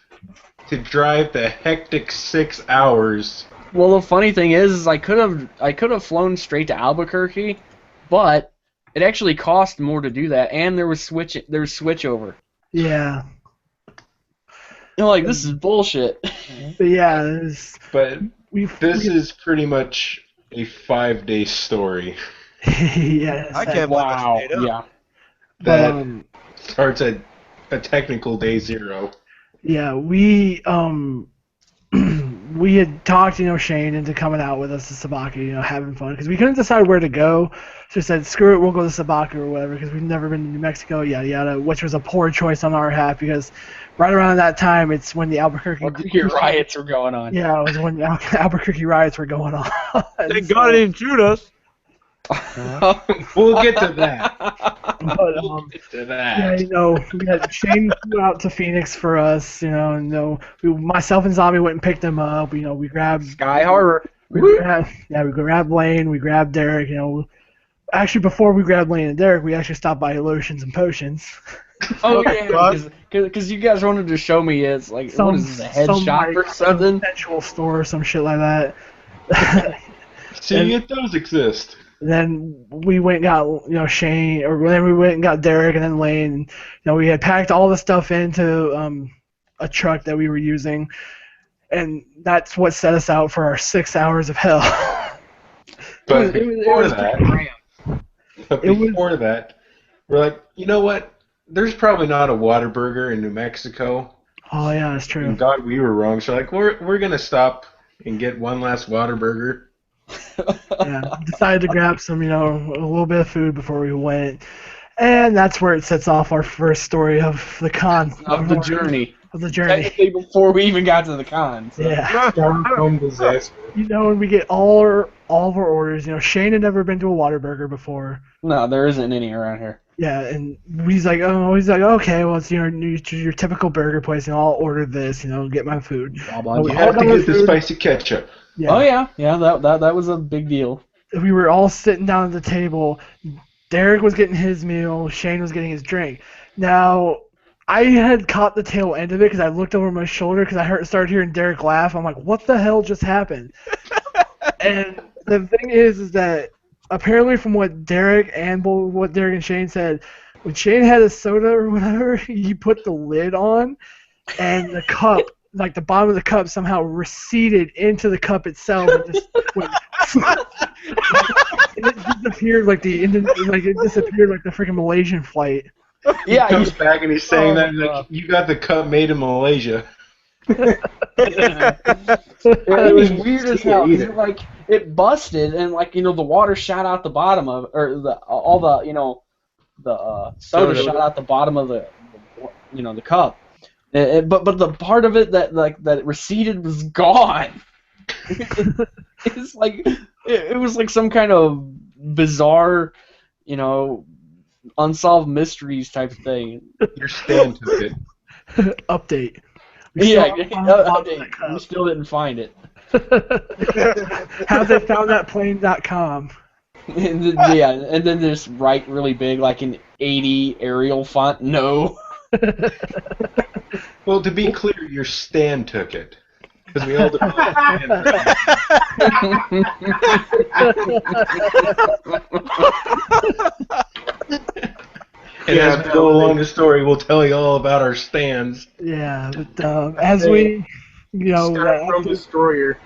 to drive the hectic 6 hours. Well, the funny thing is I could have flown straight to Albuquerque, but it actually cost more to do that, and there was switchover. Yeah. You know, like, this is bullshit. But yeah, it was, But this we, is pretty much a 5-day story yeah. I can't believe I Wow. stayed up. Yeah. that But, starts at a technical day 0. yeah, we we had talked, Shane into coming out with us to Sabaki, having fun, because we couldn't decide where to go. So we said, screw it, we'll go to Sabaki or whatever, because we've never been to New Mexico, yada yada, which was a poor choice on our half, because right around that time, it's when the Albuquerque riots were going on. Yeah, it was when the Albuquerque riots were going on. Thank God it didn't shoot us. We'll get to that. But, We'll get to yeah, that. we had Shane flew out to Phoenix for us, and myself and Zombie went and picked him up. We grabbed Sky Harbor. we grabbed Lane, we grabbed Derek. Actually, before we grabbed Lane and Derek, we actually stopped by Lotions and Potions. Oh yeah, because you guys wanted to show me it's like what is this, a head shop or something? Sensual store or some shit like that. See, it does exist. Then we went and got Shane, or then we went and got Derek and then Lane. And, we had packed all the stuff into a truck that we were using, and that's what set us out for our 6 hours of hell. But before that, we're like, you know what? There's probably not a Whataburger in New Mexico. Oh yeah, that's true. And God, we were wrong. So like, we're gonna stop and get one last Whataburger. Yeah, decided to grab some, a little bit of food before we went, and that's where it sets off our first story of the con of the journey. Of the journey. Technically, before we even got to the con. So. Yeah. Home disaster. When we get all of our orders, Shane had never been to a Whataburger before. No, there isn't any around here. Yeah, and he's like, okay, well, it's your typical burger place, I'll order this, get my food. You have to get the spicy ketchup. Yeah. Oh yeah, that was a big deal. We were all sitting down at the table. Derek was getting his meal. Shane was getting his drink. Now, I had caught the tail end of it because I looked over my shoulder because I started hearing Derek laugh. I'm like, what the hell just happened? And the thing is that apparently from what Derek and Shane said, when Shane had a soda or whatever, he put the lid on, and the cup, like the bottom of the cup, somehow receded into the cup itself and just went. And it disappeared like the freaking Malaysian flight. Yeah, he comes back and he's saying that like, you got the cup made in Malaysia. It was weird as hell. Like it busted and the water shot out the bottom of, or the soda shot out the bottom of the cup. But the part of it that it receded was gone. It's like it was like some kind of bizarre, unsolved mysteries type thing. Your stand took it. Update. Update. We still didn't find it. Have they found that plane.com? And then just write really big, like in 80 Arial font. No. Well, to be clear, your stand took it. Because we all developed And as we go along the story, we'll tell you all about our stands. Yeah, but as we, start from Destroyer.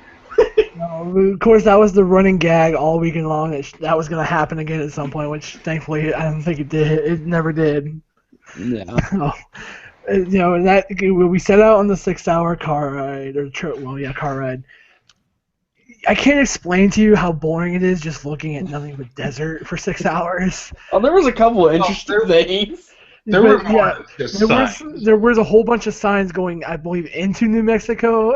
Of course, that was the running gag all weekend long. That was going to happen again at some point, which thankfully I don't think it did. It never did. Yeah. And that we set out on the 6-hour car ride car ride. I can't explain to you how boring it is just looking at nothing but desert for 6 hours. Oh, there was a couple of interesting things. There was a whole bunch of signs going, I believe, into New Mexico.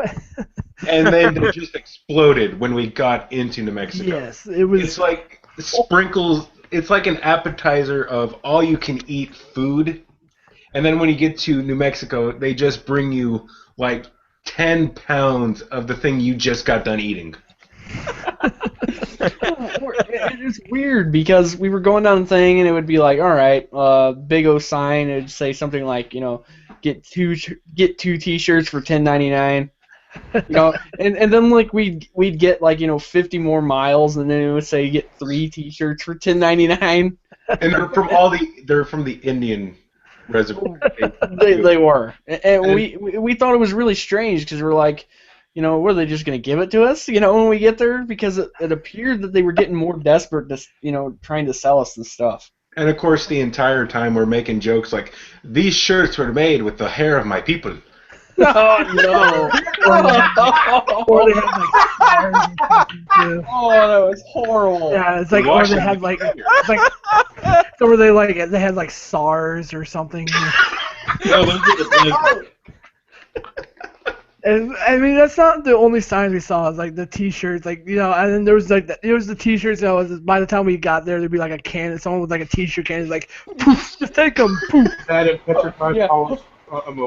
And then they just exploded when we got into New Mexico. Yes, it was. It's like sprinkles. It's like an appetizer of all-you-can-eat food. And then when you get to New Mexico, they just bring you like 10 pounds of the thing you just got done eating. It's weird because we were going down the thing and it would be like, all right, big O sign. It'd say something like, get two T-shirts for $10.99. And then like we'd get like 50 more miles, and then it would say get 3 T-shirts for $10.99. And they're from the Indian reservoir. They were, and we thought it was really strange because we're like, were they just gonna give it to us, when we get there? Because it appeared that they were getting more desperate to, trying to sell us this stuff. And of course, the entire time we're making jokes like, these shirts were made with the hair of my people. Oh no! Or they had like stars and something too. Oh, that was horrible. Yeah, it's like, or they had like, or they had like SARS or something. No, those are the And I mean, that's not the only signs we saw. It's like the T-shirts, and then there was the T-shirts. By the time we got there, there'd be like a can. Someone with like a T-shirt can is like, poof, just take them, poof. That and petrified polish.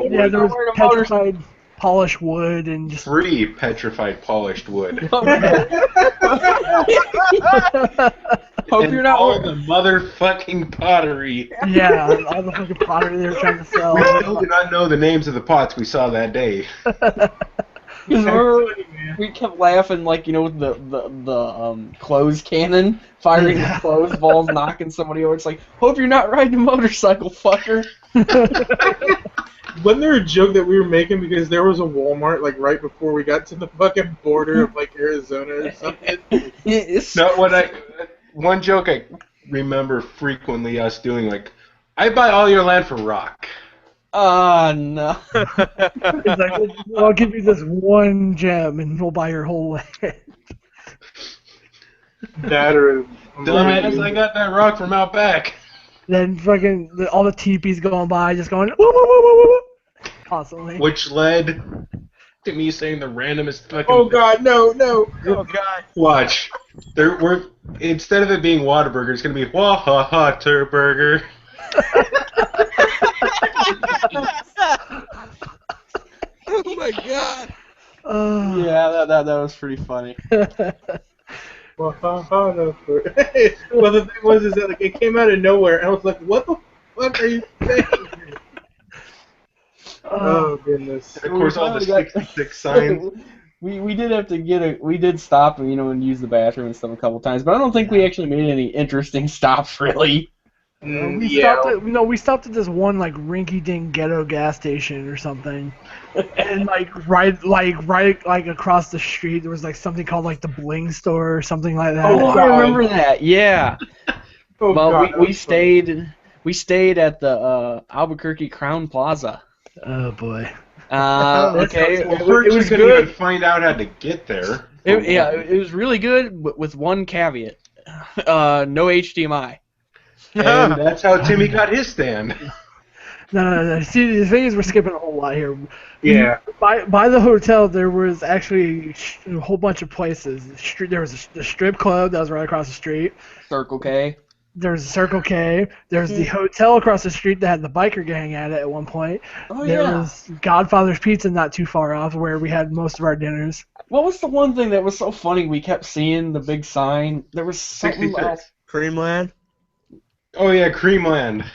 Yeah, there was petrified polished wood and just free petrified polished wood. Hope you're not all the motherfucking pottery. Yeah, all the fucking pottery they were trying to sell. We still do not know the names of the pots we saw that day. We kept laughing, like, with the clothes cannon firing the clothes balls, knocking somebody over. It's like, hope you're not riding a motorcycle, fucker. wasn't there a joke that we were making because there was a Walmart like right before we got to the fucking border of like Arizona or something? No, one joke I remember frequently us doing, like, I buy all your land for rock. No. It's like, well, I'll give you this one gem and we'll buy your whole land. That or Dumbass, I got that rock from out back. Then fucking all the teepees going by, just going woo, woo, woo, woo, woo, constantly. Which led to me saying the randomest fucking. Oh God, no. Oh god. Watch. Instead of it being Whataburger, it's gonna be Whataburger. Oh my god. Yeah, that was pretty funny. Well, the thing was is that like, it came out of nowhere, and I was like, "What the fuck are you saying?" Oh goodness! And of course, all the 66 signs. We did have to we did stop and use the bathroom and stuff a couple times, but I don't think we actually made any interesting stops really. We stopped at this one like rinky-dink ghetto gas station or something, and right across the street there was like something called like the Bling store or something like that. Oh, I remember that. Yeah. Oh, Well, God, we stayed at the Albuquerque Crown Plaza. Oh boy. Okay, Well, it first was you couldn't good. even find out how to get there. It was really good, but with one caveat: no HDMI. And that's how Timmy got his stand. No. See, the thing is, we're skipping a whole lot here. Yeah. By the hotel, there was actually a whole bunch of places. There was the strip club that was right across the street. Circle K. There was Circle K. There was the hotel across the street that had the biker gang at it at one point. Oh, There yeah. was Godfather's Pizza not too far off, where we had most of our dinners. What was the one thing that was so funny? We kept seeing the big sign. There was something 66. else. Creamland. Oh yeah, Creamland.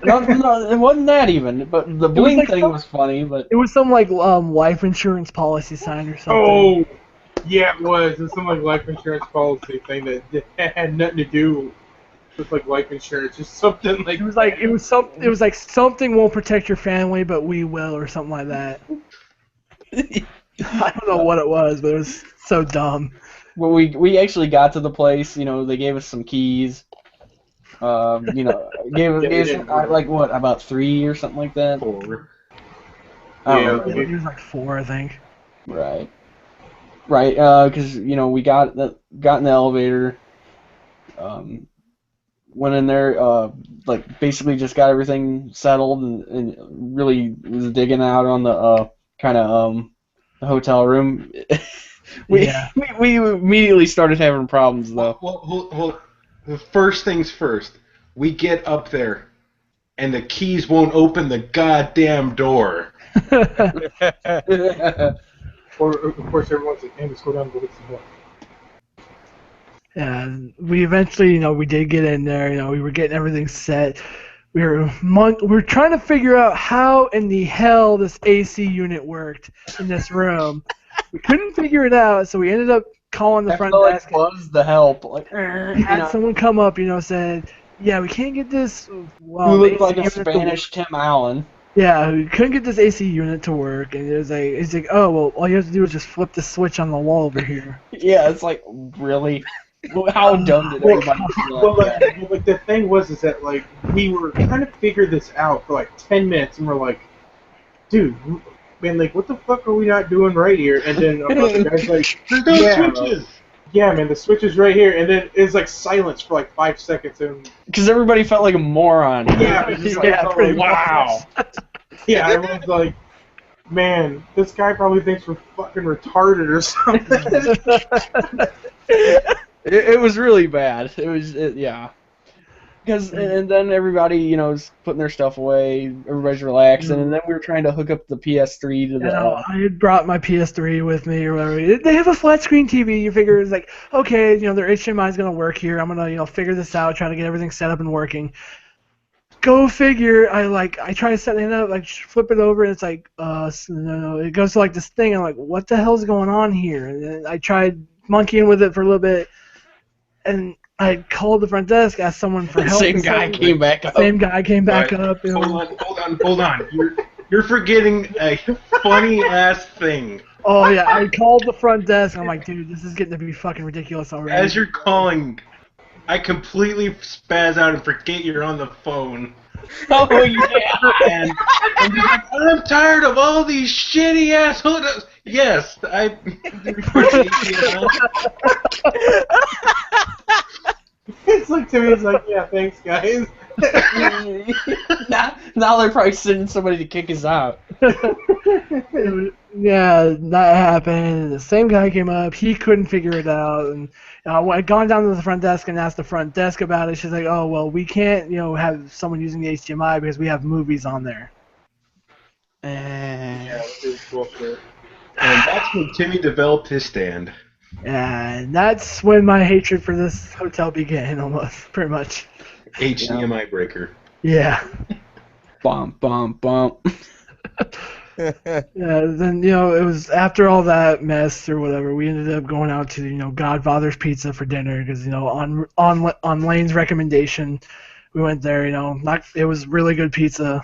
No, it wasn't that even. But the bling like thing some- was funny. But It was some like life insurance policy sign or something. Oh, yeah, it was. It's some like life insurance policy thing that had nothing to do with like life insurance. Just something like It was like something won't protect your family, but we will, or something like that. I don't know what it was, but it was so dumb. well, we actually got to the place. They gave us some keys. Gave us like what, about 3 or something like that. 4. I Yeah. don't remember. It was like 4, I think. Right. Because we got in the elevator, went in there, like basically just got everything settled and really was digging out on the kind of the hotel room. we immediately started having problems though. Well, the first things first. We get up there, and the keys won't open the goddamn door. Or of course everyone's like, "Hey, let's go down and go get some milk." Yeah, we eventually, we did get in there. We were getting everything set. We were trying to figure out how in the hell this AC unit worked in this room. We couldn't figure it out, so we ended up calling the front desk. Was the help like Had someone come up, said, "Yeah, we can't get this." Well, who looked AC like a unit to Spanish Tim Allen. Yeah, we couldn't get this AC unit to work, and it's like, oh well, all you have to do is just flip the switch on the wall over here. Yeah, it's like really. Well, how dumb did everybody feel Well, like that? like the thing was is that like we were trying to figure this out for like 10 minutes, and we're like, "Dude, man, like what the fuck are we not doing right here?" And then the guy's like, There's no Yeah. switches. "Yeah, man, the switch is right here." And then it's like silence for like 5 seconds, and Because everybody felt like a moron. Yeah, It was just yeah, like, pretty wow. yeah, everyone's like, "Man, this guy probably thinks we're fucking retarded or something." It was really bad. Yeah. Because and then everybody, is putting their stuff away. Everybody's relaxing, and then we were trying to hook up the PS3 to the. I had brought my PS3 with me or whatever. They have a flat screen TV. You figure it's like, okay, their HDMI is gonna work here. I'm gonna, figure this out, try to get everything set up and working. Go figure. I try to set it up, like flip it over, and it's like, no. It goes to like this thing. I'm like, what the hell's going on here? And then I tried monkeying with it for a little bit, and I called the front desk, asked someone for help. Same guy came back up. Same guy came back Right. up. Hold on. You're forgetting a funny ass thing. Oh yeah, I called the front desk. I'm like, dude, this is getting to be fucking ridiculous already. As you're calling, I completely spaz out and forget you're on the phone. Oh yeah. And you're like, I'm tired of all these shitty assholes. Yes, I appreciate you. It's like Timmy's like, yeah, thanks, guys. now they're probably sending somebody to kick us out. Yeah, that happened. The same guy came up. He couldn't figure it out, and I'd gone down to the front desk and asked the front desk about it. She's like, "Oh, well, we can't, have someone using the HDMI because we have movies on there." Yeah, this is bullshit. And that's when Timmy developed his stand. And that's when my hatred for this hotel began, almost, pretty much. HDMI breaker. Yeah. Bump, bump, bump. Yeah, then it was after all that mess or whatever, we ended up going out to Godfather's Pizza for dinner because on Lane's recommendation, we went there. It was really good pizza.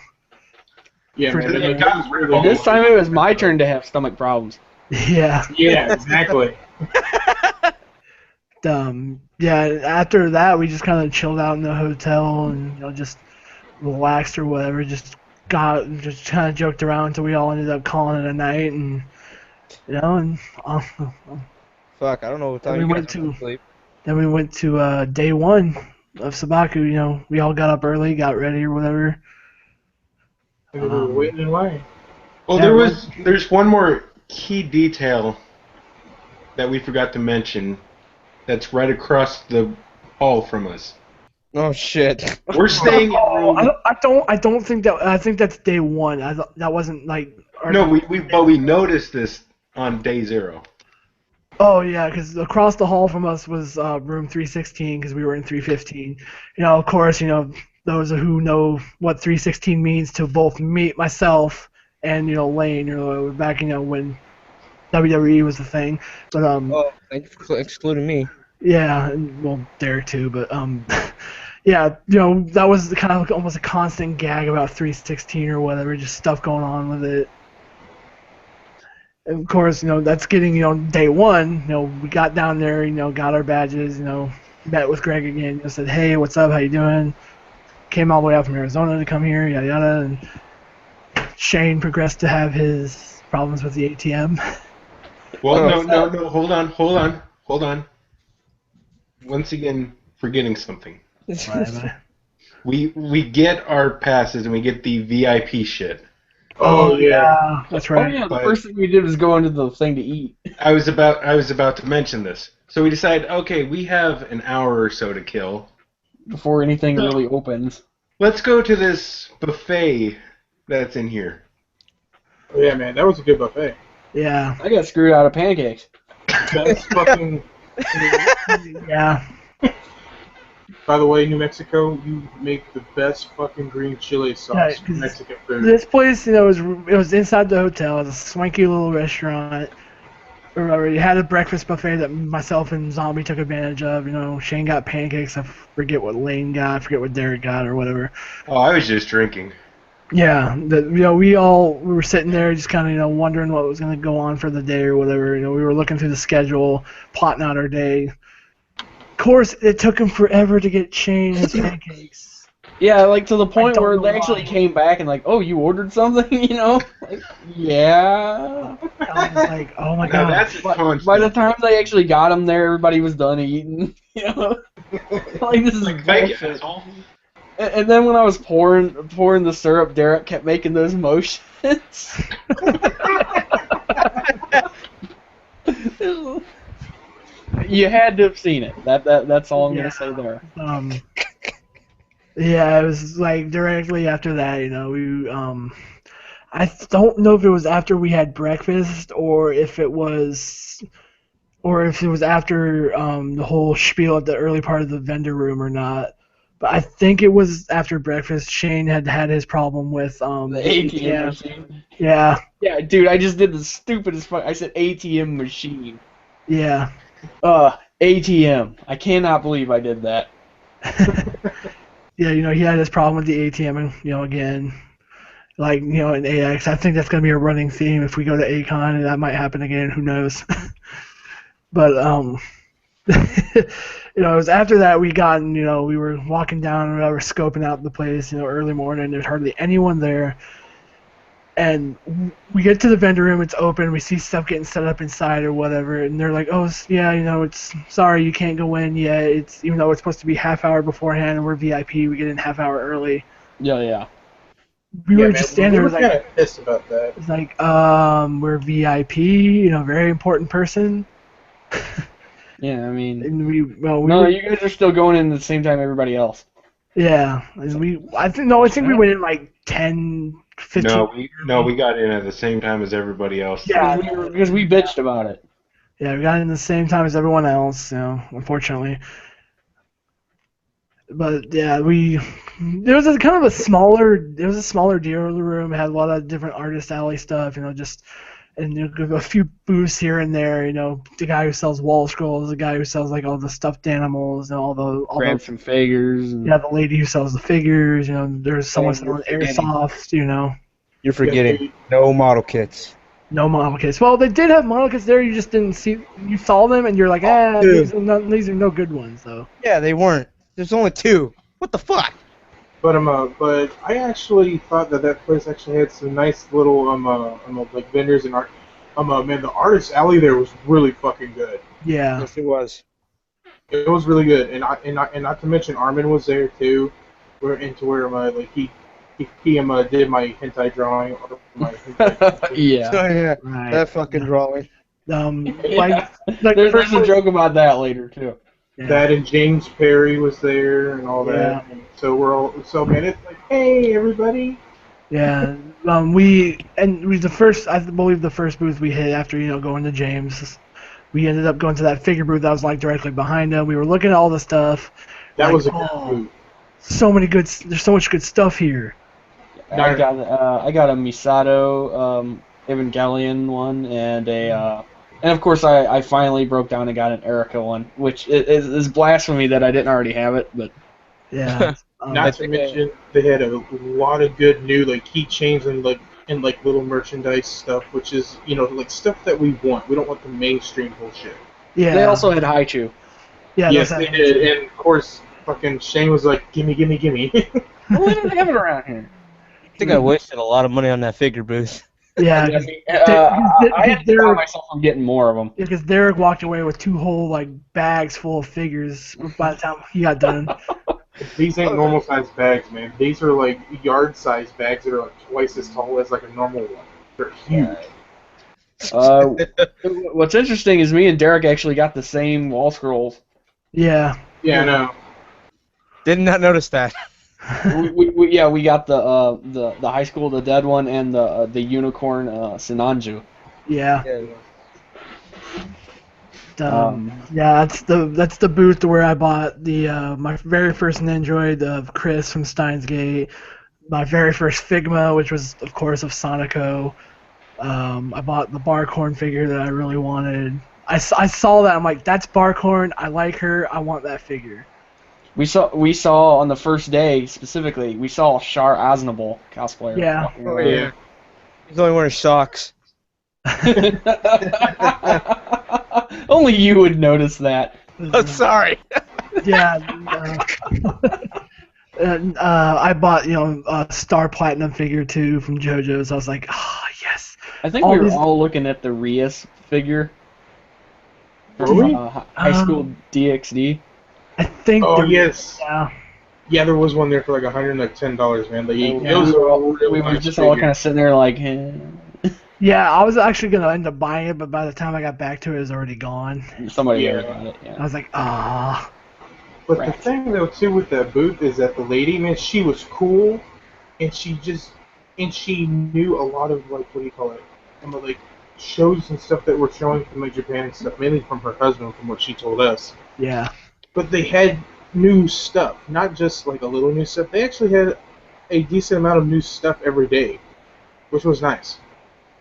Yeah, For man. dinner. It was really This good. time it was my turn to have stomach problems. Yeah. Yeah, exactly. Yeah. After that, we just kind of chilled out in the hotel and just relaxed or whatever. Just kind of joked around until we all ended up calling it a night, and Fuck, I don't know what time we you went guys to- went to sleep. then we went to day one of Sabaku. We all got up early, got ready or whatever. We were waiting in line. Well, Yeah, there's one more key detail that we forgot to mention that's right across the hall from us. Oh shit. We're staying in room... I don't think that. I think that's day one. That wasn't like. No, we noticed this on day 0. Oh yeah, because across the hall from us was room 316 because we were in 315. Of course, those who know what 316 means to both myself, and Lane. Back when WWE was the thing. But Oh, excluding me. yeah, and, well, Derek too. But yeah, that was kind of almost a constant gag about 316 or whatever, just stuff going on with it. And of course, that's getting, day one. We got down there, got our badges, met with Greg again, said, hey, what's up, how you doing? Came all the way out from Arizona to come here, yada yada. And Shane progressed to have his problems with the ATM. Well, no, hold on. Once again, forgetting something. We get our passes and we get the VIP shit. Oh, yeah. That's Oh right. yeah, the first thing we did was go into the thing to eat. I was about to mention this. So we decided, okay, we have an hour or so to kill. Before anything really opens. Let's go to this buffet that's in here. Oh, yeah, man. That was a good buffet. Yeah. I got screwed out of pancakes. Best fucking... Yeah. By the way, New Mexico, you make the best fucking green chili sauce Yeah, for 'cause Mexican food. This place, it was inside the hotel. It was a swanky little restaurant. Or whatever. You had a breakfast buffet that myself and Zombie took advantage of. Shane got pancakes. I forget what Lane got. I forget what Derek got or whatever. Oh, I was just drinking. Yeah, we were sitting there just kind of wondering what was going to go on for the day or whatever. We were looking through the schedule, plotting out our day. Of course, it took him forever to get Shane his pancakes. Yeah, like to the point don't where know they actually why. came back and like, oh, you ordered something, Like, yeah. I was like, oh my Now god. that's a constant. By the time they actually got them there, everybody was done eating. Like this is Like, thank you, bullshit. asshole. And then when I was pouring the syrup, Derek kept making those motions. You had to have seen it. That's all I'm Yeah. gonna say there. Yeah, it was like directly after that, we I don't know if it was after we had breakfast or if it was after the whole spiel at the early part of the vendor room or not. But I think it was after breakfast. Shane had his problem with The ATM machine. Yeah, Yeah, dude, I just did the stupidest fuck. I said ATM machine. yeah. ATM. I cannot believe I did that. Yeah, he had his problem with the ATM, and again, like in AX. I think that's gonna be a running theme if we go to ACON, and that might happen again. Who knows? But it was after that we we were walking down and we were scoping out the place, early morning. There's hardly anyone there. And we get to the vendor room, it's open, we see stuff getting set up inside or whatever, and they're like, oh, yeah, it's sorry, you can't go in yet. It's even though it's supposed to be half hour beforehand and we're VIP, we get in half hour early. Yeah. We were just standing there, we were kind of pissed about that. It's like, we're VIP, very important person. Yeah, I mean, And you guys are still going in at the same time everybody else. Yeah, and I think we went in like 10, 15. No, we got in at the same time as everybody else. Yeah, because we bitched about it. Yeah, we got in the same time as everyone else, unfortunately. But yeah, there was a smaller dealer room. It had a lot of different artist alley stuff, and a few booths here and there. The guy who sells wall scrolls, the guy who sells like all the stuffed animals, and all grab some figures. Yeah, the lady who sells the figures. There's someone selling airsoft. You're forgetting no model kits. No model kits. Well, they did have model kits there. You just didn't see. You saw them, and you're like, these are no good ones, though. Yeah, they weren't. There's only 2. What the fuck? But I actually thought that place actually had some nice little like vendors and art. Man, the artist alley there was really fucking good. Yeah. Yes, it was. It was really good, and not to mention Armin was there too. He did my hentai drawing or my hentai Yeah. Oh, yeah. Right. That fucking drawing. There's a joke about that later too. Yeah. That and James Perry was there and all that. And so man, it's like, hey everybody. Yeah. I believe the first booth we hit after going to James, we ended up going to that figure booth that was like directly behind him. We were looking at all the stuff. That was a good booth. There's so much good stuff here. I got a Misato Evangelion one and of course I finally broke down and got an Erica one, which is blasphemy that I didn't already have it, but yeah. Not to mention they had a lot of good new like keychains and little merchandise stuff, which is like stuff that we want. We don't want the mainstream bullshit. Yeah. They also had Haichu. Yeah. Yes, they did, and of course, fucking Shane was like, "Gimme, gimme, gimme." Well, we don't have it around here. I think I wasted a lot of money on that figure booth. Yeah. I had to stop myself from getting more of them. Because Derek walked away with 2 whole bags full of figures by the time he got done. These ain't normal sized bags, man. These are like yard sized bags that are like twice as tall as like a normal one. They're huge. What's interesting is me and Derek actually got the same wall scrolls. Yeah. Yeah, I know. Did not notice that. we got the High School of the Dead one and the unicorn Sinanju. Yeah. Yeah, that's the booth where I bought my very first Nendroid of Chris from Steins Gate, my very first Figma, which was of course of Sonico. I bought the Barkhorn figure that I really wanted. I saw that, I'm like, that's Barkhorn. I like her. I want that figure. We saw on the first day specifically. We saw Shar Aznable cosplayer. Yeah. Oh yeah. He's only wearing socks. Only you would notice that. Oh, sorry. Yeah. And I bought a Star Platinum figure too from JoJo's. I was like, yes. I think we were all looking at the Rias figure. Really? High School DxD. I think. Oh yes. Yeah. Yeah, there was one there for like $110, man. We were just all kind of sitting there like. Yeah, I was actually gonna end up buying it, but by the time I got back to it, it was already gone. Somebody already got it. Yeah. I was like, ah. But the thing though too with that booth is that the lady, man, she was cool, and she knew a lot of like, what do you call it? Like shows and stuff that were showing from like Japan and stuff, mainly from her husband, from what she told us. Yeah. But they had new stuff, not just like a little new stuff. They actually had a decent amount of new stuff every day, which was nice.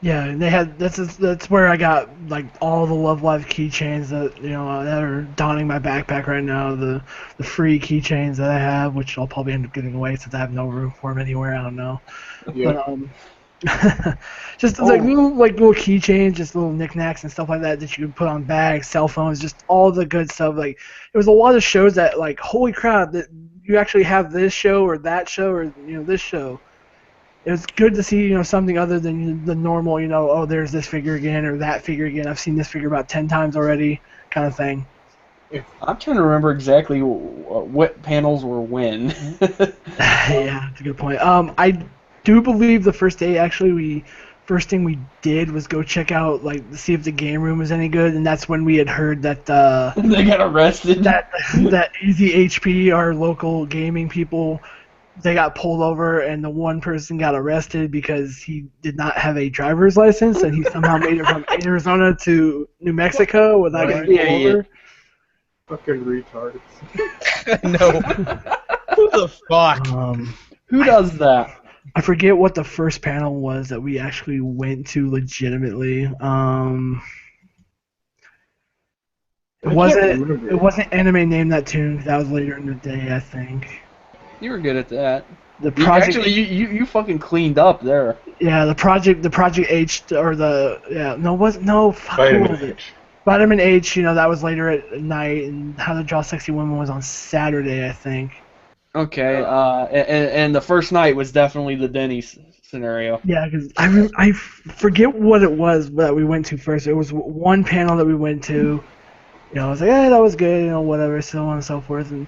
Yeah, and they had that's where I got like all the Love Live keychains that that are donning my backpack right now. The free keychains that I have, which I'll probably end up giving away since I have no room for them anywhere. I don't know, Yeah. but just little keychains, just little knickknacks and stuff like that that you can put on bags, cell phones, just all the good stuff. Like it was a lot of shows that like holy crap that you actually have this show or that show or this show. It was good to see, something other than the normal, oh, there's this figure again or that figure again. I've seen this figure about 10 times already, kind of thing. I'm trying to remember exactly what panels were when. Yeah, that's a good point. I do believe the first day, actually, first thing we did was go check out, like, to see if the game room was any good, and that's when we had heard that, they got arrested. that Easy HP, our local gaming people, they got pulled over, and the one person got arrested because he did not have a driver's license, and he somehow made it from Arizona to New Mexico without getting pulled over. Fucking retards. No. Who the fuck? Who does that? I forget what the first panel was that we actually went to legitimately. It wasn't Anime Name That Tune. That was later in the day, I think. You were good at that. The project. Actually, you fucking cleaned up there. Yeah, the project H or Vitamin H. Vitamin H. That was later at night, and How to Draw Sexy Women was on Saturday, I think. Okay. And the first night was definitely the Denny's scenario. Yeah, because I forget what it was that we went to first. It was one panel that we went to. I was like, that was good, whatever, so on and so forth, and.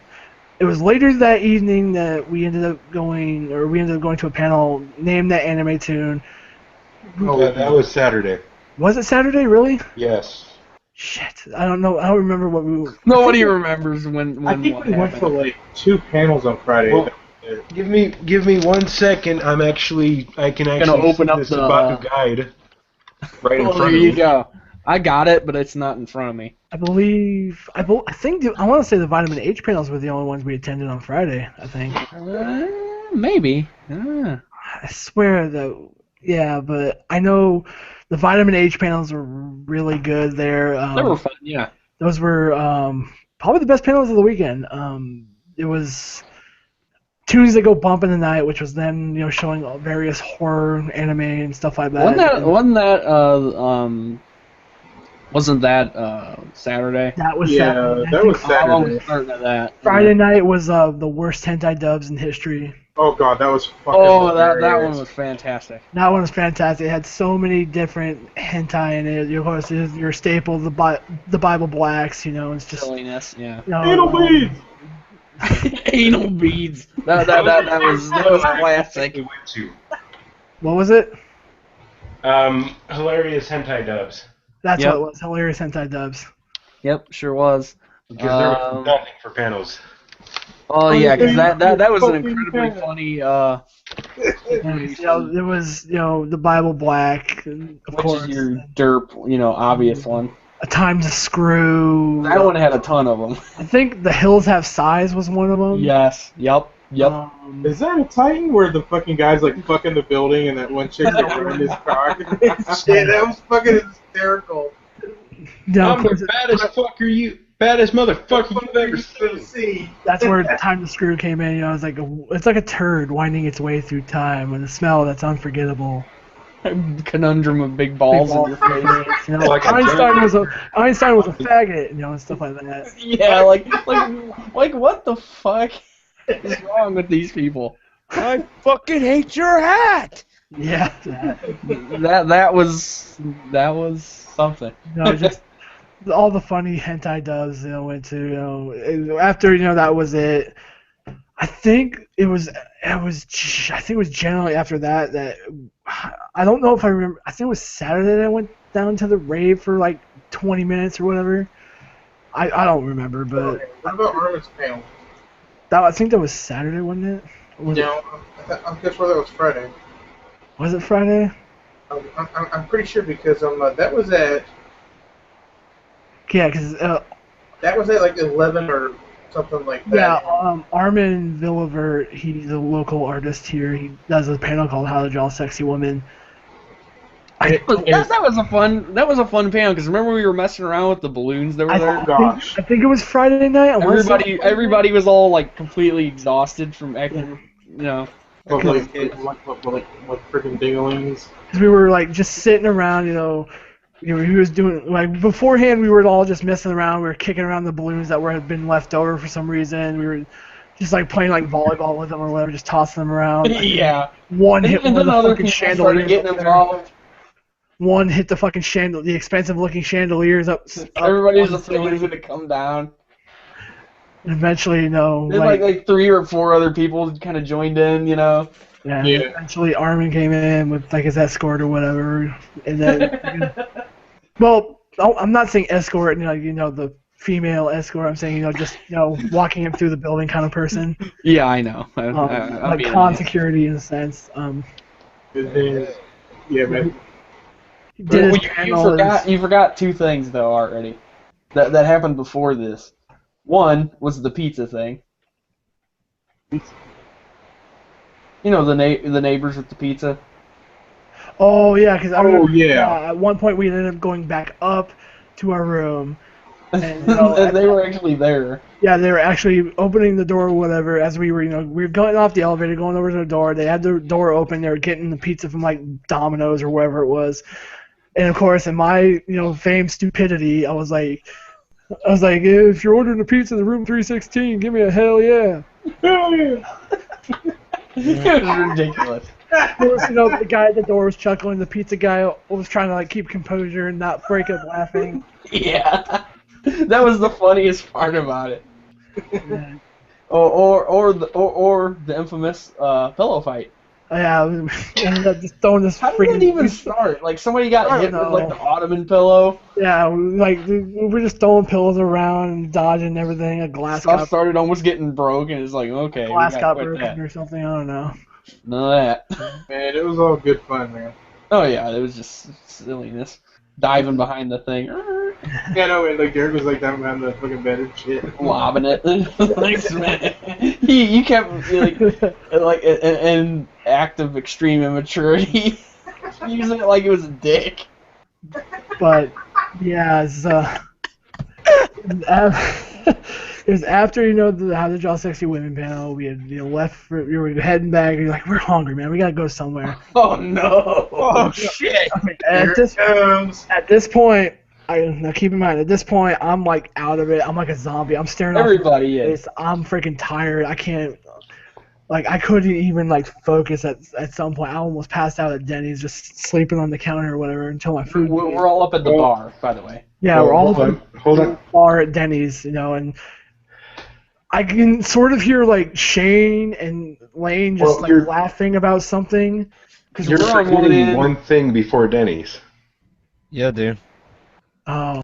It was later that evening that we ended up going to a panel, Name That Anime Tune. Oh, that was Saturday. Was it Saturday, really? Yes. Shit, I don't know. I don't remember what we were... Nobody remembers when I think we went to like 2 panels on Friday. Well, give me 1 second. I can actually open up this the Subaku guide right in front there of you me. go. I got it, but it's not in front of me. I think I want to say the Vitamin H panels were the only ones we attended on Friday, I think. Maybe. I swear though, yeah, but I know the Vitamin H panels were really good there. They were fun, yeah. Those were probably the best panels of the weekend. It was Tunes That Go Bump in the Night, which was them, showing various horror anime and stuff like that. Wasn't that Saturday? That was Yeah, Saturday. that was I Saturday. was starting at that. Friday night was the worst hentai dubs in history. Oh god, that was fucking that hilarious. one was fantastic. That one was fantastic. It had so many different hentai in it. Of course, your staple, the Bible Blacks. It's just Silliness, yeah. Anal beads! Anal beads. That was classic. We went to What was it? hilarious hentai dubs That's Yep. what it was. Hilarious hentai dubs. Yep, sure was. because there was nothing for panels. Oh yeah, because that was an Fucking incredibly panel. funny. There was the Bible Black, of Which course. is your derp, obvious one. A Time to Screw. That one had a ton of them. I think The Hills Have Size was one of them. Yes. Yep. Is that a Titan where the fucking guy's like fucking the building and that one chick's around his cock? Shit, that was fucking hysterical. Yeah, of I'm course, the baddest motherfucker you've ever seen. that's where Time to Screw came in. It's like it's like a turd winding its way through time with a smell that's unforgettable. Conundrum of big balls in your face. Like a Einstein was a faggot, and stuff like that. Yeah, like what the fuck is wrong with these people? I fucking hate your hat! Yeah, That was something. just all the funny hentai dubs went to. After that was it. I think it was generally after that I don't know if I remember. I think it was Saturday that I went down to the rave for like 20 minutes or whatever. I don't remember, but What about Armin's panel? I think that was Saturday, wasn't it? No, I'm pretty sure that was Friday. Was it Friday? I'm pretty sure because that was at Yeah, because like 11 or something like that. yeah, Armin Villavert, he's a local artist here. He does a panel called How to Draw Sexy Women. That was a fun panel because remember we were messing around with the balloons that were there. Oh gosh. I think it was Friday night. Everybody was all like completely exhausted from acting, you know. What freaking dinglings? Because we were like just sitting around, he was doing like beforehand. We were all just messing around. We were kicking around the balloons that had been left over for some reason. We were just like playing like volleyball with them or whatever, just tossing them around. Like, Yeah. One hit one of the fucking chandeliers. Getting involved. One hit the fucking the expensive looking chandeliers up. Everybody was afraid it was gonna come down. Eventually, Then like 3 or 4 other people kind of joined in, Yeah. Eventually, Armin came in with like his escort or whatever, and then, well, I'm not saying escort, the female escort. I'm saying, just walking him through the building kind of person. Yeah, I know. Like con security in a sense. Yeah, man. You forgot 2 things though already. That happened before this. One was the pizza thing. You know the neighbors with the pizza. Oh yeah, because I remember. Yeah. At one point we ended up going back up to our room, and, and they were actually there. Yeah, they were actually opening the door or whatever as we were, we were going off the elevator, going over to the door. They had the door open. They were getting the pizza from like Domino's or wherever it was, and of course, in my famed stupidity, I was like, if you're ordering a pizza in the room 316, give me a hell yeah. Hell yeah. It was ridiculous. Of course, the guy at the door was chuckling. The pizza guy was trying to like keep composure and not break up laughing. Yeah, that was the funniest part about it. Yeah. Or the infamous pillow fight. Yeah, we ended up just throwing this. How did it even start? Like somebody got hit with like the ottoman pillow. Yeah, we were just throwing pillows around and dodging everything. A glass cup started almost getting broke, and it's like, okay, glass cup broken or something. I don't know. None of that. Man, it was all good fun, man. Oh yeah, it was just silliness. Diving behind the thing. Yeah, no, and like Derek was like down behind the fucking bed and shit. Lobbing it. Thanks, man. He kept like an act of extreme immaturity, using it like it was a dick. But yeah, it was after the How to Draw Sexy Women panel. We had left. We were heading back. And we're hungry, man. We gotta go somewhere. Oh no! Oh shit! At this point, now keep in mind, at this point, I'm like out of it. I'm like a zombie. I'm staring. Everybody is. I'm freaking tired. I can't. Like I couldn't even like focus at some point. I almost passed out at Denny's, just sleeping on the counter or whatever until my food. We're all up at the bar, by the way. Yeah, we're all hold on. at the bar at Denny's, and I can sort of hear like Shane and Lane just laughing about something. Because you're forgetting one thing before Denny's. Yeah, dude. Oh.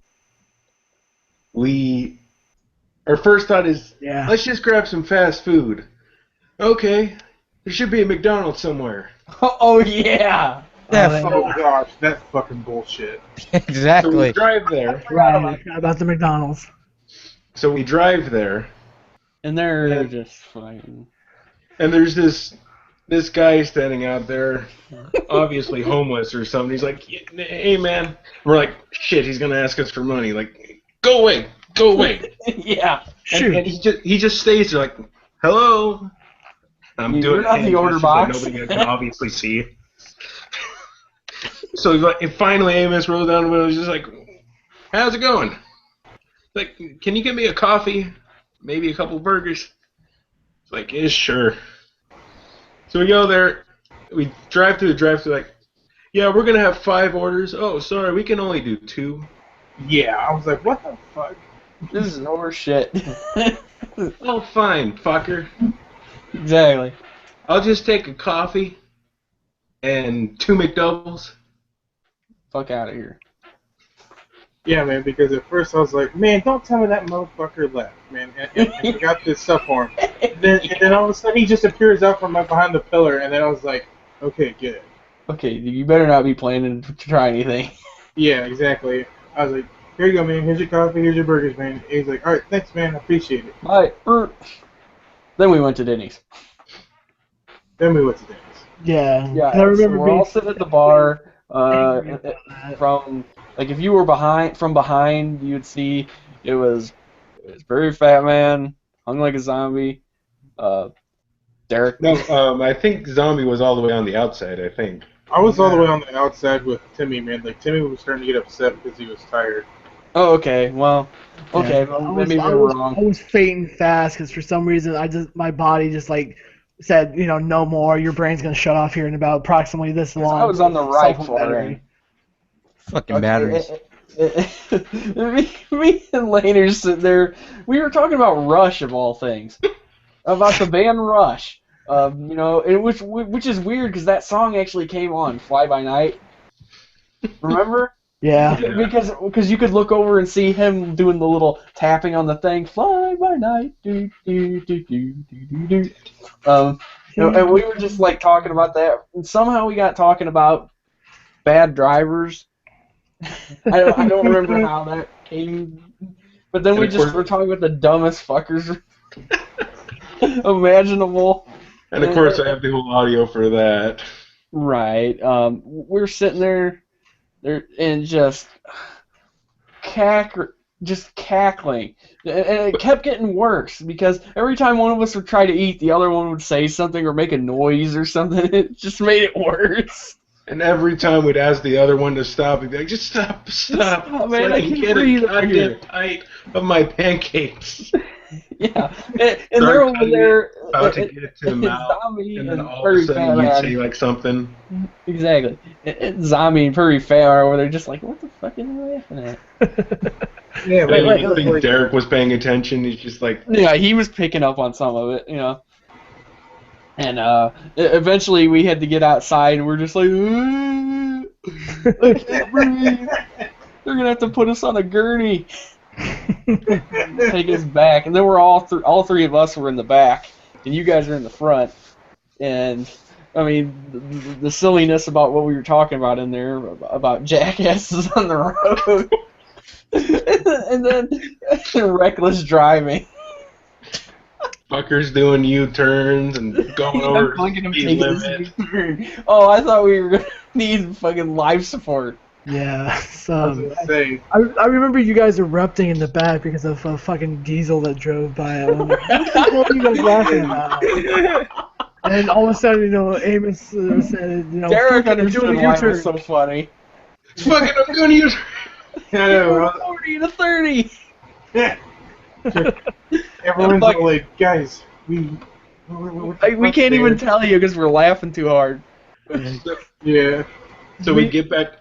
Our first thought is, yeah, let's just grab some fast food. Okay, there should be a McDonald's somewhere. Oh yeah. Oh gosh, that's fucking bullshit. Exactly. So we drive there. Right, about the McDonald's. So we drive there. And they're just fine. And there's this guy standing out there, obviously homeless or something. He's like, hey man. We're like, shit, he's gonna ask us for money. Like, go away. Yeah. And he just stays there like, hello. I'm doing not the order box. Like nobody can obviously see. So finally Amos rolled down the window. He's just like, how's it going? Like, can you get me a coffee? Maybe a couple burgers? It's like, yeah, sure. So we go there. We drive through the drive-thru like, yeah, we're going to have 5 orders. Oh, sorry, we can only do 2. Yeah, I was like, what the fuck? This is horse shit. Oh, fine, fucker. Exactly. I'll just take a coffee and 2 McDoubles. Fuck out of here. Yeah, man, because at first I was like, man, don't tell me that motherfucker left, man, and I got this stuff for him. And then all of a sudden he just appears out from behind the pillar, and then I was like, okay, good. Okay, you better not be planning to try anything. Yeah, exactly. I was like, here you go, man, here's your coffee, here's your burgers, man. And he's like, alright, thanks, man, I appreciate it. Alright. Then we went to Denny's. Then we went to Denny's. Yeah. Yeah, I remember so we're all sitting at the bar. From like if you were from behind, you'd see it was very fat man, hung like a zombie. Derek. No, I think Zombie was all the way on the outside, I think. I was all the way on the outside with Timmy, man. Like, Timmy was starting to get upset because he was tired. Oh, okay. Well, okay. Yeah. Well, maybe we're wrong. I was fainting fast because for some reason my body just like said, no more. Your brain's gonna shut off here in about approximately this long. I was on the rifle already. Fucking batteries. Me and Lane are sitting there. We were talking about Rush of all things, about the band Rush. Which is weird because that song actually came on Fly By Night. Remember? Yeah. Because you could look over and see him doing the little tapping on the thing. Fly by night, do do do do do do. And we were just like talking about that, and somehow we got talking about bad drivers. I don't remember how that came, but then we just were talking about the dumbest fuckers imaginable. And of course, I have the whole audio for that. Right. We're sitting there and just cackling. And it kept getting worse because every time one of us would try to eat, the other one would say something or make a noise or something. It just made it worse. And every time we'd ask the other one to stop, he'd be like, just stop, man, I can't breathe over here. Height of my pancakes. Yeah, and they're over there about to get to him out, and then all of a sudden you'd say like something. Exactly. And Zombie and Furry Fat are over there just like, what the fuck are you laughing at? Yeah, but I don't think Derek was paying attention. He's just like... Yeah, he was picking up on some of it, And eventually we had to get outside and we're just like, I can't breathe. They're going to have to put us on a gurney. Take us back, and then we're all three of us were in the back, and you guys are in the front. And I mean, the silliness about what we were talking about in there about jackasses on the road, and then reckless driving. Fuckers doing U-turns and going over the speed limit. Oh, I thought we were gonna need fucking life support. Yeah, I remember you guys erupting in the back because of a fucking diesel that drove by. I'm like, what are you guys laughing about? And then all of a sudden, Amos said, Derek understood why it was so funny. Fucking, I'm doing a U-turn. I know. 40 to 30. Yeah. Everyone's like, guys, we can't even tell you because we're laughing too hard. Yeah. So we get back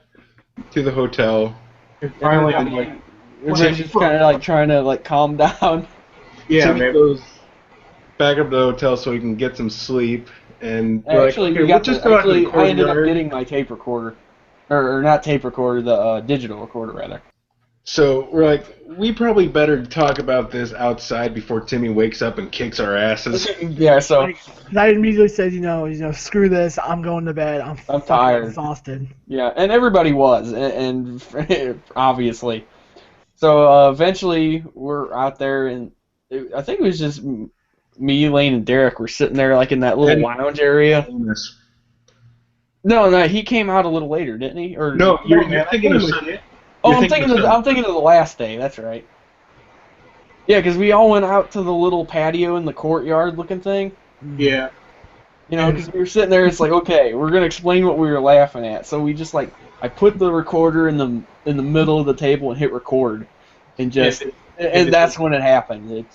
to the hotel. And finally, I'm like, we're just kind of like trying to like calm down. Yeah, Timmy man. goes back up to the hotel so he can get some sleep. And actually, like, okay, I ended up getting my tape recorder, or not tape recorder, the digital recorder rather. So we're like, we probably better talk about this outside before Timmy wakes up and kicks our asses. Yeah, so I immediately said, screw this. I'm going to bed. I'm tired, exhausted. Yeah, and everybody was, and obviously. So eventually, we're out there, and I think it was just me, Lane, and Derek were sitting there like in that little lounge area. No, he came out a little later, didn't he? Or no, you're thinking of Sunday. Oh, I'm thinking of the last day. That's right. Yeah, because we all went out to the little patio in the courtyard looking thing. Yeah. Because we were sitting there. It's like, okay, we're gonna explain what we were laughing at. So we just like, I put the recorder in the middle of the table and hit record, and that's when it happened.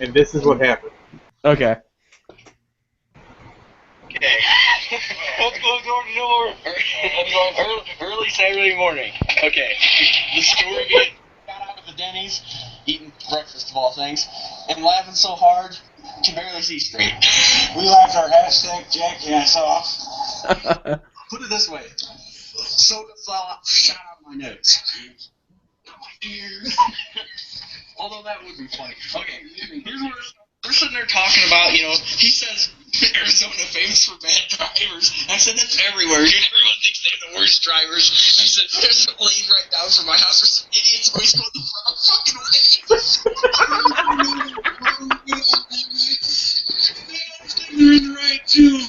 And this is what happened. Okay. Okay. Let's go door to door. Early Saturday morning. Okay. The story being, got out of the Denny's, eating breakfast of all things, and laughing so hard, can barely see straight. We laughed our hashtag jackass off. Put it this way. Soda shot out of my nose. Although that would be funny. Okay, here's what we're sitting there talking about, he says Arizona famous for bad drivers. I said, that's everywhere, dude. Everyone thinks they're the worst drivers. I said, there's a lane right down from my house where some idiots always go the wrong fucking way. They're in the right, too.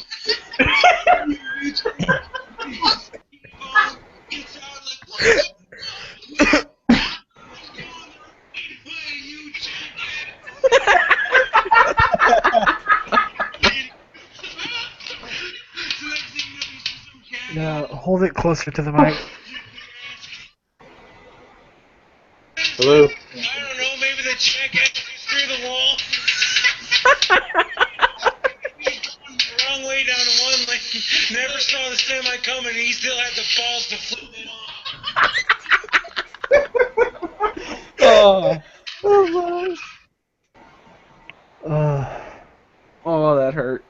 hold it closer to the mic. Hello? I don't know, maybe the jackass is through the wall. He's going the wrong way down to one lane. Never saw the semi coming, and he still had the balls to flip it off. Oh, Oh, that hurt.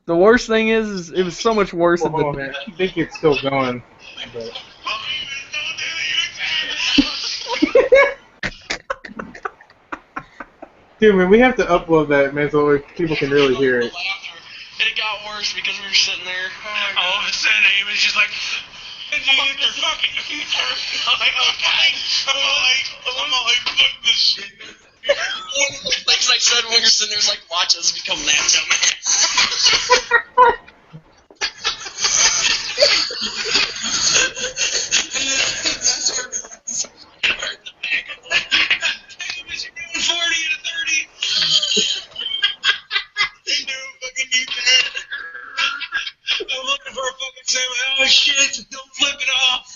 The worst thing is it was so much worse Well, than hold on, man. I think it's still going. But... Dude, man, we have to upload that, man, so people can really hear it. It got worse because we were sitting there. All of a sudden, Amos just like, you're fucking. I'm like, fuck this shit. Like I said, when we were sitting there, it was like, watch us become that dumbass. That's where it's hurt in the back. I'm like, Amos, you're doing 40 and a 30. Fucking need that. I'm looking for a fucking semi. Oh shit! Don't flip it off.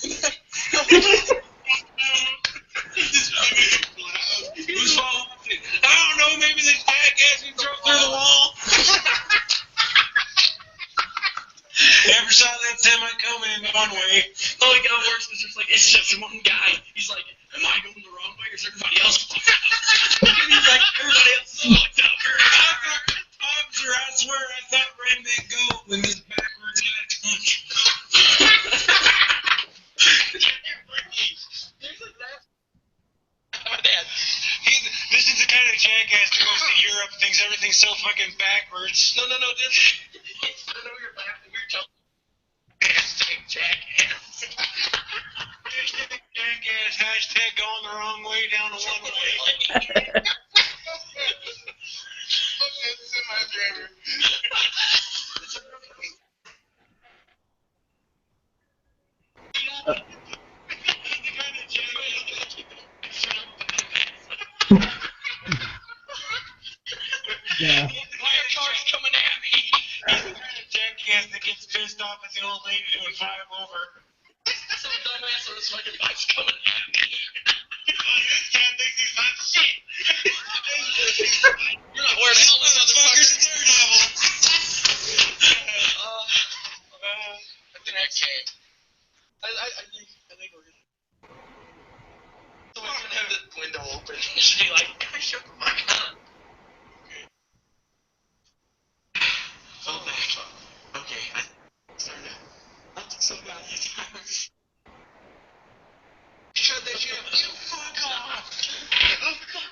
Who's following it? I don't know. Maybe this jackass who drove through the wall. Never saw that semi coming in one way. Oh, it got worse. It's just one guy. He's like, am I going the wrong way or is everybody else fucked up? And he's like, everybody else is fucked up. Officer, I swear I thought Ren didn't go when this backwards ass punch. This is the kind of jackass that goes to Europe, thinks everything's so fucking backwards. No, I know you're laughing. You're telling hashtag jackass. Hashtag jackass. Hashtag going the wrong way down to one way. That's in my driver. yeah. Fire car's coming at me. He's the kind of jackass that gets pissed off at the old lady doing 5 over. Some dumbass on his fucking bike's coming at me. This cat thinks he's not shit. You're not wearing a helmet, motherfucker's a daredevil. But the next game. I think we're good. Someone's gonna have the window open and just be like, shut the fuck up. Okay. Fall back. Okay, I started not so bad these times. Shut that shit up. You fuck off. Oh, fuck.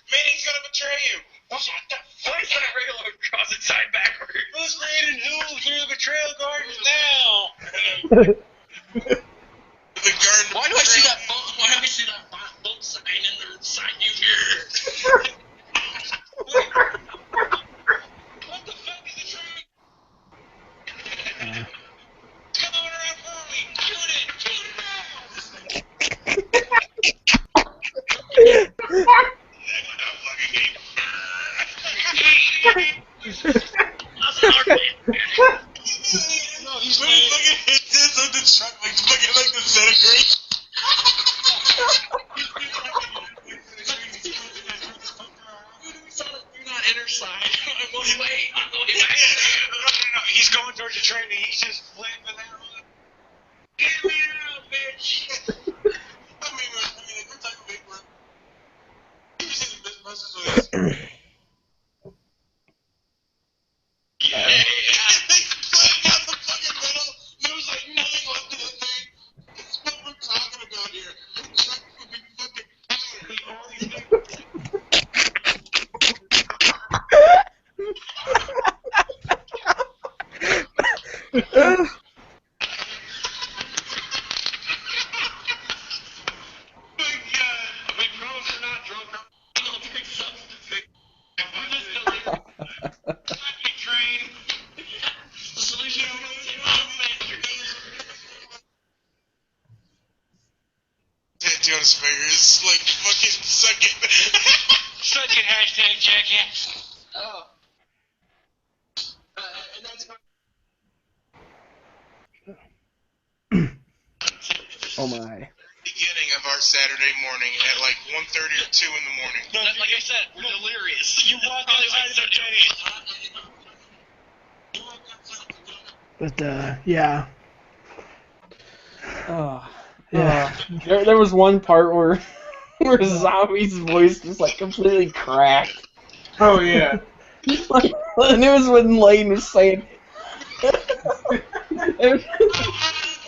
Manny's gonna betray you. Shut the fuck up. I'm gonna cross it side backward. Who's reading who through the betrayal gardens now? The garden. Why do I see that boat sign in the sign you hear? What the fuck is the train? It's coming around for me. Shoot it now. No, he's fucking hit this on the truck like the centigrade. You're not inner side. I'm on the way back. No. He's going towards the train and he's just flipping out. Get me out, bitch. I mean, we're talking big word. You see the buses with this. Yeah. They flipped out the fucking middle. There was like nothing left of the thing. That's what we're talking about here. We're talking about fucking all these things. Tattoo on his fingers, like fucking suck it. Suck it, hashtag jackass. Oh. And Oh my. Beginning of our Saturday morning at like 1:30 or 2 in the morning. No, like I said, we're delirious. You walk outside of the But yeah. Yeah. There was one part where Zombie's voice just like completely cracked. Oh yeah. And it was when Lane was saying.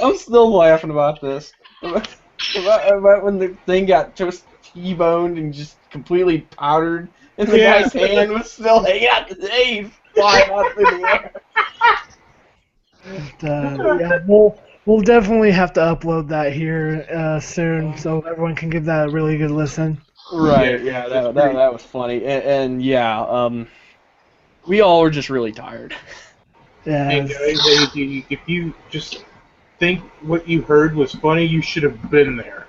I'm still laughing about this. About when the thing got just T-boned and just completely powdered, and the guy's hand was still hanging out the hay, flying out through the air. But, yeah, we'll definitely have to upload that here soon, so everyone can give that a really good listen. Right. Yeah. That was funny, and yeah, we all were just really tired. Yeah. Hey guys, if you just think what you heard was funny, you should have been there.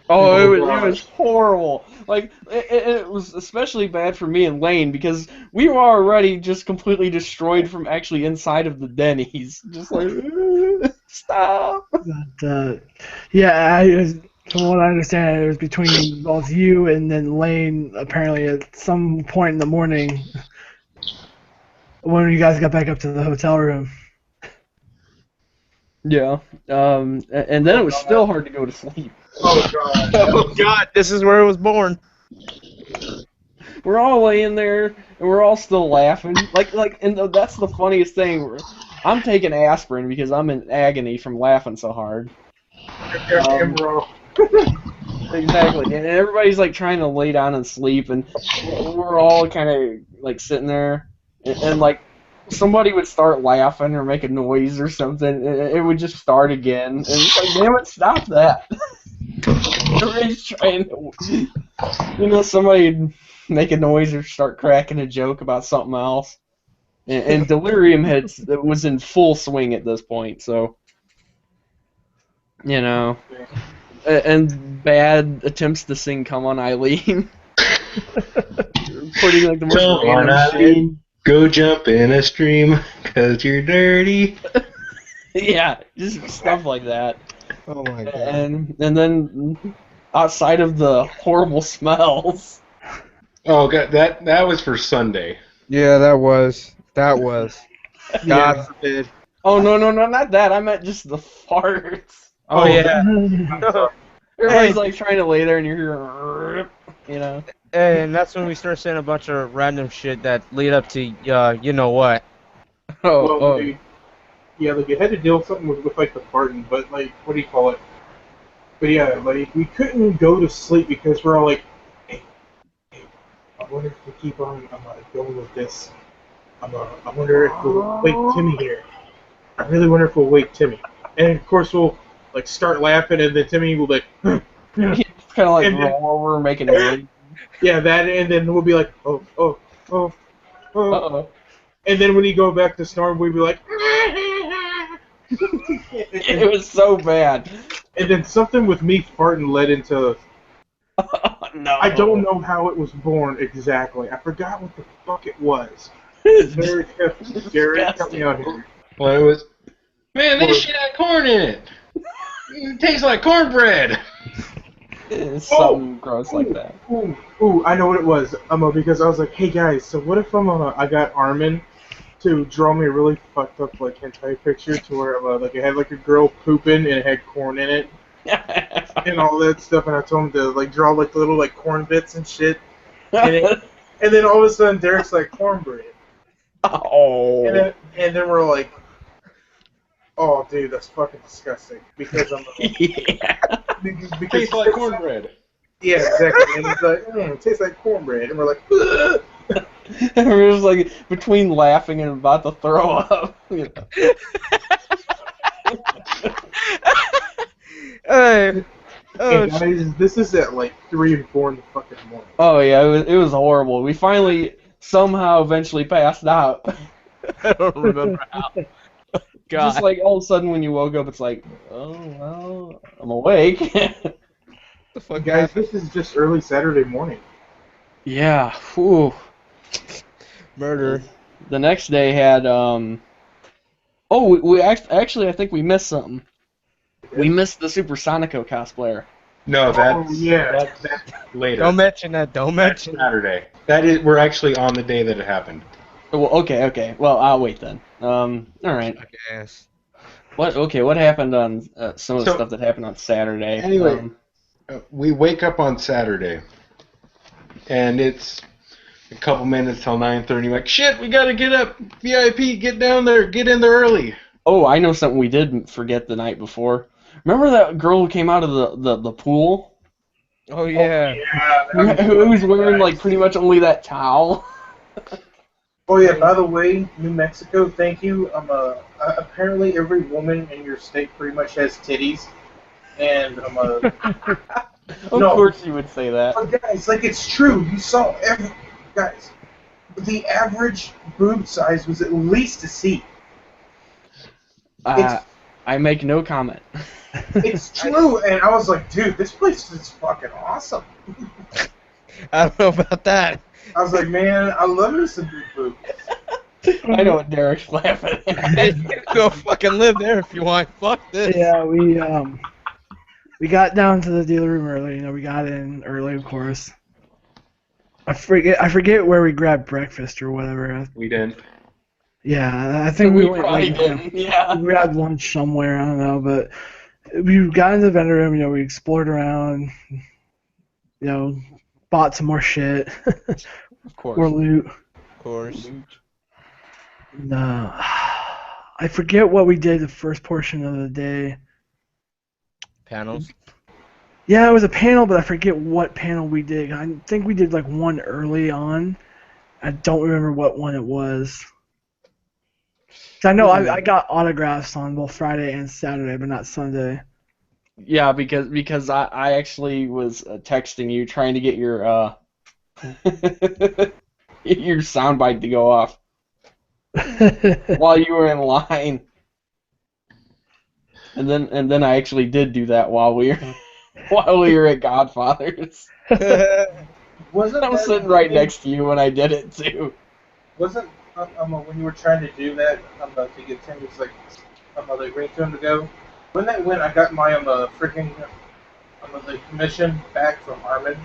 Oh, it was horrible. Like, it was especially bad for me and Lane because we were already just completely destroyed from actually inside of the Denny's. Just like, stop. But from what I understand, it was between both you and then Lane. Apparently, at some point in the morning, when you guys got back up to the hotel room. Yeah. And then it was still hard to go to sleep. Oh god. Oh God, this is where it was born. We're all laying there and we're all still laughing. And that's the funniest thing. I'm taking aspirin because I'm in agony from laughing so hard. Exactly, and everybody's like trying to lay down and sleep, and we're all kind of like sitting there, and like somebody would start laughing or make a noise or something, and it would just start again, and it's like, damn it, stop that! Everybody's trying to, somebody make a noise or start cracking a joke about something else, and delirium was in full swing at this point, so. And bad attempts to sing "Come On, Eileen." Putting like the most Come on, random shit. Eileen, go jump in a stream, 'cause you're dirty. Yeah, just stuff like that. Oh my God. And then outside of the horrible smells. Oh god, that was for Sunday. Yeah, that was. God forbid. Oh no, not that. I meant just the farts. Oh yeah. Everybody's like trying to lay there, and you're hearing, And that's when we start saying a bunch of random shit that lead up to you know what. Yeah, like you had to deal with something with like the farting, but like what do you call it? But yeah, like we couldn't go to sleep because we're all like, hey, I wonder if we keep on going with this. I wonder if we'll wake Timmy here. I really wonder if we'll wake Timmy. And of course we'll like start laughing, and then Timmy will be like, kind of like roll over, making noise. Yeah, that, and then we'll be like, oh. Uh-oh. And then when you go back to snoring, we'd be like, It was so bad. And then something with me farting led into. No. I don't know how it was born exactly. I forgot what the fuck it was. Garrett, help me out here. Well, it was, man, this shit had corn in it. It tastes like cornbread. It's something gross like that. Ooh, I know what it was. Because I was like, hey guys, so what if I got Armin to draw me a really fucked up like hentai picture to where like it had like a girl pooping and it had corn in it and all that stuff, and I told him to like draw like little like corn bits and shit, and then all of a sudden Derek's like cornbread. Oh. And then we're like, oh dude, that's fucking disgusting because I'm Yeah. because Tastes like cornbread. Yeah, exactly. And he's like, it tastes like cornbread, and we're like, ugh. And we're just like between laughing and about to throw up. Hey guys, this is at like 3 and 4 in the fucking morning. Oh yeah, it was horrible. We finally somehow eventually passed out. I don't remember how. God. Just like all of a sudden when you woke up, it's like, oh well, I'm awake. The fuck, Guys, this is just early Saturday morning. Yeah. Whew. Murder. The next day had we actually I think we missed something. We missed the Supersonico cosplayer. No, that's yeah. that's later. Don't mention that. Don't That's mention. Saturday. We're actually on the day that it happened. Well, okay. Well, I'll wait then. All right. Yes. What happened on some of the So- stuff that happened on Saturday? Anyway. We wake up on Saturday, and it's a couple minutes till 9:30. Like, shit, we gotta get up. VIP, get down there. Get in there early. Oh, I know something we did forget the night before. Remember that girl who came out of the pool? Oh yeah. Who was wearing like pretty much only that towel? Oh yeah. By the way, New Mexico, thank you. Apparently every woman in your state pretty much has titties, and Of No. course you would say that. But guys, like it's true. You saw guys. The average boob size was at least a C. I make no comment. It's true, and I was like, dude, this place is fucking awesome. I don't know about that. I was like, man, I love me some big boobs. I know what Derek's laughing at. Go fucking live there if you want. Fuck this. Yeah, we got down to the dealer room early. You know, we got in early, of course. I forget where we grabbed breakfast or whatever. We didn't. Yeah, I think we went probably like didn't. Yeah. we grabbed lunch somewhere. I don't know, but we got in the vendor room. You know, we explored around. You know, bought some more shit, Of course. more loot. Of course. No, I forget what we did the first portion of the day. Panels. Yeah, it was a panel, but I forget what panel we did. I think we did like one early on. I don't remember what one it was. 'Cause I know I got autographs on both Friday and Saturday, but not Sunday. Yeah, because I actually was texting you trying to get your your soundbite to go off while you were in line. And then I actually did do that while we were at Godfather's. Wasn't I was that sitting right next to you when I did it too. Wasn't when you were trying to do that to get Timmy's like ringtone to go? When that went, I got my freaking the commission back from Armin.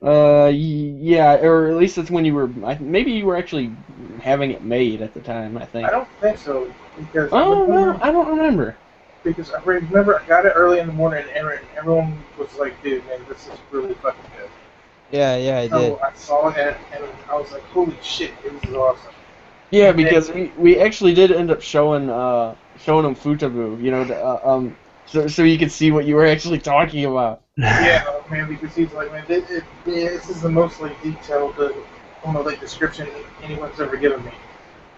Yeah, or at least that's when you were. Maybe you were actually having it made at the time. I think. I don't think so because Oh no, I don't remember. Because I remember I got it early in the morning and everyone was like, dude, man, this is really fucking good. Yeah, I did. So I saw it and I was like, holy shit, this is awesome. Yeah, because we actually did end up showing them Futabu, you know, so you could see what you were actually talking about. Yeah, man, because he's like, man, this is the most like detailed description anyone's ever given me,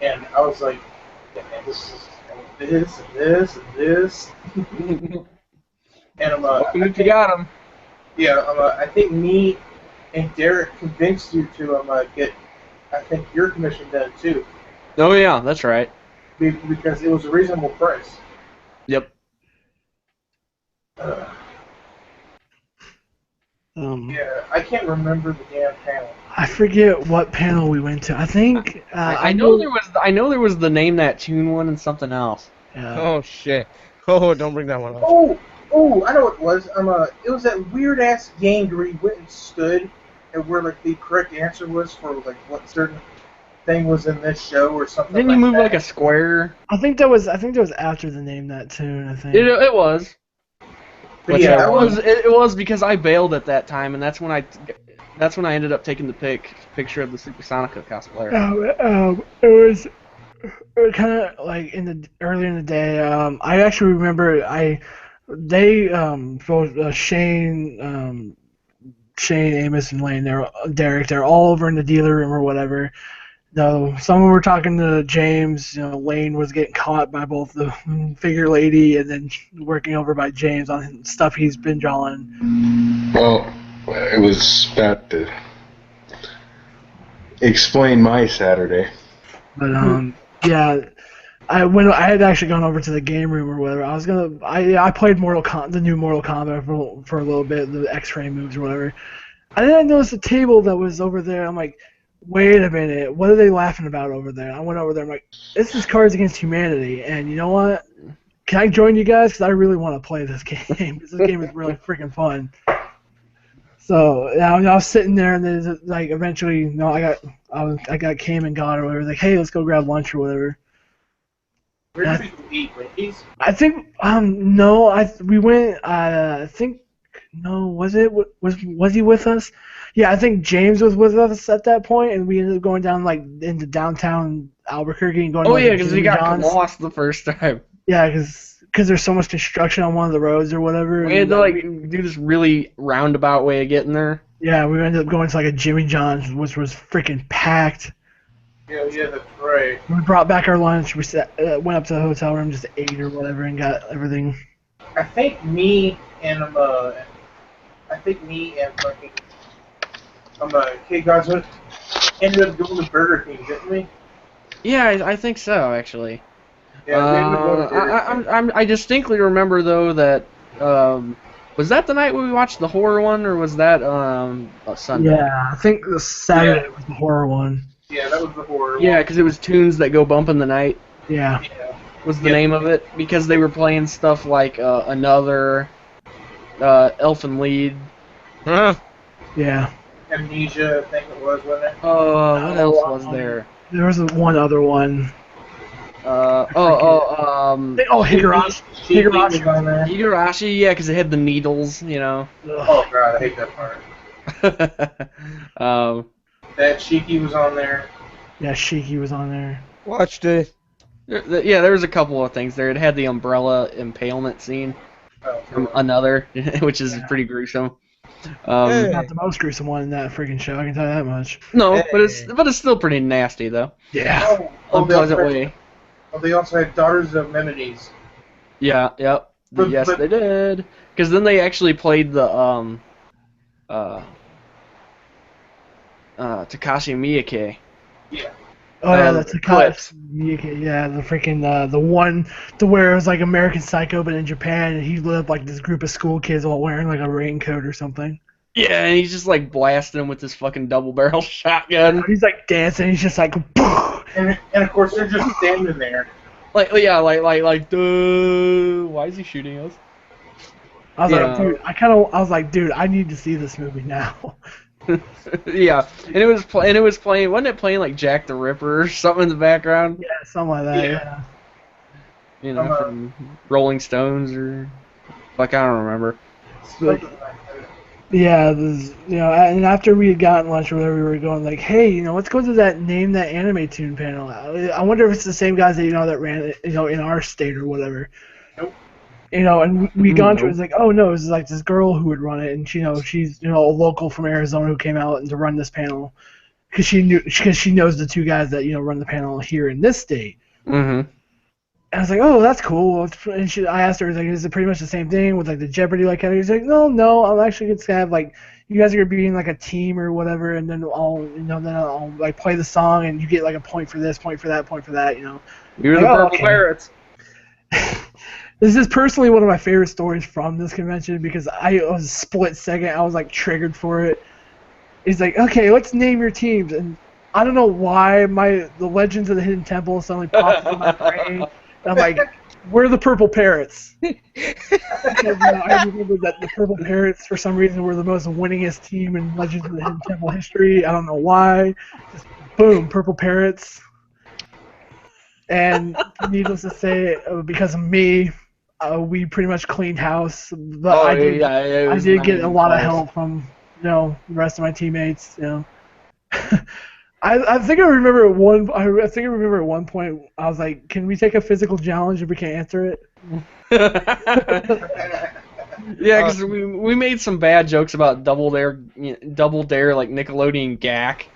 and I was like, yeah, man, this is this and this and this, and Welcome you got them. Yeah, I think me and Derek convinced you to get, I think, your commission done too. Oh yeah, that's right. Because it was a reasonable price. Yep. Yeah, I can't remember the damn panel. I forget what panel we went to. I think I know there was the Name That Tune one and something else. Oh shit. Oh, don't bring that one up. Oh, I know what it was. It was that weird ass game where he went and stood, and where like the correct answer was for like what certain thing was in this show or something. Didn't you move like a square? I think that was after the Name That Tune. I think It was. But yeah, it was because I bailed at that time, and that's when I ended up taking the picture of the Supersonica cosplayer. It was kind of like earlier in the day. I actually remember both Shane, Amos, and Lane, Derek, they're all over in the dealer room or whatever. No, someone were talking to James. You know, Lane was getting caught by both the figure lady and then working over by James on stuff he's been drawing. Well, it was about to explain my Saturday. But yeah, I had actually gone over to the game room or whatever. I played the new Mortal Kombat for a little bit, the X-ray moves or whatever. And then I noticed a table that was over there. I'm like, wait a minute, what are they laughing about over there? I went over there. I'm like, this is Cards Against Humanity, and you know what? can I join you guys? Because I really want to play this game. This game is really freaking fun. So I was sitting there, and then like eventually, I got came and got or whatever. Like, hey, let's go grab lunch or whatever. Where did we eat? Wendy's? I think no, we went. I think no, was he with us? Yeah, I think James was with us at that point, and we ended up going down like into downtown Albuquerque and going. Oh to, yeah, like, because we got lost the first time. Yeah, because there's so much construction on one of the roads or whatever. We had to like do this really roundabout way of getting there. Yeah, we ended up going to like a Jimmy John's, which was freaking packed. Yeah, that's right. We brought back our lunch. We went up to the hotel room, just ate or whatever, and got everything. I think me and fucking Kid Godswood ended up going to Burger King, didn't we? Yeah, I think so actually. Yeah, we ended up going to Burger King. I distinctly remember though that was that the night when we watched the horror one, or was that a Sunday? Yeah, I think the Saturday was the horror one. Yeah, that was the horror one. Yeah, because it was Tunes That Go Bump in the Night. Yeah. Was the name of it, because they were playing stuff like Another, Elfin Lead. Huh? Yeah. Amnesia, I think it was, wasn't it? What else was there? There was one other one. Higurashi. Higurashi was on there. Higurashi, yeah, because it had the needles, you know. Oh god, I hate that part. That Shiki was on there. Yeah, Shiki was on there. Watched it. Yeah, there was a couple of things there. It had the umbrella impalement scene from Another, which is pretty gruesome. Not the most gruesome one in that freaking show, I can tell you that much. No, but it's still pretty nasty though. Yeah. Unpleasant way. Oh, they also had Daughters of Menides. Yeah, yep. Yes, they did. Because then they actually played the Takashi Miike. Yeah. Oh yeah, that's clips. Yeah, the freaking the one to where it was like American Psycho, but in Japan, and he lived like this group of school kids all wearing like a raincoat or something. Yeah, and he's just like blasting him with this fucking double barrel shotgun. He's like dancing. He's just like. And of course they're just standing there. Duh, why is he shooting us? I was like, dude, I need to see this movie now. Yeah, and it was playing. Wasn't it playing like Jack the Ripper or something in the background? Yeah, something like that. Yeah. You know, from Rolling Stones or like I don't remember. Yeah, and after we had gotten lunch or whatever, we were going like, hey, let's go to that Name That Anime Tune panel. I wonder if it's the same guys that that ran it, in our state or whatever. Nope. And we gone to it, it's like, oh no, it's like this girl who would run it, and she's a local from Arizona who came out and to run this panel because she knows the two guys that run the panel here in this state. Mm-hmm. And I was like, oh, that's cool. And I asked her, like, is it pretty much the same thing with like the Jeopardy like category? She's like, no, I'm actually just gonna have like you guys are gonna be in like a team or whatever, and then I'll like play the song, and you get like a point for this, point for that, point for that. You're the Purple Pirates. This is personally one of my favorite stories from this convention because I was a split second, I was like triggered for it. He's like, okay, let's name your teams, and I don't know why the Legends of the Hidden Temple suddenly popped in my brain. And I'm like, we're the Purple Parrots. Because, I remember that the Purple Parrots, for some reason, were the most winningest team in Legends of the Hidden Temple history. I don't know why. Just boom, Purple Parrots. And needless to say, because of me, we pretty much cleaned house. But I did get a lot of help from the rest of my teammates. I think I remember at one point I was like, "Can we take a physical challenge if we can't answer it?" Yeah, because we made some bad jokes about Double Dare like Nickelodeon gack.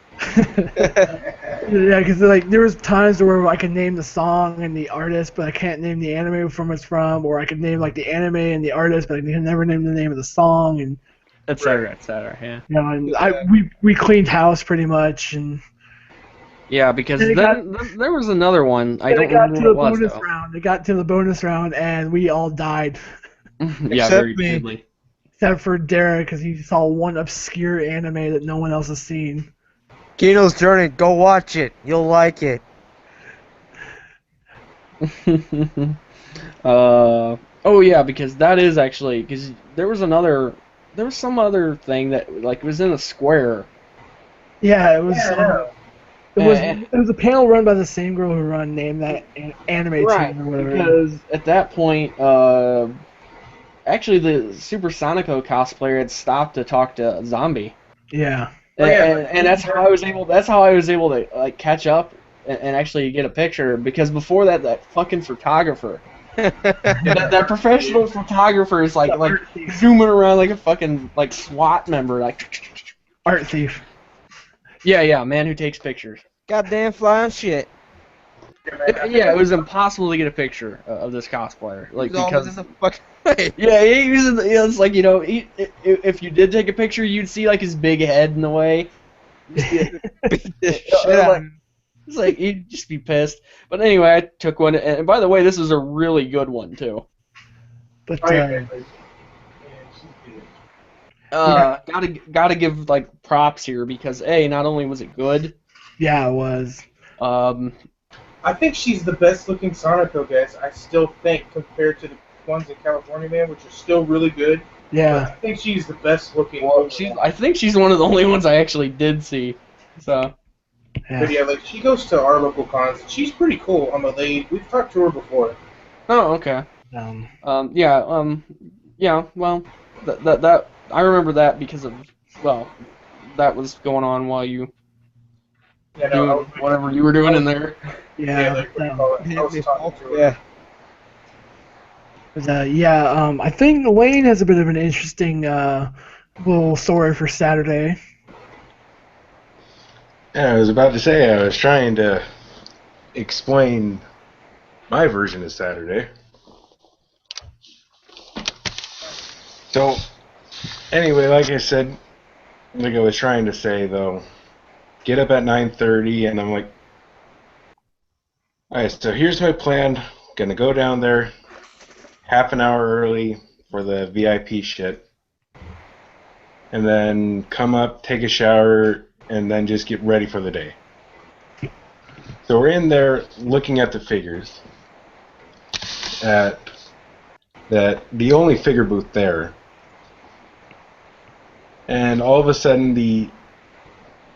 Yeah, because like there was times where I could name the song and the artist, but I can't name the anime from it's from, or I could name like the anime and the artist, but I can never name the name of the song, and etc. Yeah. And we cleaned house pretty much, and. Yeah, because then there was another one. I don't remember what it was, though. It got to the bonus round, and we all died. Yeah, very badly. Except for Derek, because he saw one obscure anime that no one else has seen. Kino's Journey, go watch it. You'll like it. Oh yeah, because that is actually because there was some other thing that like was in a square. Yeah, it was. Eh, It was a panel run by the same girl who run Name That Anime right, Tune or whatever. because at that point, actually the Super Sonico cosplayer had stopped to talk to Zombie. Yeah. And that's how I was able. That's how I was able to like catch up and actually get a picture. Because before that, that fucking photographer, that professional photographer is like zooming around like a fucking like SWAT member, like Art thief. yeah, man who takes pictures. Goddamn flying shit. Yeah, it was impossible to get a picture of this cosplayer, like He's always because in the fucking way. yeah, he was. It's like if you did take a picture, you'd see like his big head in the way. Beat the shit out of him. It's like he'd just be pissed. But anyway, I took one, and by the way, this is a really good one too. But Gotta give like props here because not only was it good, yeah, it was. I think she's the best looking Sonico, guys. I still think compared to the ones in California, man, which are still really good. Yeah. I think she's the best looking. Well, I think she's one of the only ones I actually did see. So. But yeah, like she goes to our local cons. She's pretty cool. We've talked to her before. Oh, okay. Yeah. Well, that I remember that because of that was going on while you doing whatever you were doing in there. Yeah. Like, what do you call it? I was talking to her. Yeah. But, I think Elaine has a bit of an interesting little story for Saturday. Yeah, I was about to say, I was trying to explain my version of Saturday. So, anyway, like I said, like I was trying to say, though, get up at 9:30, and I'm like, alright, so here's my plan. Gonna go down there half an hour early for the VIP shit, and then come up, take a shower, and then just get ready for the day. So we're in there looking at the figures at the only figure booth there, and all of a sudden the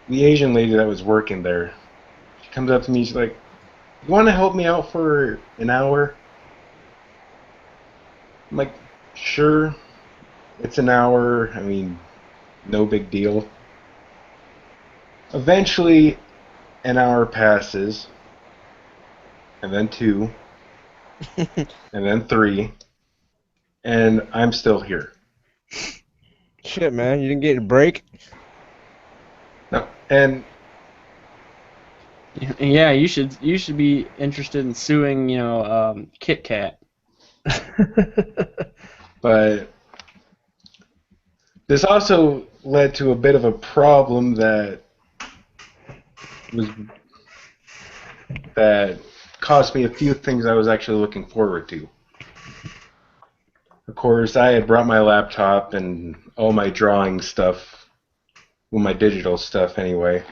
Asian lady that was working there, she comes up to me, she's like, "You want to help me out for an hour?" I'm like, "Sure, it's an hour, I mean, no big deal." Eventually, an hour passes, and then 2, and then 3, and I'm still here. Shit, man, you didn't get a break? No, and Yeah, you should be interested in suing, Kit Kat. but this also led to a bit of a problem that cost me a few things I was actually looking forward to. Of course, I had brought my laptop and all my drawing stuff, well, my digital stuff anyway.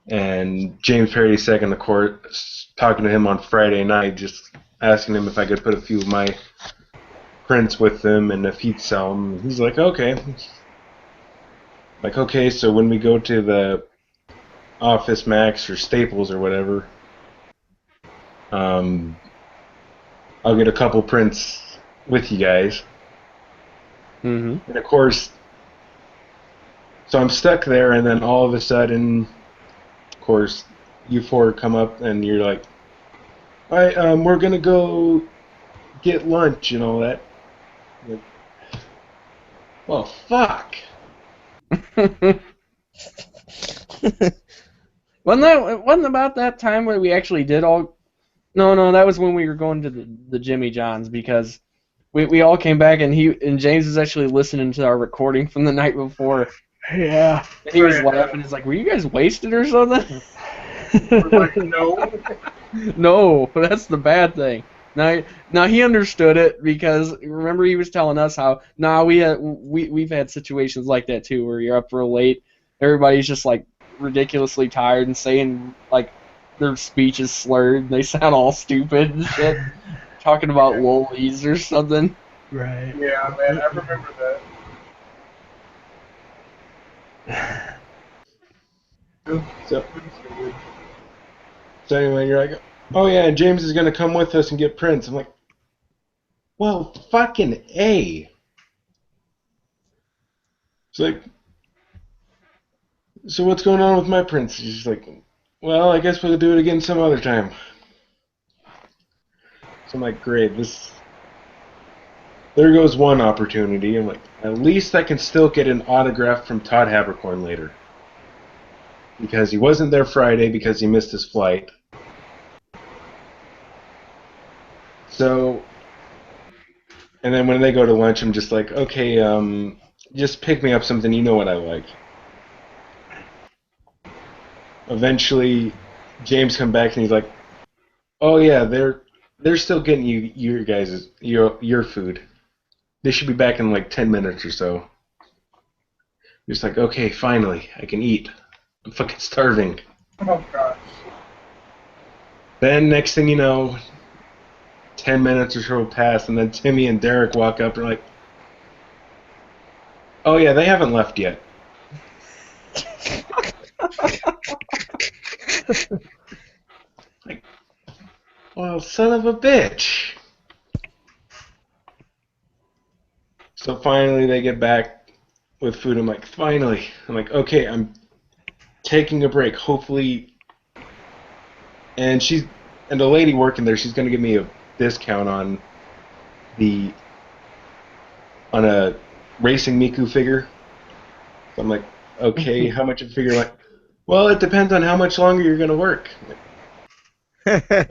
And James Perry second, of course, talking to him on Friday night, just asking him if I could put a few of my prints with him and if he'd sell them. He's like, okay. Like, okay, so when we go to the Office Max or Staples or whatever, I'll get a couple prints with you guys. Mm-hmm. And of course, so I'm stuck there, and then all of a sudden, of course, you four come up and you're like, all right, we're gonna go get lunch and all that. Like, well, fuck. Wasn't about that time where we actually did all? No, that was when we were going to the Jimmy John's because we all came back and James was actually listening to our recording from the night before. Yeah. And he was laughing. He's like, "Were you guys wasted or something?" We're like, no. No, that's the bad thing. Now he understood it because remember he was telling us how we've had situations like that too where you're up real late, everybody's just like ridiculously tired and saying like their speech is slurred. They sound all stupid and shit, talking about lollies or something. Right. Yeah, man, I remember that. So anyway, you're like, oh yeah, and James is gonna come with us and get prints. I'm like, well, fucking A. It's like, so what's going on with my prints? She's like, well, I guess we'll do it again some other time. So I'm like, great, there goes one opportunity. I'm like, at least I can still get an autograph from Todd Habercorn later. Because he wasn't there Friday because he missed his flight. So, and then when they go to lunch, I'm just like, okay, just pick me up something, you know what I like. Eventually, James comes back and he's like, oh yeah, they're still getting you your food. They should be back in like 10 minutes or so. Just like, okay, finally, I can eat. I'm fucking starving. Oh, gosh. Then next thing you know, 10 minutes or so pass, and then Timmy and Derek walk up and are like, oh yeah, they haven't left yet. Like, well, son of a bitch. So finally they get back with food. I'm like, finally. I'm like, okay, I'm taking a break. Hopefully, and the lady working there, she's gonna give me a discount on a racing Miku figure. So I'm like, okay, how much a figure? Like, well, it depends on how much longer you're gonna work. Like,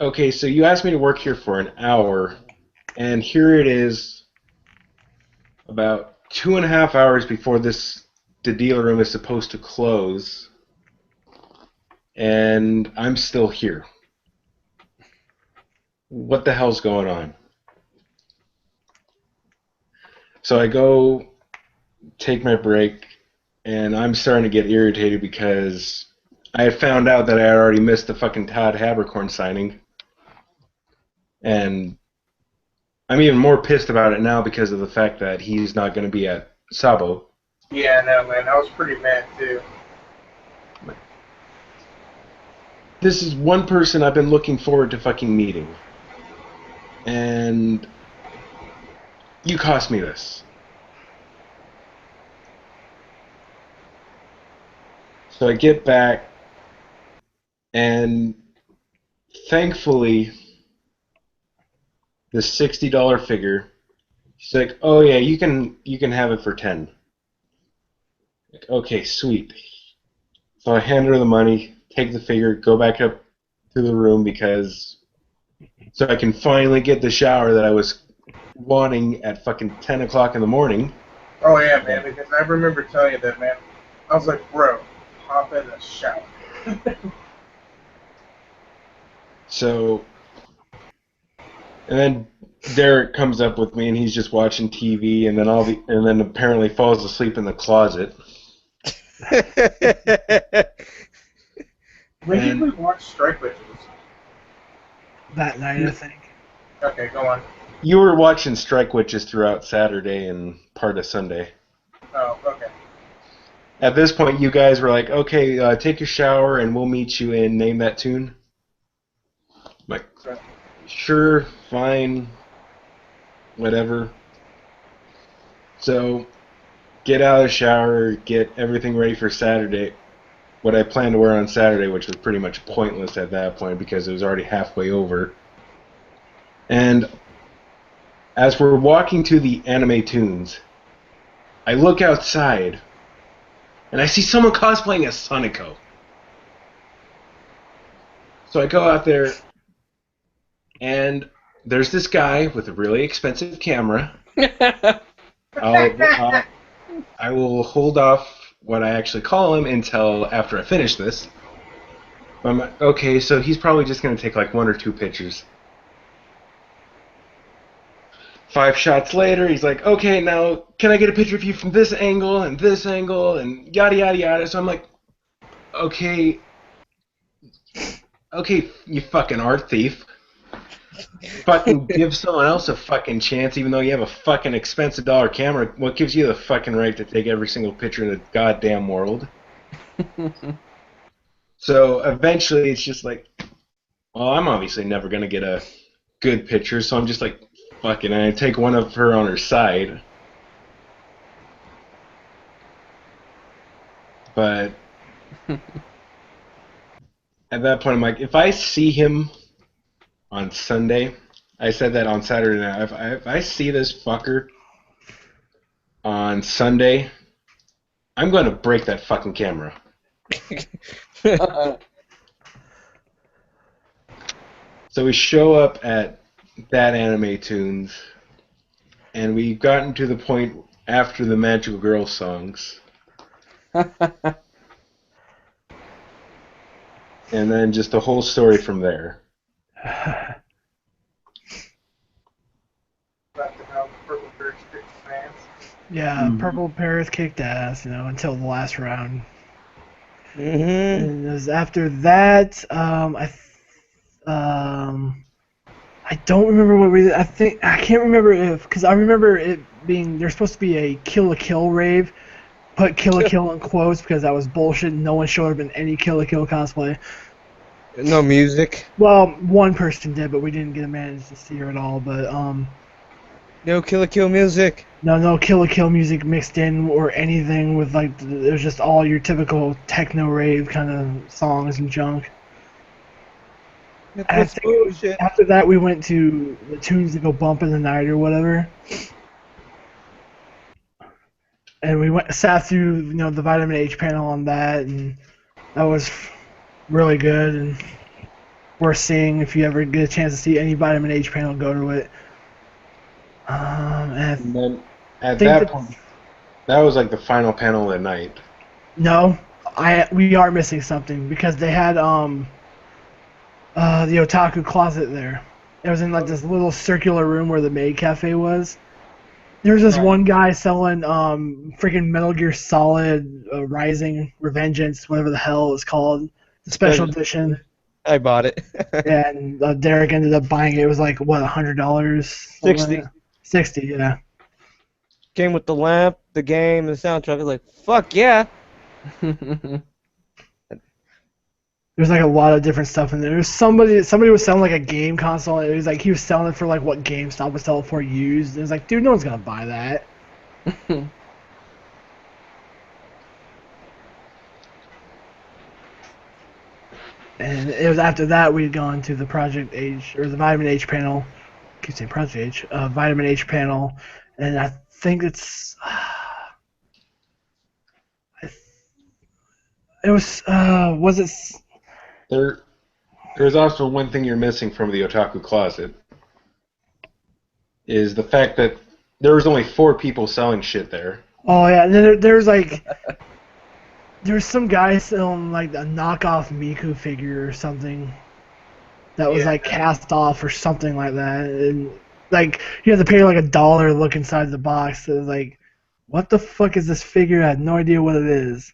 okay, so you asked me to work here for an hour, and here it is, about 2.5 hours before the dealer room is supposed to close, and I'm still here. What the hell's going on? So I go take my break, and I'm starting to get irritated because I had found out that I had already missed the fucking Todd Habercorn signing, and I'm even more pissed about it now because of the fact that he's not going to be at Sabo. Yeah, no, man, I was pretty mad, too. This is one person I've been looking forward to fucking meeting. And you cost me this. So I get back, and thankfully, the $60 figure, she's like, oh yeah, you can have it for 10. Like, okay, sweet. So I hand her the money, take the figure, go back up to the room so I can finally get the shower that I was wanting at fucking 10 o'clock in the morning. Oh, yeah, man, because I remember telling you that, man. I was like, bro, hop in the shower. So, and then Derek comes up with me, and he's just watching TV, and then apparently falls asleep in the closet. When did we watch Strike Witches? That night, I think. Okay, go on. You were watching Strike Witches throughout Saturday and part of Sunday. Oh, okay. At this point, you guys were like, okay, take your shower, and we'll meet you in Name That Tune. I'm like, sure, fine, whatever. So, get out of the shower, get everything ready for Saturday. What I planned to wear on Saturday, which was pretty much pointless at that point because it was already halfway over. And as we're walking to the Anime Tunes, I look outside, and I see someone cosplaying as Sonico. So I go out there, and there's this guy with a really expensive camera. I will hold off what I actually call him until after I finish this. I'm like, okay, so he's probably just going to take like 1 or 2 pictures. 5 shots later, he's like, okay, now can I get a picture of you from this angle and yada yada yada. So I'm like, okay, Okay, you fucking art thief. Fucking give someone else a fucking chance, even though you have a fucking expensive dollar camera. What gives you the fucking right to take every single picture in the goddamn world? So eventually it's just like, well, I'm obviously never going to get a good picture, so I'm just like, fucking, and I take one of her on her side. But at that point, I'm like, if I see him on Sunday, I said that on Saturday night, if I see this fucker on Sunday, I'm going to break that fucking camera. So we show up at That Anime Tunes, and we've gotten to the point after the Magical Girl songs. And then just the whole story from there. Yeah, Purple Paris kicked ass, until the last round. Mm-hmm. And it was after that, I don't remember what we did. I can't remember because I remember it being, there's supposed to be a Kill la Kill rave. Put Kill la Kill in quotes because that was bullshit. No one showed up in any Kill la Kill cosplay. No music. Well, one person did, but we didn't get a manage to see her at all. But No Kill la Kill music. no Kill la Kill music mixed in or anything with like it was just all your typical techno rave kind of songs and junk. I think bullshit. after that we went to the tunes to go bump in the night or whatever. And we sat through the Vitamin H panel on that, and that was really good and worth seeing. If you ever get a chance to see any Vitamin H panel, go to it. And then at that point, that was like the final panel of the night. No, we are missing something because they had the otaku closet there. It was in like this little circular room where the maid cafe was. There was this one guy selling freaking Metal Gear Solid Rising Revengeance, whatever the hell it's called, the special edition. I bought it. And Derek ended up buying it. It was like what, $100? 60. 60, yeah. Came with the lamp, the game, the soundtrack. I was like, fuck yeah. There's like a lot of different stuff in there. There's somebody was selling like a game console, and it was like he was selling it for like what GameStop would sell it for used. And it was like, dude, no one's gonna buy that. And it was after that we'd gone to the Project H or the Vitamin H panel. I keep saying Project H, Vitamin H panel, and I think it's. It was it? There's also one thing you're missing from the otaku closet, is the fact that there was only 4 people selling shit there. Oh yeah, and then there's like, there's some guy selling like a knockoff Miku figure or something that was like cast off or something like that, and like you have to pay like $1 to look inside the box. So it was like, what the fuck is this figure? I had no idea what it is.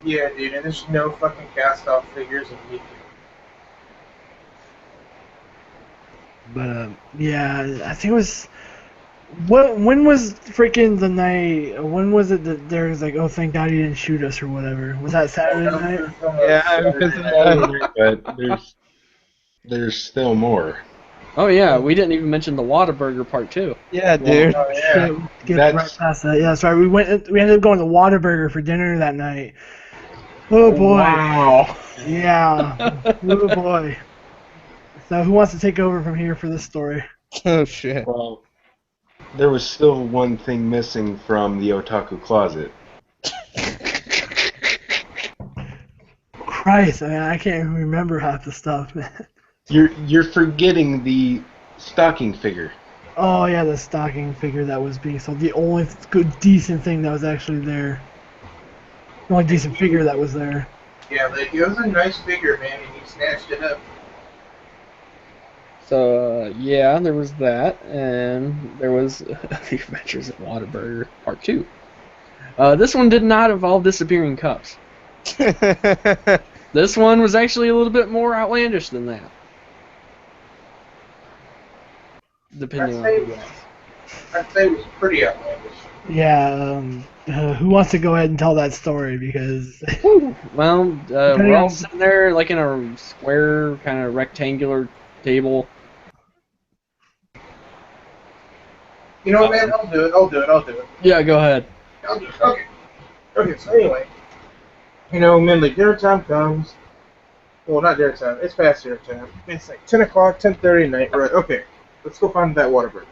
Yeah, dude, and there's no fucking cast-off figures of Miku. But yeah, I think it was. When was freaking the night? When was it that there was like, oh, thank God he didn't shoot us or whatever? Was that Saturday night? But there's still more. Oh yeah, we didn't even mention the Whataburger part 2. Yeah, dude. Oh, yeah. Get right past that. Yeah, that's right. We ended up going to Whataburger for dinner that night. Oh boy. Wow. Yeah. Oh boy. So who wants to take over from here for this story? Oh shit. Well, there was still one thing missing from the otaku closet. Christ, I can't even remember half the stuff, man. You're forgetting the stocking figure. Oh yeah, the stocking figure that was being sold. The only good decent thing that was actually there. The only decent figure that was there. Yeah, like, it was a nice figure, man, and he snatched it up. So yeah, there was that, and there was The Adventures of Whataburger Part 2. This one did not involve disappearing cups. This one was actually a little bit more outlandish than that. Depending on who you ask. I'd say it was pretty outlandish. Yeah. Who wants to go ahead and tell that story? Because Well, we're all sitting there like in a square, kind of rectangular table. You know what, man? I'll do it. Yeah, go ahead. I'll do it. Okay. Okay, so anyway. You know, man, like dinner time comes. Well, not dinner time. It's past dinner time. It's like 10 o'clock, 10:30 at night. We're like, okay, let's go find that Whataburger.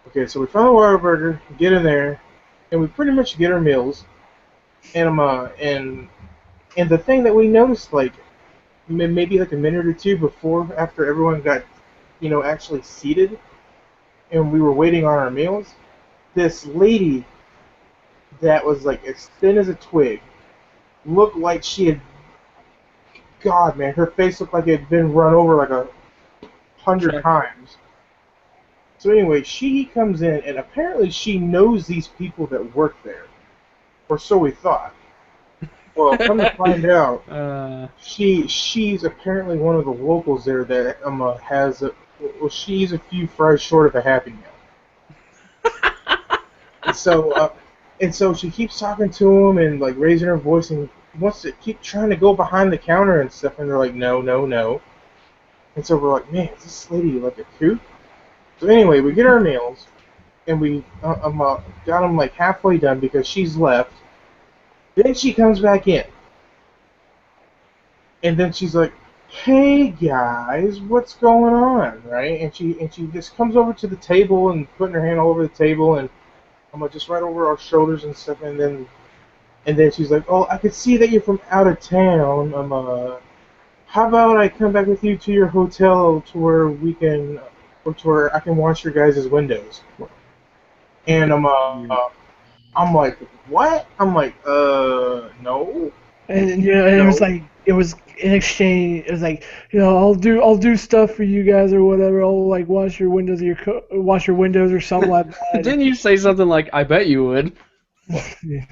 Okay, so we find the Whataburger, get in there, and we pretty much get our meals. And and the thing that we noticed, like maybe like a minute or two before, after everyone got, actually seated, and we were waiting on our meals, this lady that was like as thin as a twig looked like she had, God, man, her face looked like it had been run over like 100 times. So anyway, she comes in, and apparently she knows these people that work there, or so we thought. Well, come to find out, she's apparently one of the locals there that has she's a few fries short of a Happy Meal. And so she keeps talking to him and like raising her voice and wants to keep trying to go behind the counter and stuff, and they're like, no, no, no. And so we're like, man, is this lady like a kook? So anyway, we get our meals, and we got them like halfway done because she's left. Then she comes back in, and then she's like, hey guys, what's going on, right? And she just comes over to the table and putting her hand all over the table and just right over our shoulders and stuff, and then she's like, oh, I could see that you're from out of town. How about I come back with you to your hotel to where we can, or to where I can wash your guys' windows. And I'm like, what? I'm like, no. And it was like, it was in exchange. It was like, I'll do stuff for you guys or whatever. I'll like wash your windows or something like that. Didn't you say something like, I bet you would? Yeah,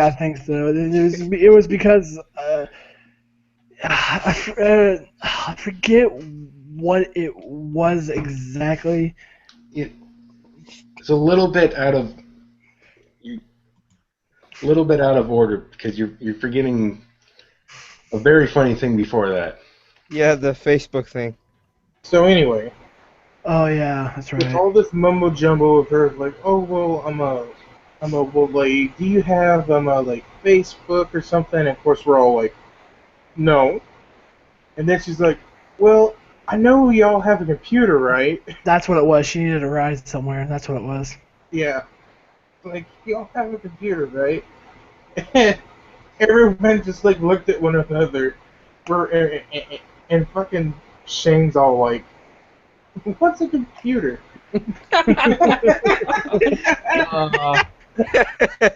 I think so. It was because I forget what it was exactly. It's a little bit out of order because you're forgetting a very funny thing before that. Yeah, the Facebook thing. So anyway. Oh yeah, that's right. It's all this mumbo jumbo of her like, oh well, well, like, do you have like Facebook or something? And of course we're all like, no. And then she's like, well, I know y'all have a computer, right? That's what it was. She needed a ride somewhere. That's what it was. Yeah. Like, y'all have a computer, right? And everyone just like looked at one another. And fucking Shane's all like, what's a computer?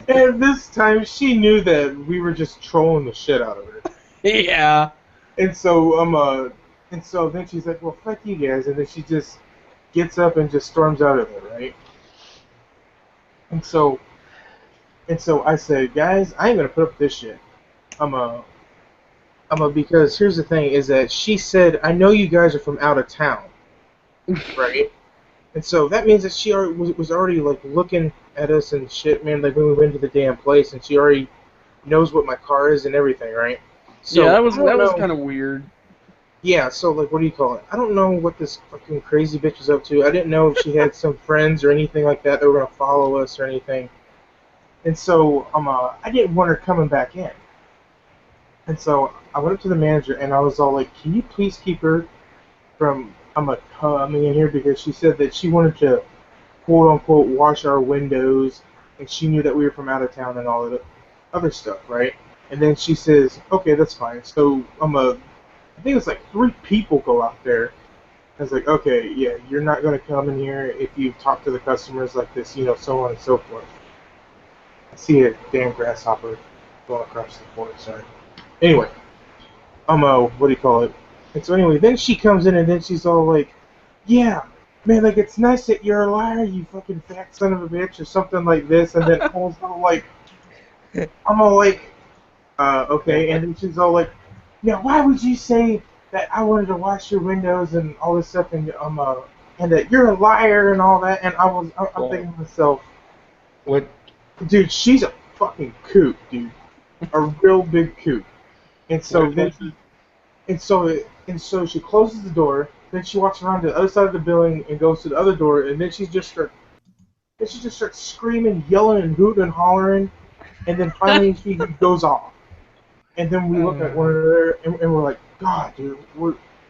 And this time she knew that we were just trolling the shit out of her. Yeah. And so then she's like, well, fuck you guys, and then she just gets up and just storms out of there, right? And so I said, guys, I ain't gonna put up with this shit. Because here's the thing, is that she said, I know you guys are from out of town, right? And so that means that she was already like looking at us and shit, man, like when we went to the damn place, and she already knows what my car is and everything, right? So yeah, that was kind of weird. Yeah, so like, what do you call it? I don't know what this fucking crazy bitch is up to. I didn't know if she had some friends or anything like that were gonna follow us or anything. And so I didn't want her coming back in. And so I went up to the manager and I was all like, can you please keep her from coming in here, because she said that she wanted to quote unquote wash our windows, and she knew that we were from out of town and all of the other stuff, right? And then she says, okay, that's fine. So I think it's like 3 people go out there. I was like, okay, yeah, you're not going to come in here if you talk to the customers like this, so on and so forth. I see a damn grasshopper going across the board, sorry. Anyway, what do you call it? And so anyway, then she comes in and then she's all like, yeah, man, like, it's nice that you're a liar, you fucking fat son of a bitch, or something like this. And then I'm all like, Okay, and then she's all like, "Now, why would you say that I wanted to wash your windows and all this stuff, and that you're a liar and all that?" And I'm thinking to myself, What? dude, she's a fucking kook, dude, a real big kook. And so What? then, and so she closes the door. Then she walks around to the other side of the building and goes to the other door, and then she just starts screaming, yelling, and hooting and hollering, and then finally she goes off. And then we look at one another and we're like, God, dude,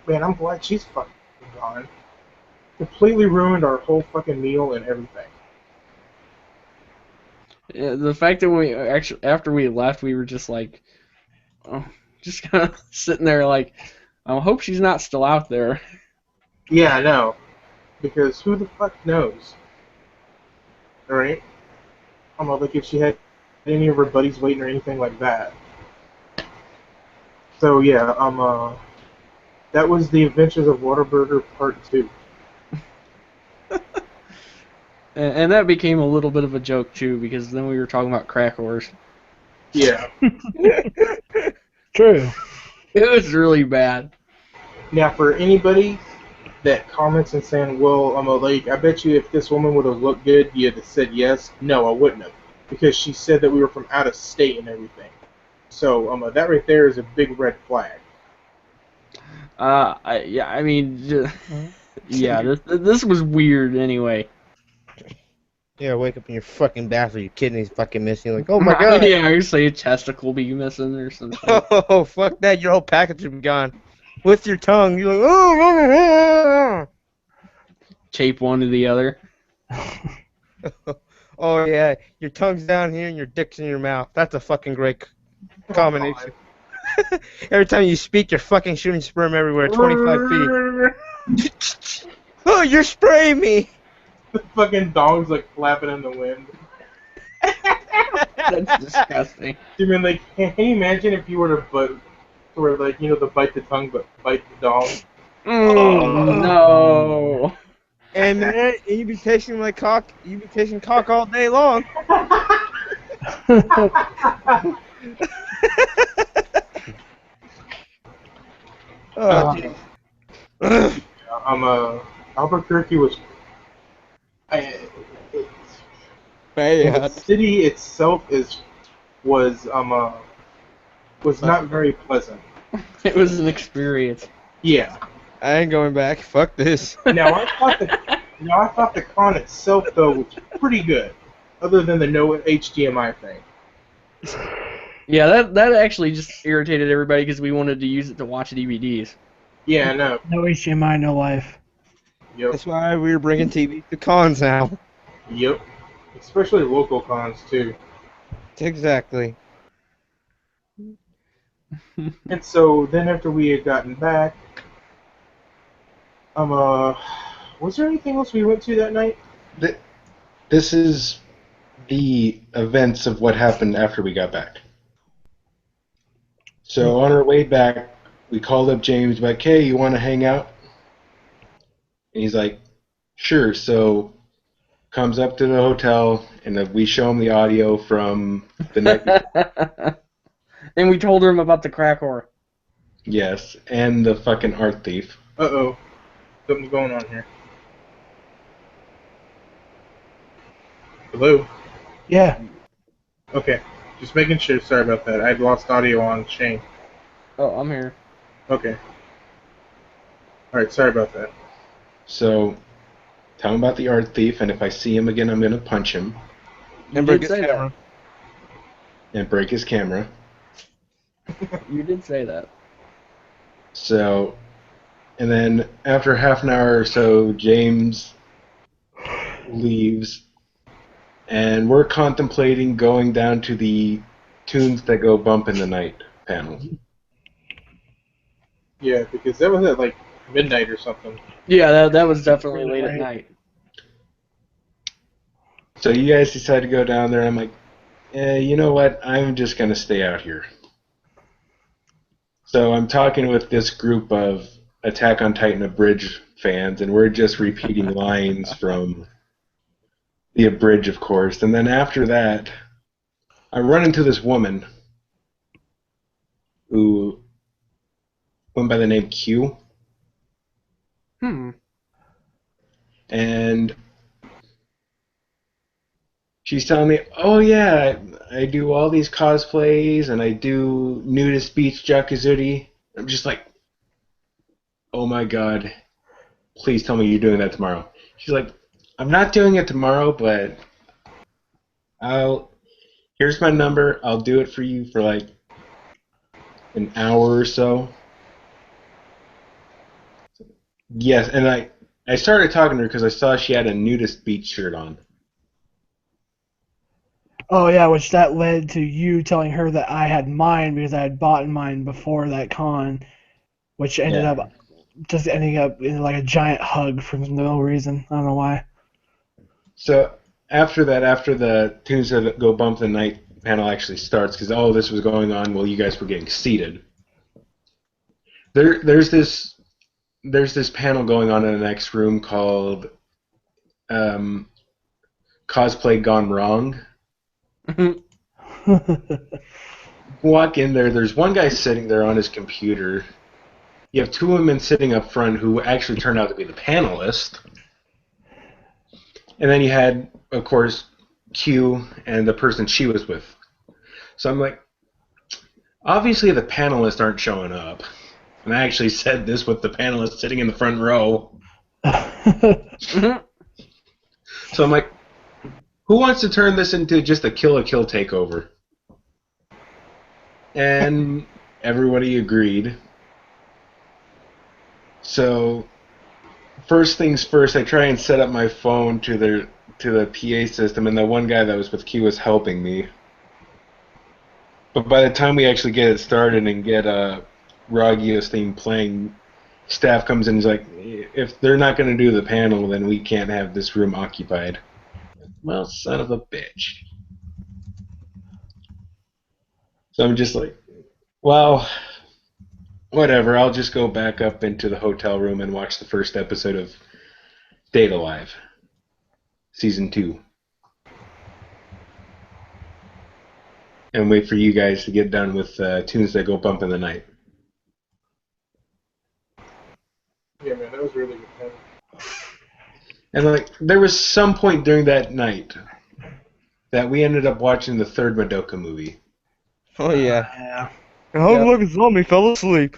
man, I'm glad she's fucking gone. Completely ruined our whole fucking meal and everything. Yeah, the fact that we actually after we left, we were just like, oh, just kind of sitting there like, I hope she's not still out there. Yeah, I know. Because who the fuck knows? Alright? I'm not like if she had any of her buddies waiting or anything like that. So yeah, that was the Adventures of Whataburger Part 2. And that became a little bit of a joke too, because then we were talking about crack whores. Yeah. True. It was really bad. Now, for anybody that comments and saying, well, like, I bet you if this woman would have looked good, you'd have said yes. No, I wouldn't have. Because she said that we were from out of state and everything. So, that right there is a big red flag. I mean, yeah, this was weird anyway. Yeah, wake up in your fucking bathroom, your kidney's fucking missing. Like, oh my god. Yeah, you say a testicle be missing or something. Oh, fuck that. Your whole package would be gone. With your tongue, you're like, oh, Tape one to the other. oh yeah, your tongue's down here and your dick's in your mouth. That's a fucking great combination. Every time you speak, you're fucking shooting sperm everywhere, 25 feet. Oh, you're spraying me! The fucking dog's like flapping in the wind. That's disgusting. You mean, like, can you imagine if you were to the bite the tongue but bite the dog? No. And man, you be tasting my cock. You be tasting cock all day long. Oh, jeez. Albuquerque was. Bad. The city itself was not very pleasant. It was an experience. Yeah. I ain't going back. Fuck this. Now I thought the con itself though was pretty good, other than the no HDMI thing. Yeah, that actually just irritated everybody because we wanted to use it to watch DVDs. Yeah, I know. No HDMI, no life. Yep. That's why we're bringing TV to cons now. Yep. Especially local cons too. Exactly. And so then after we had gotten back, was there anything else we went to that night? This is the events of what happened after we got back. So on our way back, we called up James, like, hey, you want to hang out? And he's like, sure. So comes up to the hotel, and we show him the audio from the night before. And we told him about the crack whore. Yes, and the fucking art thief. Uh-oh. Something's going on here. Hello? Yeah. Okay. Just making sure. Sorry about that. I'd lost audio on Shane. Oh, I'm here. Okay. Alright, sorry about that. So tell him about the art thief, and if I see him again, I'm going to punch him. And You break did his say camera. And break his camera. that. You did say that. So, and then after half an hour or so, James leaves, and we're contemplating going down to the Tunes That Go Bump in the Night panel. Yeah, because that was at like midnight or something. Yeah, that was definitely late at night. So you guys decide to go down there. I'm like, you know what? I'm just going to stay out here. So I'm talking with this group of Attack on Titan Abridged fans, and we're just repeating lines from the Abridged, of course. And then after that, I run into this woman, who went by the name Q. And she's telling me, oh yeah, I do all these cosplays and I do nudist beach jacuzzi. I'm just like, oh my god, please tell me you're doing that tomorrow. She's like, I'm not doing it tomorrow, but here's my number. I'll do it for you for like an hour or so. Yes, and I started talking to her because I saw she had a nudist beach shirt on. Oh yeah, which that led to you telling her that I had mine because I had bought mine before that con, which ended up just ending up in like a giant hug for no reason. I don't know why. So after that, after the Tunes That Go Bump the Night panel actually starts, because all this was going on while you guys were getting seated. There's this panel going on in the next room called Cosplay Gone Wrong. Walk in there. There's one guy sitting there on his computer. You have two women sitting up front who actually turned out to be the panelists. And then you had, of course, Q and the person she was with. So I'm like, obviously the panelists aren't showing up. And I actually said this with the panelists sitting in the front row. So I'm like, who wants to turn this into just a kill takeover? And everybody agreed. So first things first, I try and set up my phone to the PA system, and the one guy that was with Q was helping me. But by the time we actually get it started and get Ragia's theme playing, staff comes in and is like, if they're not going to do the panel, then we can't have this room occupied. Well, son of a bitch. So I'm just like, well, whatever, I'll just go back up into the hotel room and watch the first episode of Data Live, Season 2. And wait for you guys to get done with Tunes That Go Bump in the Night. Yeah, man, that was really good time. And like, there was some point during that night that we ended up watching the third Madoka movie. Oh yeah. Yeah. Oh look, zombie fell asleep.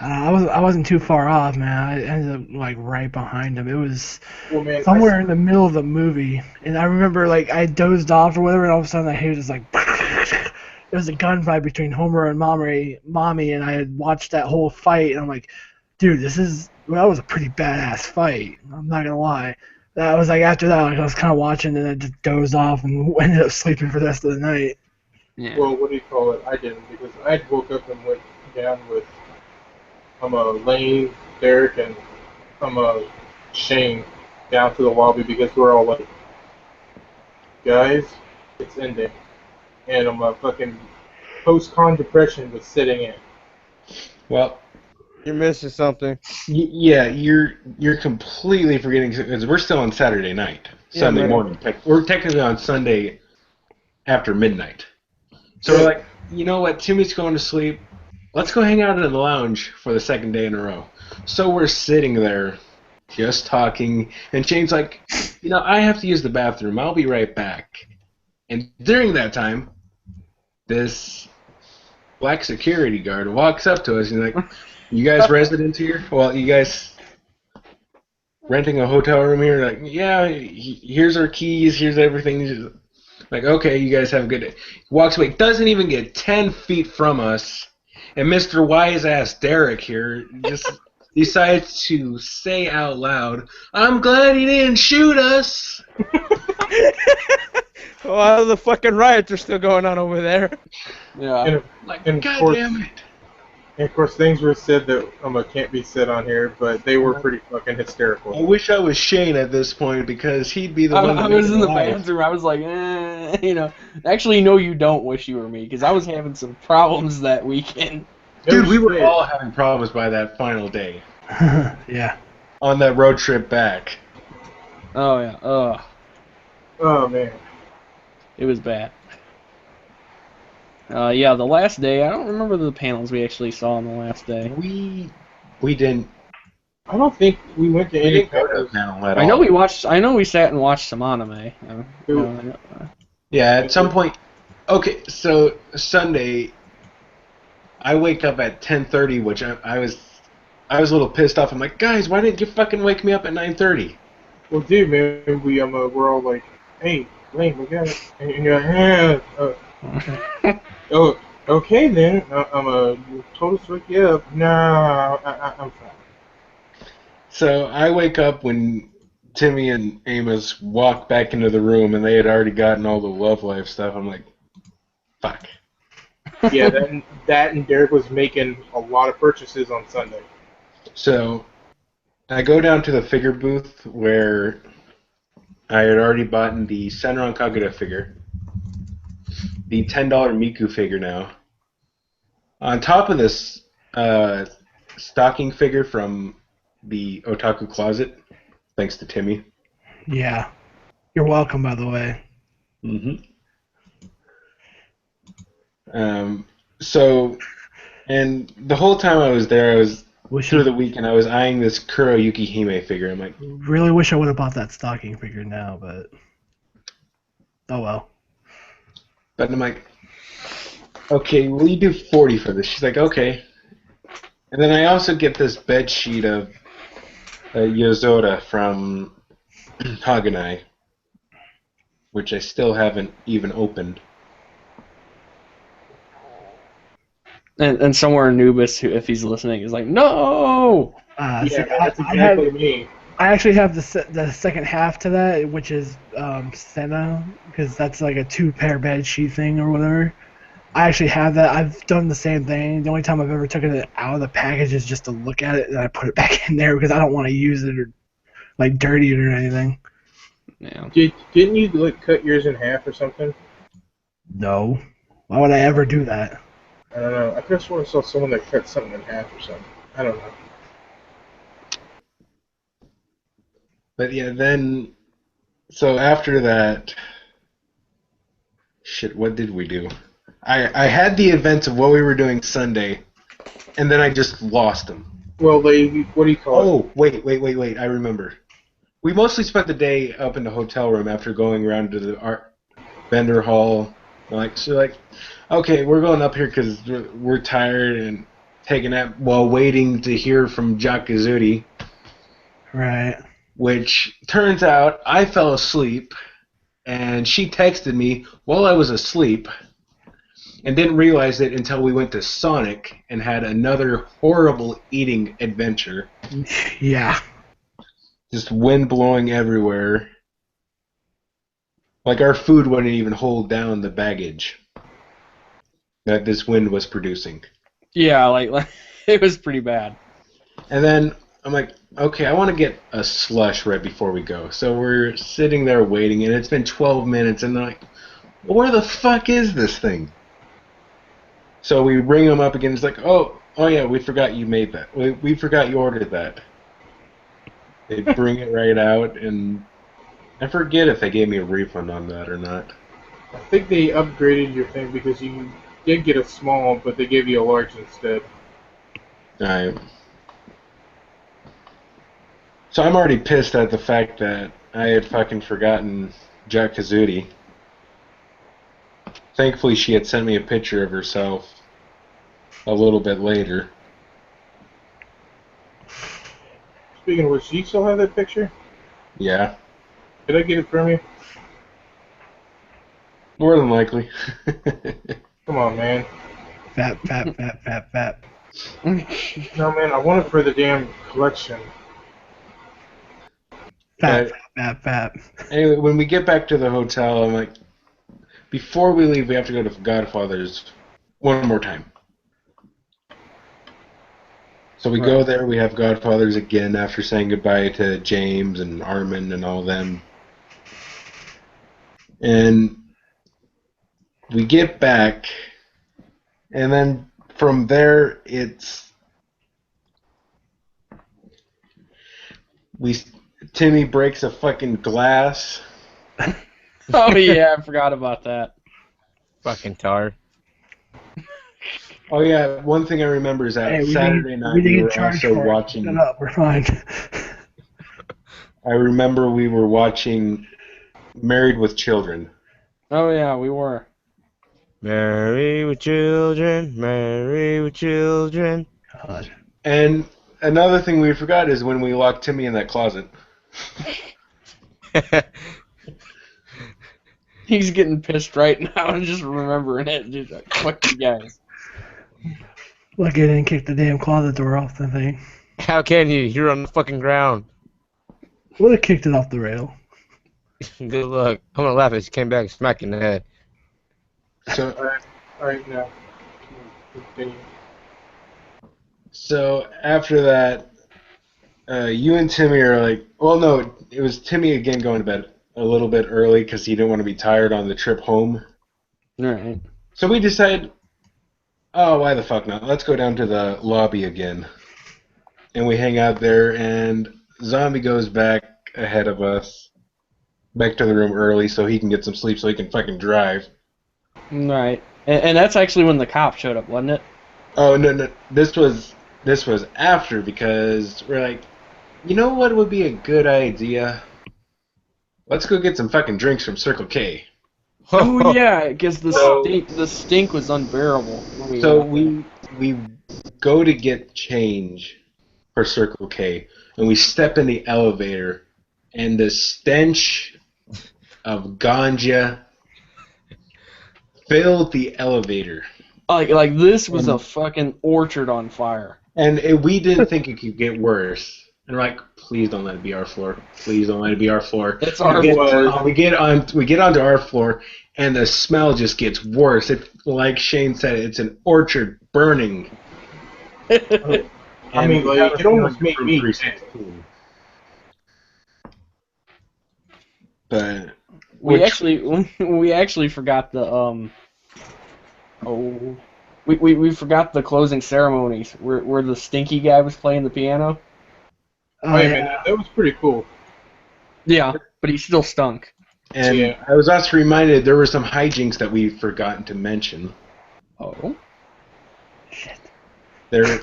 I wasn't too far off, man. I ended up like right behind him. It was Well, man, somewhere in the middle of the movie, and I remember like I dozed off or whatever, and all of a sudden I hear just like there was a gunfight between Homer and Mommy, and I had watched that whole fight, and I'm like, dude, that was a pretty badass fight. I'm not gonna lie. That was like after that, like I was kind of watching, and I just dozed off and ended up sleeping for the rest of the night. Yeah. Well, what do you call it? I didn't, because I woke up and went down with Lane, Derek, and Shane down to the lobby because we're all like, guys, it's ending. And fucking post-con depression was setting in. Well, You're missing something. yeah, you're completely forgetting, because we're still on Saturday night, Sunday morning. We're technically on Sunday after midnight. So we're like, you know what, Timmy's going to sleep. Let's go hang out in the lounge for the second day in a row. So we're sitting there, just talking, and Shane's like, you know, I have to use the bathroom. I'll be right back. And during that time, this black security guard walks up to us and he's like, you guys residents here? Well, you guys renting a hotel room here? Like, yeah, here's our keys, here's everything. Like, okay, you guys have a good day. Walks away, doesn't even get 10 feet from us, and Mr. Wise-ass Derek here just decides to say out loud, I'm glad he didn't shoot us! Well, the fucking riots are still going on over there. Yeah. And God damn it! And of course, things were said that can't be said on here, but they were pretty fucking I hysterical. wish I was Shane at this point, because he'd be the one that I was made in it the live. bathroom. I was like, you know. Actually, no, you don't wish you were me, because I was having some problems that weekend. Dude, we were all having problems by that final day. Yeah. On that road trip back. Oh yeah. Oh man. It was bad. Yeah, the last day. I don't remember the panels we actually saw on the last day. We didn't. I don't think we went to We any didn't go to the panels. panel at I know all. we watched. I know we sat and watched some anime. Yeah, at some point. Okay, so Sunday, I wake up at 10:30, which I was a little pissed off. I'm like, guys, why didn't you fucking wake me up at 9:30? Well, dude, man, we're all like, hey, Lane, we got it. And you're like, oh, okay then. You told us to wake you up. No, I'm fine. So I wake up when Timmy and Amos walk back into the room, and they had already gotten all the Love Life stuff. I'm like, fuck. Yeah, that and Derek was making a lot of purchases on Sunday. So I go down to the figure booth where I had already bought the Senran Kagura figure, the $10 Miku figure now. On top of this stocking figure from the Otaku Closet, thanks to Timmy. Yeah. You're welcome, by the way. Mm-hmm. So, and the whole time I was there, through the weekend, I was eyeing this Kuroyuki Hime figure. I'm like, really wish I would have bought that stocking figure now, but oh well. but I'm like, okay, will you do 40 for this? She's like, okay. And then I also get this bed sheet of Yozora from Haganai, which I still haven't even opened. And somewhere Anubis, who, if he's listening, is like, no. Yeah, that's exactly me. I actually have the second half to that, which is Senna, because that's like a 2-pair bed sheet thing or whatever. I actually have that. I've done the same thing. The only time I've ever taken it out of the package is just to look at it, and I put it back in there because I don't want to use it or like dirty it or anything. Yeah. Didn't you like cut yours in half or something? No. Why would I ever do that? I don't know. I could have sworn I saw someone that cut something in half or something. I don't know. But yeah, then, so after that, shit, what did we do? I had the events of what we were doing Sunday, and then I just lost them. Well, what do you call it? Oh, wait, I remember. We mostly spent the day up in the hotel room after going around to the art vendor hall. Okay, we're going up here because we're tired and taking a nap while waiting to hear from Jakazuri. Right. Which turns out I fell asleep, and she texted me while I was asleep, and didn't realize it until we went to Sonic and had another horrible eating adventure. Yeah. Just wind blowing everywhere. Like our food wouldn't even hold down the baggage that this wind was producing. Yeah, like it was pretty bad. And then I'm like, okay, I want to get a slush right before we go. So we're sitting there waiting, and it's been 12 minutes, and they're like, where the fuck is this thing? So we ring them up again. It's like, oh yeah, we forgot you made that. We forgot you ordered that. They bring it right out, and I forget if they gave me a refund on that or not. I think they upgraded your thing because you did get a small, but they gave you a large instead. So I'm already pissed at the fact that I had fucking forgotten Jack Kazuti. Thankfully, she had sent me a picture of herself a little bit later. Speaking of which, do you still have that picture? Yeah. Did I get it from you? More than likely. Come on, man. Fat. No, man, I want it for the damn collection. Fat. Anyway, when we get back to the hotel, I'm like, before we leave, we have to go to Godfather's one more time. So we go there, we have Godfathers again after saying goodbye to James and Armin and all them. And we get back, and then from there, Timmy breaks a fucking glass. Oh yeah, I forgot about that. Fucking tar. Oh yeah, one thing I remember is that Hey, Saturday night we we didn't were charge also for it. watching. Shut up, we're fine. I remember we were watching Married with Children. Oh yeah, we were. Married with children, married with children. God. And another thing we forgot is when we locked Timmy in that closet. He's getting pissed right now and just remembering it. Just like, fuck you guys. Lucky I didn't kick the damn closet door off the thing. How can you? You're on the fucking ground. Would have kicked it off the rail. Good luck. I'm gonna laugh as you came back and smack you in the head. So, All right, now. Continue. so after that, you and Timmy are like, well, no, it was Timmy again going to bed a little bit early because he didn't want to be tired on the trip home. Alright. So we decided, oh, why the fuck not? Let's go down to the lobby again. And we hang out there, and Zombie goes back ahead of us, back to the room early so he can get some sleep so he can fucking drive. Right. And that's actually when the cop showed up, wasn't it? Oh, no, this was after because we're like, you know what would be a good idea? Let's go get some fucking drinks from Circle K. Oh yeah, because So- the stink was unbearable. So we go to get change for Circle K, and we step in the elevator, and the stench of ganja filled the elevator. like this was a fucking orchard on fire. And we didn't think it could get worse. And we're like, please don't let it be our floor. Please don't let it be our floor. It's our floor. We get onto our floor, and the smell just gets worse. It, like Shane said, it's an orchard burning. I mean, like, it almost made me sick. 316. But We actually forgot the we forgot the closing ceremonies where the stinky guy was playing the piano. Oh, Wait a yeah. minute, that was pretty cool. Yeah, but he still stunk. and Yeah. I was also reminded there were some hijinks that we've forgotten to mention. Oh. Shit. They're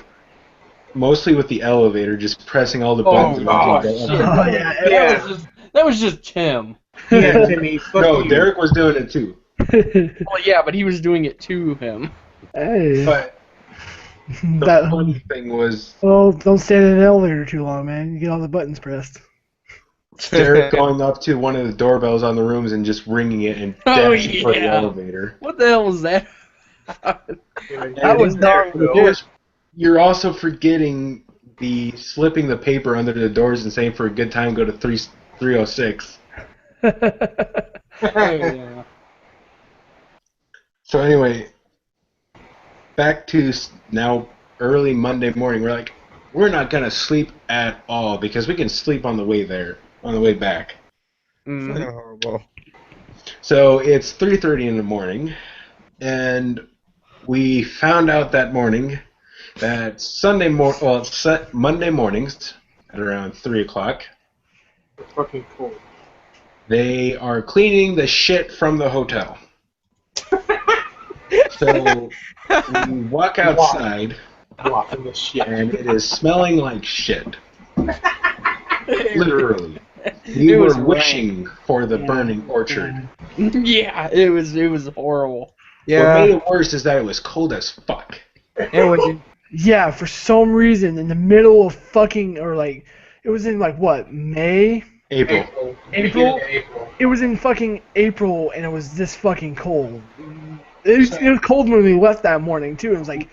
mostly with the elevator, just pressing all the Oh, buttons. gosh. and go up. Oh, yeah. Yeah. That was just Tim. Yeah, Timmy, fuck No, you. Derek was doing it too. Well, yeah, but he was doing it to him. Hey. But the That, funny thing was well, don't stand in an elevator too long, man. You get all the buttons pressed. Derek going up to one of the doorbells on the rooms and just ringing it and Oh, dashing for the yeah. elevator. What the hell was that? That was darn But of course, you're also forgetting the slipping the paper under the doors and saying for a good time go to 306. Yeah. So anyway, back to now early Monday morning. We're like, we're not gonna sleep at all because we can sleep on the way there, on the way back. Mm. Horrible. So it's 3:30 in the morning, and we found out that morning that Monday mornings at around 3 o'clock, It's fucking cool. they are cleaning the shit from the hotel. So we walk outside, Blocking the shit. and it is smelling like shit. Literally. We It was were wishing for the burning orchard. Yeah, it was horrible. What made Yeah. it worse is that it was cold as fuck. It was. Yeah, for some reason, in the middle of fucking, or like, it was in like what, May? April. April? It was in fucking April, and it was this fucking cold. It was cold when we left that morning too. It was like,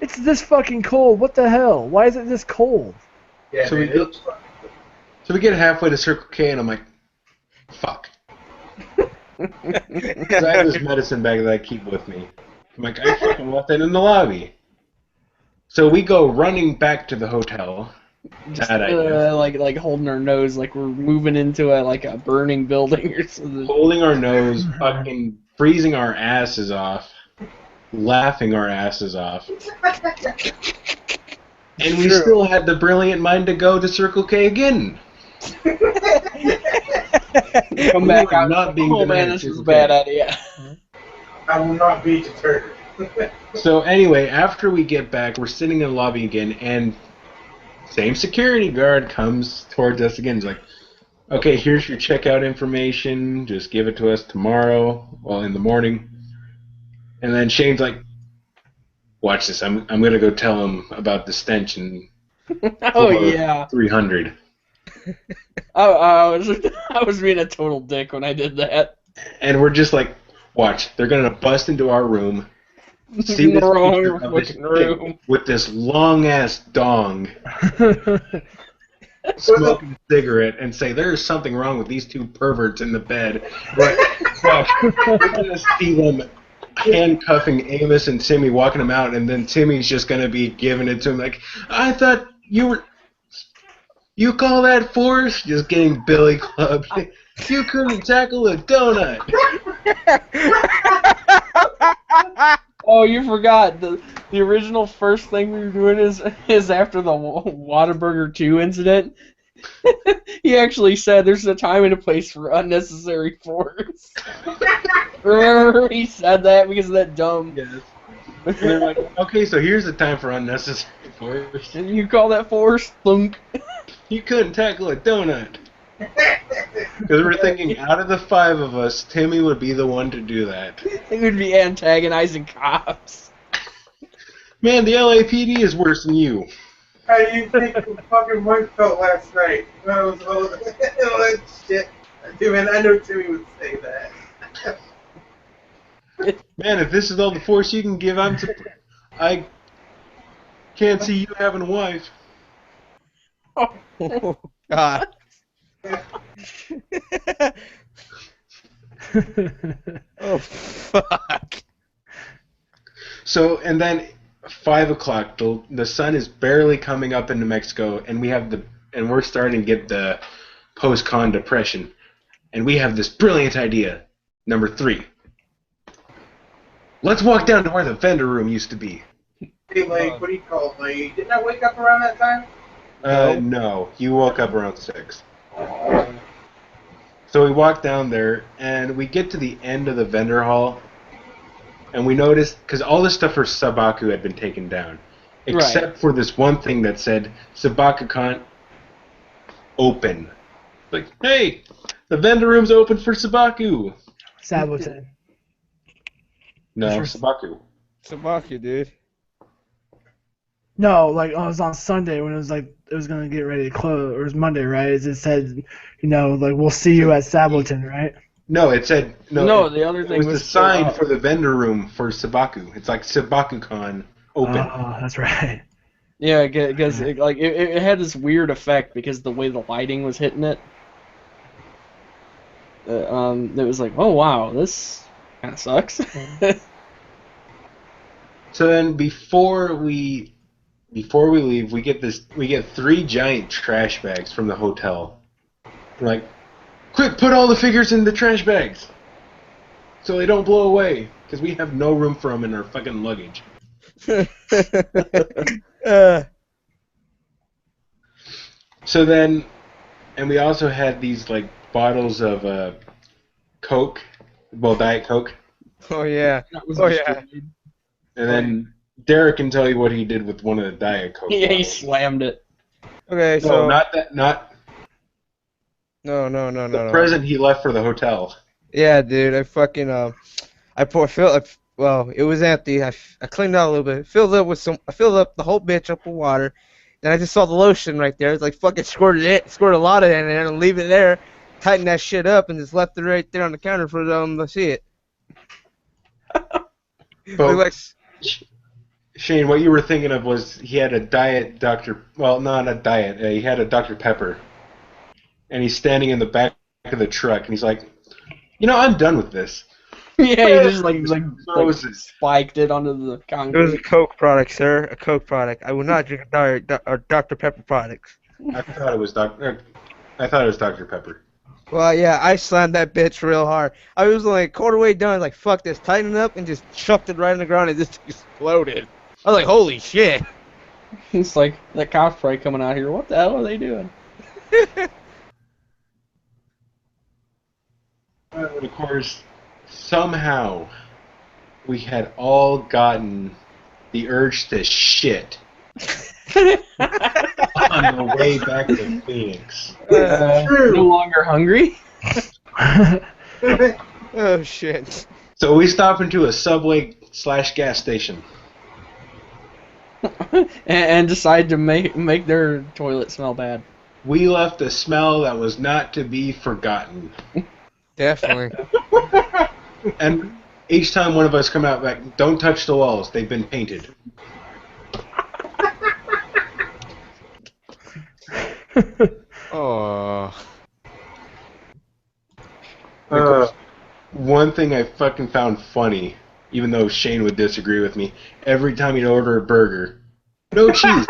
it's this fucking cold. What the hell? Why is it this cold? Yeah, So we man, go- So we get halfway to Circle K, and I'm like, fuck. 'Cause I have this medicine bag that I keep with me. I'm like, I fucking left it in the lobby. So we go running back to the hotel. Bad idea. Like holding our nose like we're moving into a burning building or something. Holding our nose, fucking freezing our asses off, laughing our asses off. And we still had the brilliant mind to go to Circle K again. Come We back were out. not being Oh man, denied this is a Circle bad K. idea. I will not be deterred. So anyway, after we get back, we're sitting in the lobby again, and same security guard comes towards us again. He's like, okay, here's your checkout information. Just give it to us tomorrow, well, in the morning. And then Shane's like, watch this. I'm going to go tell him about the stench in Oh floor yeah. 300. I was being a total dick when I did that. And we're just like, watch. They're going to bust into our room. See In the this wrong picture of this fucking room. kid with this long-ass dong. Smoking a cigarette and say there's something wrong with these two perverts in the bed. Right? Watch, we're gonna see them handcuffing Amos and Timmy, walking them out, and then Timmy's just gonna be giving it to him like, I thought you call that force? Just getting Billy clubbed. You couldn't tackle a donut. Oh, you forgot the original first thing we were doing is after the Whataburger 2 incident. He actually said there's a time and a place for unnecessary force. Remember he said that because of that dumb. Yes. And they're like, okay, so here's the time for unnecessary force. And you call that force? Thunk. You couldn't tackle a donut. Because we're thinking, out of the 5 of us, Timmy would be the one to do that. He would be antagonizing cops. Man, the LAPD is worse than you. How do you think the fucking wife felt last night? When I was all that shit. Dude, man, I know Timmy would say that. Man, if this is all the force you can give, I can't see you having a wife. Oh, God. Oh, fuck. So, and then 5 o'clock, the sun is barely coming up in New Mexico, and we're starting to get the post-con depression, and we have this brilliant idea. Number 3. Let's walk down to where the vendor room used to be. Hey, like, what do you call it? Like, didn't I wake up around that time? No, you woke up around 6. So we walk down there, and we get to the end of the vendor hall, and we notice, because all this stuff for Sabaku had been taken down, except for this one thing that said, Sabaku can't open. Like, hey, the vendor room's open for Sabaku. Sabotage. No, That's Sabaku. Sabaki, dude. No, like it was on Sunday when it was like it was gonna get ready to close, or it was Monday, right? It said, like we'll see you at Saboton, right? No, it said No, the other thing it was the sign for the vendor room for Sabaku. It's like SabakuCon open. Oh, that's right. Yeah, because it had this weird effect because the way the lighting was hitting it. It was like, oh wow, this kind of sucks. So then before we leave, we get 3 giant trash bags from the hotel. We're like, quick, put all the figures in the trash bags so they don't blow away, because we have no room for them in our fucking luggage. So then, and we also had these like bottles of Coke, well, Diet Coke. Oh, yeah. Oh yeah. And then Derek can tell you what he did with one of the Diet Coke. Yeah, he bottles. slammed it. Okay, No, so... not that. Not No. the present he left for the hotel. Yeah, dude, I fucking, well, it was empty. I cleaned out a little bit. I filled up the whole bitch up with water. Then I just saw the lotion right there. It's like fucking squirted a lot of it in there and leave it there, tighten that shit up, and just left it right there on the counter for them to see it. But Shane, what you were thinking of was he had a Diet Dr. Well, not a Diet. He had a Dr. Pepper, and he's standing in the back of the truck, and he's like, I'm done with this. Yeah, he just like spiked it onto the concrete. It was a Coke product, sir. A Coke product. I will not drink a Dr. Pepper products. I thought it was Dr. Pepper. Well, yeah, I slammed that bitch real hard. I was like a quarter way done, like, fuck this, tighten it up, and just chucked it right on the ground, and it just exploded. I was like, holy shit. It's like, that cop's probably coming out here. What the hell are they doing? And of course, somehow, we had all gotten the urge to shit on the way back to Phoenix. No longer hungry? Oh shit. So we stop into a Subway/gas station. and decide to make their toilet smell bad. We left a smell that was not to be forgotten. Definitely. And each time one of us come out back, don't touch the walls. They've been painted. Oh. One thing I fucking found funny, even though Shane would disagree with me, every time you'd order a burger, no cheese.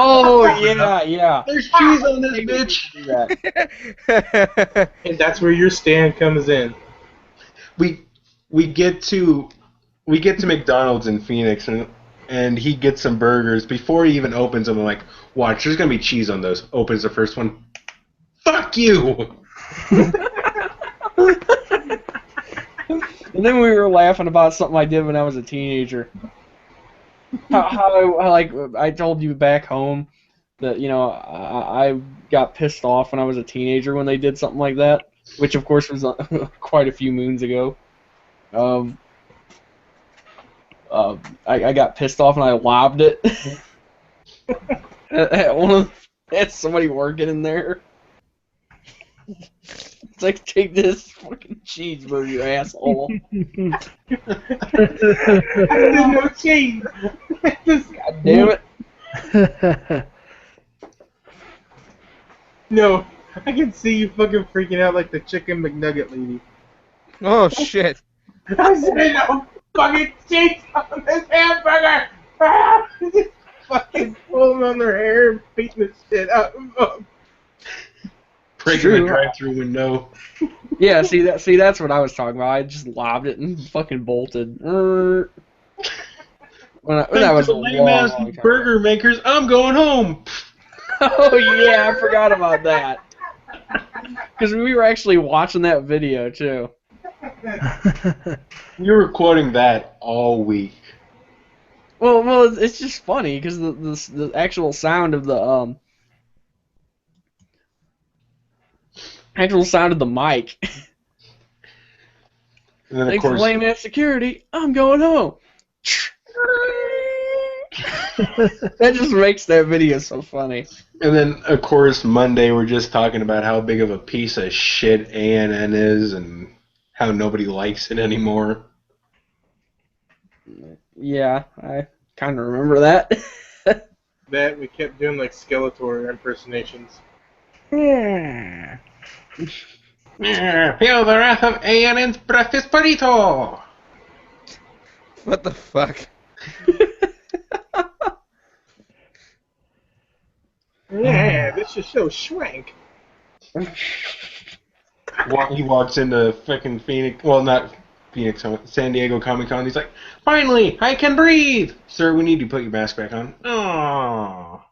Oh, yeah. There's cheese on this bitch. And that's where your stand comes in. We get to McDonald's in Phoenix and he gets some burgers before he even opens them. I'm like, watch, there's gonna be cheese on those. Opens the first one. Fuck you. And then we were laughing about something I did when I was a teenager. How I told you back home that, you know, I got pissed off when I was a teenager when they did something like that, which of course was quite a few moons ago. I got pissed off and I lobbed it at somebody working in there. It's like, take this fucking cheeseburger, asshole. There's no cheese. God damn it. No, I can see you fucking freaking out like the chicken McNugget lady. Oh shit. I said no fucking cheese on this hamburger. Just fucking pulling on their hair and beating the shit out of them. Breaking the drive-through window. Yeah, that's what I was talking about. I just lobbed it and fucking bolted. When that was a lame-ass long time burger ago. makers. I'm going home. Oh yeah, I forgot about that. Because we were actually watching that video too. You were quoting that all week. Well, it's just funny because the actual sound of the mic. And then, of Thanks for course, lame ass security. I'm going home. That just makes that video so funny. and then, of course, Monday we're just talking about how big of a piece of shit ANN is and how nobody likes it anymore. Yeah, I kind of remember that. That we kept doing like Skeletor impersonations. Yeah. Feel the wrath of ANN's breakfast burrito! What the fuck? Yeah, this is so schwank. He walks into fucking Phoenix, well, not Phoenix, San Diego Comic-Con. He's like, finally, I can breathe! Sir, we need to put your mask back on. Aww.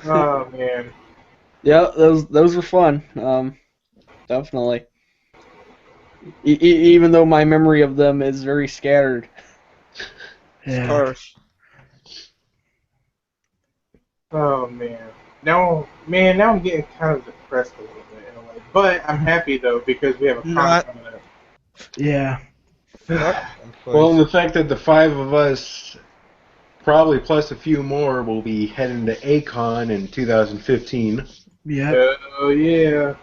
Oh man. Yeah, those were fun. Definitely. Even though my memory of them is very scattered. Yeah. Harsh. Oh man. Now I'm getting kind of depressed a little bit in a way. But I'm happy though because we have a con Not- coming up. Yeah. Well, the fact that the five of us, probably plus a few more, will be heading to A-Con in 2015. Yeah. Oh yeah.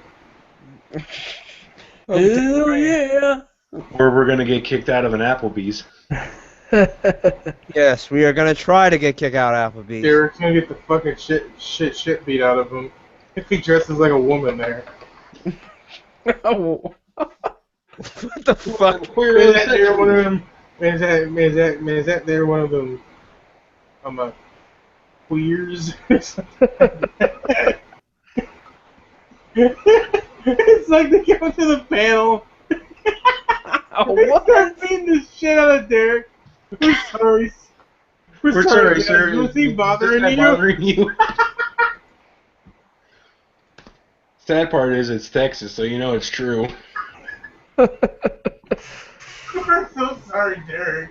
Hell yeah! Where we're going to get kicked out of an Applebee's. Yes, we are gonna try to get kicked out of Applebee's. Derek's gonna get the fucking shit beat out of him if he dresses like a woman there. Oh. What the fuck? Where Is is that there one of them? Is that there one of them? Queers. It's like they go to the panel. They start beating the shit out of Derek. We're sorry. We're sorry, guys. sir. Was he bothering Is that you? bothering you? Sad part is it's Texas, so you know it's true. I'm so sorry, Derek.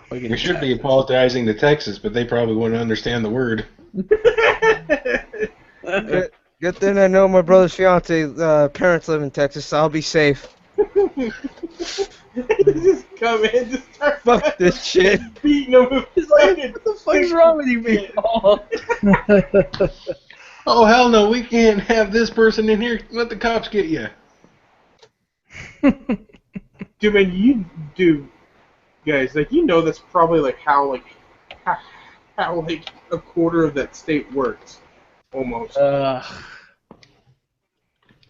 We should be apologizing to Texas, but they probably wouldn't understand the word. Good thing I know my brother's fiance parents live in Texas, so I'll be safe. Just come in, just start Fuck this shit. beating him with He's like, what the fuck's wrong with you, man? Oh, hell no, we can't have this person in here. Let the cops get you. Dude, man, you do, guys, like, you know that's probably, like, how like, a quarter of that state works. Almost. The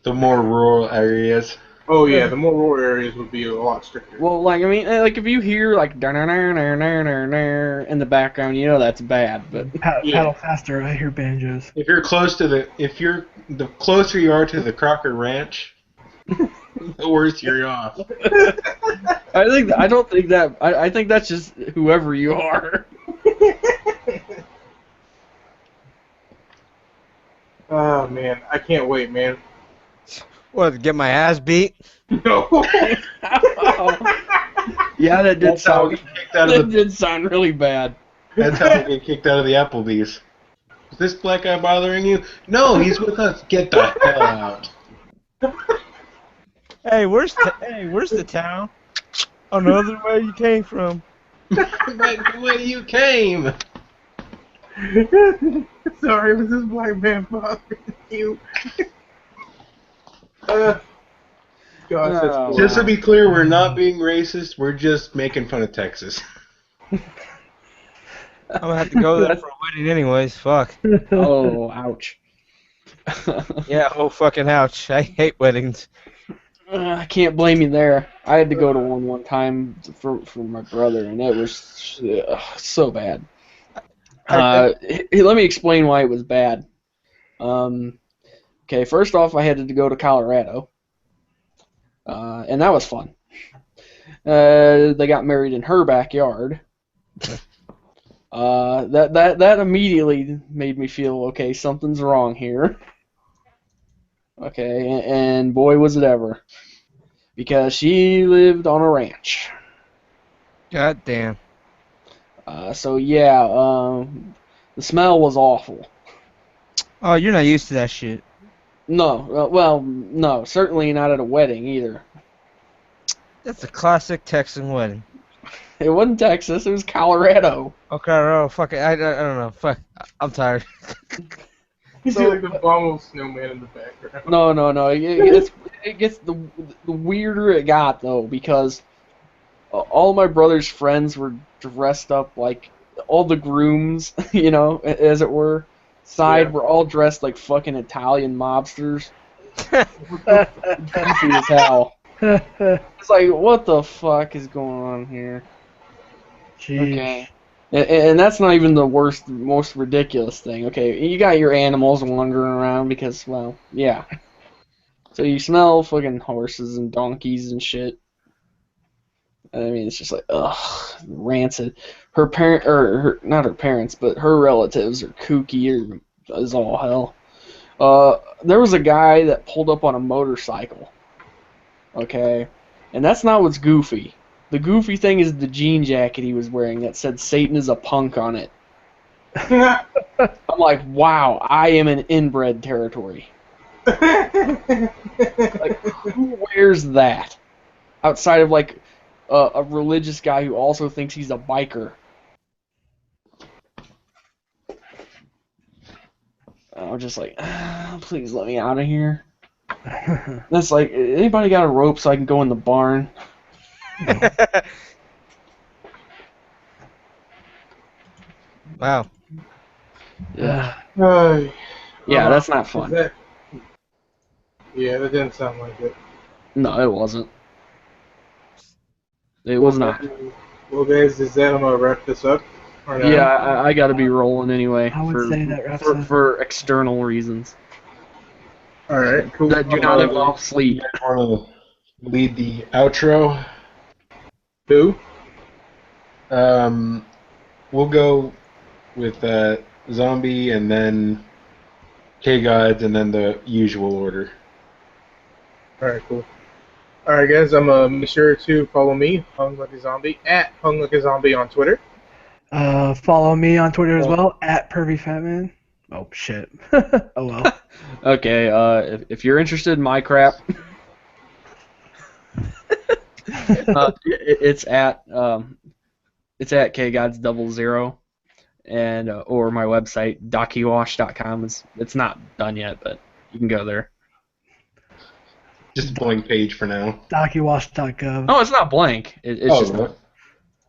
more rural areas. Oh, yeah, the more rural areas would be a lot stricter. Well, like, I mean, like, if you hear, like, in the background, you know that's bad, but... Paddle faster, I hear banjos. If you're the closer you are to the Crocker Ranch, the worse you're off. I think that's just whoever you are. Oh, man, I can't wait, man. What, get my ass beat? No. Yeah, that did sound really bad. That's how we get kicked out of the Applebee's. Is this black guy bothering you? No, he's with us. Get the hell out. Hey, where's the town? Oh, no, the way you came from. Back the way you came. Sorry, was this black man bothering you? Gosh, that's cool. Just to be clear, we're not being racist. We're just making fun of Texas. I'm gonna have to go there for a wedding anyways. Fuck. Oh, ouch. Yeah, oh fucking ouch. I hate weddings. I can't blame you there. I had to go to one time for my brother, and it was so bad. Let me explain why it was bad. Okay, first off, I had to go to Colorado, and that was fun. They got married in her backyard. That immediately made me feel, okay, something's wrong here. Okay, and boy was it ever, because she lived on a ranch. God damn. So yeah, the smell was awful. Oh, you're not used to that shit. No, well, no, certainly not at a wedding either. That's a classic Texan wedding. It wasn't Texas, it was Colorado. Okay, oh, fuck it. I don't know. Fuck. I'm tired. You see, like, the bomb snowman in the background. No. It gets the weirder it got, though, because all my brother's friends were dressed up like all the grooms, you know, as it were. Were all dressed like fucking Italian mobsters. Goofy as hell. It's like, what the fuck is going on here? Jeez. Okay. And that's not even the most ridiculous thing. Okay, you got your animals wandering around because, well, yeah. So you smell fucking horses and donkeys and shit. I mean, it's just like, ugh, rancid. Not her parents, but her relatives are kooky as all hell. There was a guy that pulled up on a motorcycle. Okay, and that's not what's goofy. The goofy thing is the jean jacket he was wearing that said Satan is a punk on it. I'm like, wow, I am in inbred territory. Like, who wears that? Outside of, like, a religious guy who also thinks he's a biker. I'm just like, please let me out of here. That's like, anybody got a rope so I can go in the barn? Wow. Yeah. Yeah, That's not fun. Yeah, that didn't sound like it. No, it wasn't. It was not. Well, guys, is that I'm gonna wrap this up? Or not? Yeah, I gotta be rolling anyway. I would say that wraps up. For external reasons. All right, cool. That do not involve sleep. You guys want to lead the outro? Who? We'll go with Zombie and then K-Gods, and then the usual order. Alright, cool. Alright, guys, I'm gonna make sure to follow me, Hung Like a Zombie, at Hung Like a Zombie on Twitter. Follow me on Twitter as well, at PervyFatman. Oh, shit. Oh, well. Okay, if you're interested in my crap, it's at kgods00, and or my website docuwash.com. It's not done yet, but you can go there. Just a blank page for now. DocuWash.gov. Oh, it's not blank. It's just what?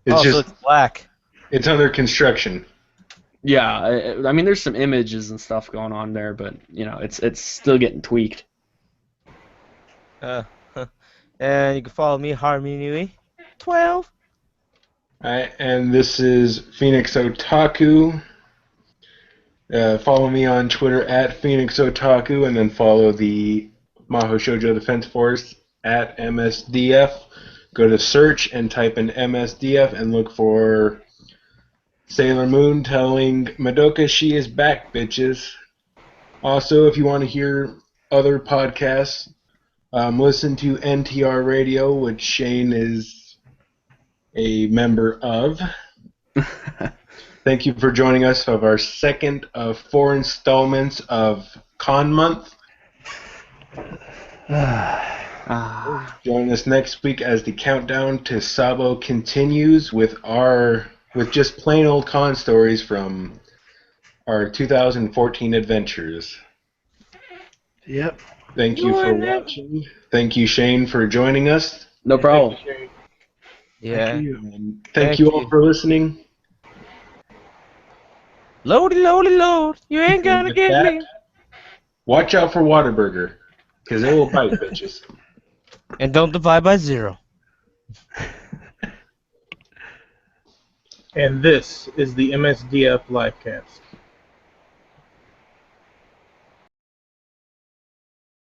It's Oh, just so it's black. it's under construction. yeah. I mean, there's some images and stuff going on there, but you know, it's still getting tweaked. And you can follow me, Harmony 12. Alright, and this is Phoenix Otaku. Follow me on Twitter at Phoenix Otaku, and then follow the Maho Shoujo Defense Force at MSDF. Go to search and type in MSDF and look for Sailor Moon telling Madoka she is back, bitches. Also, if you want to hear other podcasts, listen to NTR Radio, which Shane is a member of. Thank you for joining us of our second of 4 installments of Con Month. Join us next week as the countdown to Sabo continues with just plain old con stories from our 2014 adventures. Yep. Thank you for watching. Thank you, Shane, for joining us. No problem. Yeah. Thank you. And thank you all for listening. Loady, loady, load. You ain't gonna With get that, me. Watch out for Whataburger, because it will bite, bitches. And don't divide by 0. And this is the MSDF LiveCast.